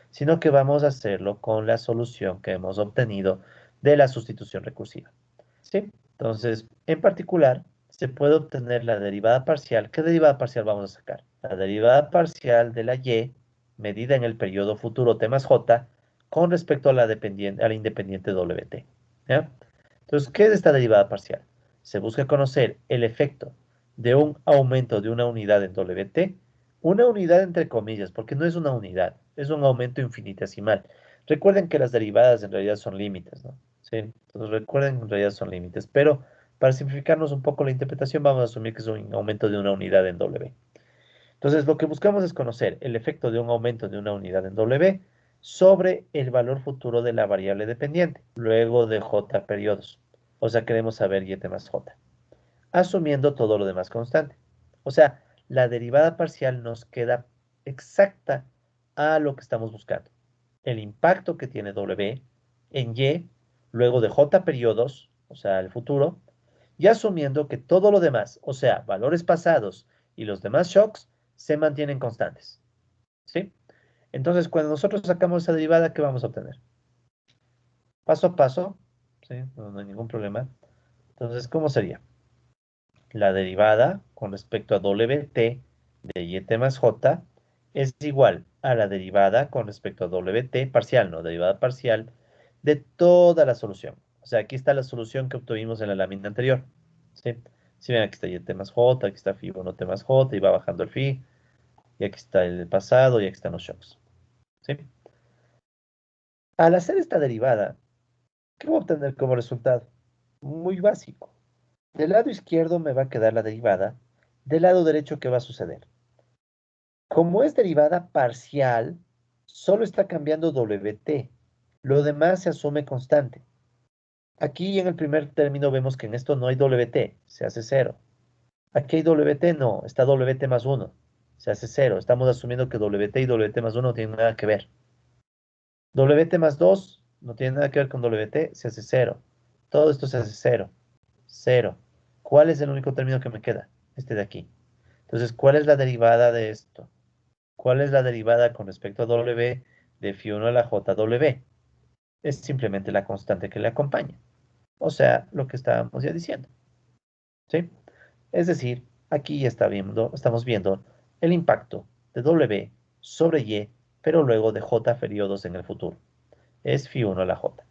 sino que vamos a hacerlo con la solución que hemos obtenido de la sustitución recursiva. ¿Sí? Entonces, en particular, se puede obtener la derivada parcial. ¿Qué derivada parcial vamos a sacar? La derivada parcial de la y medida en el periodo futuro t más j con respecto a a la independiente wt. ¿Ya? Entonces, ¿qué es esta derivada parcial? Se busca conocer el efecto de un aumento de una unidad en wt, una unidad entre comillas, porque no es una unidad, es un aumento infinitesimal. Recuerden que las derivadas en realidad son límites, ¿no? Sí, entonces recuerden que en realidad son límites, pero para simplificarnos un poco la interpretación, vamos a asumir que es un aumento de una unidad en W. Entonces, lo que buscamos es conocer el efecto de un aumento de una unidad en W sobre el valor futuro de la variable dependiente, luego de J periodos. O sea, queremos saber y más J, asumiendo todo lo demás constante. O sea, la derivada parcial nos queda exacta a lo que estamos buscando. El impacto que tiene W en Y, luego de J periodos, o sea, el futuro, y asumiendo que todo lo demás, o sea, valores pasados y los demás shocks, se mantienen constantes. ¿Sí? Entonces, cuando nosotros sacamos esa derivada, ¿qué vamos a obtener? Paso a paso, ¿sí? No hay ningún problema. Entonces, ¿cómo sería? La derivada con respecto a Wt de Yt más J es igual a la derivada con respecto a Wt parcial, no, derivada parcial de toda la solución. O sea, aquí está la solución que obtuvimos en la lámina anterior. ¿Sí? Si ven, aquí está Yt más J, aquí está phi 1 t más J, y va bajando el phi, y aquí está el pasado, y aquí están los shocks. ¿Sí? Al hacer esta derivada, ¿qué voy a obtener como resultado? Muy básico. Del lado izquierdo me va a quedar la derivada, del lado derecho, ¿qué va a suceder? Como es derivada parcial, solo está cambiando Wt. Lo demás se asume constante. Aquí en el primer término vemos que en esto no hay Wt, se hace cero. Aquí hay Wt, no, está Wt más 1, se hace cero. Estamos asumiendo que Wt y Wt más 1 no tienen nada que ver. Wt más 2 no tiene nada que ver con Wt, se hace cero. Todo esto se hace cero. Cero. ¿Cuál es el único término que me queda? Este de aquí. Entonces, ¿cuál es la derivada de esto? ¿Cuál es la derivada con respecto a W de phi 1 a la JW? Es simplemente la constante que le acompaña. O sea, lo que estábamos ya diciendo. ¿Sí? Es decir, aquí ya estamos viendo el impacto de W sobre Y, pero luego de J periodos en el futuro. Es phi 1 a la J.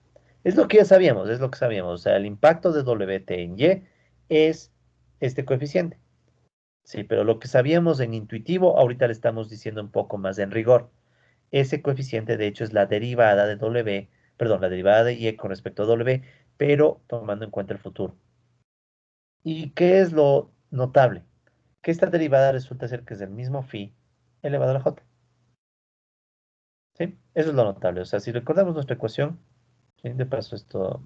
Es lo que ya sabíamos, es lo que sabíamos. O sea, el impacto de WT en Y es este coeficiente. Sí, pero lo que sabíamos en intuitivo, ahorita le estamos diciendo un poco más en rigor. Ese coeficiente, de hecho, es la derivada de W, perdón, la derivada de Y con respecto a W, pero tomando en cuenta el futuro. ¿Y qué es lo notable? que esta derivada resulta ser que es el mismo phi elevado a la j. ¿Sí? Eso es lo notable. O sea, si recordamos nuestra ecuación, ¿sí? De paso esto,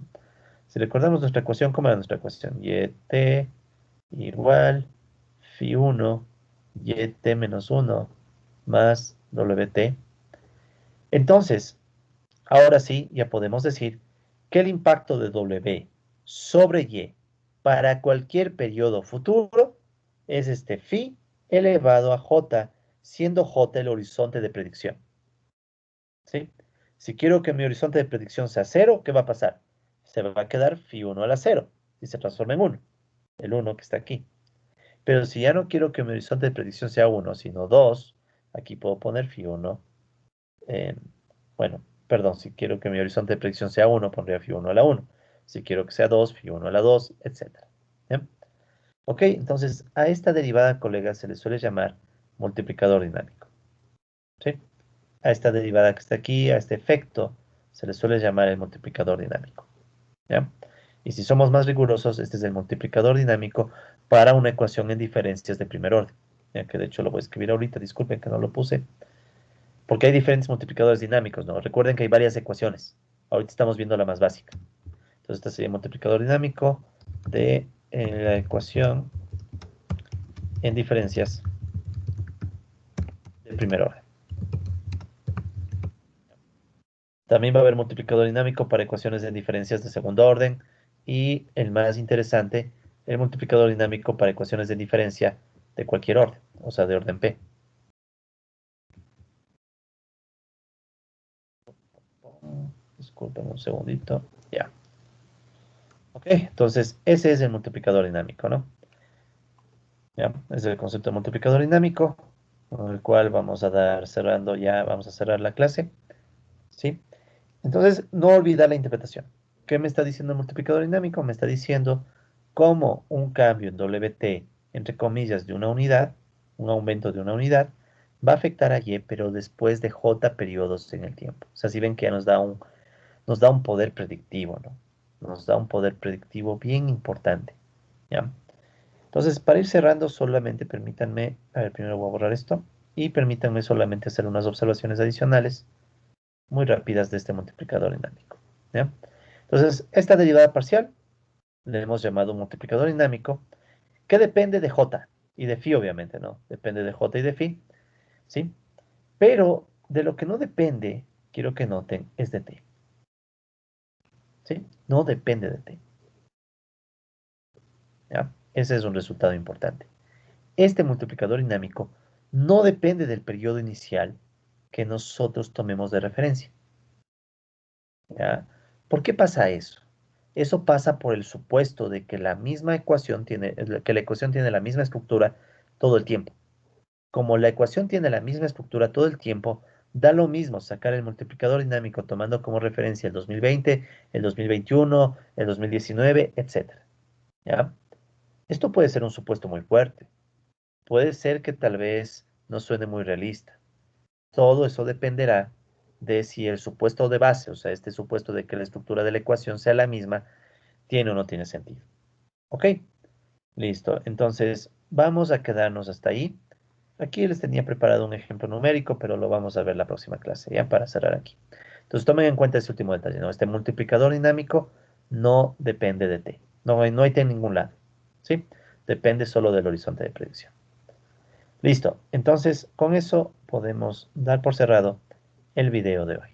si recordamos nuestra ecuación, ¿cómo era nuestra ecuación? YT igual phi 1 YT menos 1 más WT. Entonces, ahora sí, ya podemos decir que el impacto de W sobre Y para cualquier periodo futuro es este phi elevado a J, siendo J el horizonte de predicción. ¿Sí? Si quiero que mi horizonte de predicción sea cero, ¿qué va a pasar? Se va a quedar phi 1 a la 0 y se transforma en 1, el 1 que está aquí. Pero si ya no quiero que mi horizonte de predicción sea 1, sino 2, aquí puedo poner phi 1 en, bueno, perdón, si quiero que mi horizonte de predicción sea 1, pondría phi 1 a la 1. Si quiero que sea 2, phi 1 a la 2, etc. ¿Bien? Ok, entonces a esta derivada, colegas, se le suele llamar multiplicador dinámico. ¿Sí? A esta derivada que está aquí, a este efecto, se le suele llamar el multiplicador dinámico. ¿Ya? Y si somos más rigurosos, este es el multiplicador dinámico para una ecuación en diferencias de primer orden. Ya que de hecho lo voy a escribir ahorita, disculpen que no lo puse, porque hay diferentes multiplicadores dinámicos, ¿no? Recuerden que hay varias ecuaciones. Ahorita estamos viendo la más básica. Entonces, este sería el multiplicador dinámico de la ecuación en diferencias de primer orden. También va a haber multiplicador dinámico para ecuaciones en diferencias de segundo orden. Y el más interesante, el multiplicador dinámico para ecuaciones de diferencia de cualquier orden, o sea, de orden P. Disculpen un segundito. Ya. Ok, entonces ese es el multiplicador dinámico, ¿no? Ya, es el concepto de multiplicador dinámico, con el cual vamos a dar cerrando ya, vamos a cerrar la clase, ¿sí? Entonces, no olvidar la interpretación. ¿Qué me está diciendo el multiplicador dinámico? Me está diciendo cómo un cambio en WT, entre comillas, de una unidad, un aumento de una unidad, va a afectar a Y, pero después de J periodos en el tiempo. O sea, si ven que ya nos da un poder predictivo, ¿no? Nos da un poder predictivo bien importante, ¿ya? Entonces, para ir cerrando, solamente permítanme, a ver, primero voy a borrar esto, y permítanme solamente hacer unas observaciones adicionales muy rápidas de este multiplicador dinámico, ¿ya? Entonces, esta derivada parcial le hemos llamado multiplicador dinámico, que depende de J y de phi, obviamente, ¿no? Depende de J y de phi, ¿sí? Pero de lo que no depende, quiero que noten, es de t, ¿sí? No depende de t, ¿ya? Ese es un resultado importante. Este multiplicador dinámico no depende del periodo inicial que nosotros tomemos de referencia, ¿ya? ¿Por qué pasa eso? Eso pasa por el supuesto de que la misma ecuación tiene, que la ecuación tiene la misma estructura todo el tiempo. Como la ecuación tiene la misma estructura todo el tiempo, da lo mismo sacar el multiplicador dinámico tomando como referencia el 2020, el 2021, el 2019, etcétera, ¿ya? Esto puede ser un supuesto muy fuerte. Puede ser que tal vez no suene muy realista. Todo eso dependerá de si el supuesto de base, o sea, este supuesto de que la estructura de la ecuación sea la misma, tiene o no tiene sentido. ¿Ok? Listo. Entonces, vamos a quedarnos hasta ahí. Aquí les tenía preparado un ejemplo numérico, pero lo vamos a ver la próxima clase, ya para cerrar aquí. Entonces, tomen en cuenta este último detalle, ¿no? Este multiplicador dinámico no depende de t. No hay t en ningún lado, ¿sí? Depende solo del horizonte de predicción. Listo. Entonces, con eso podemos dar por cerrado el video de hoy.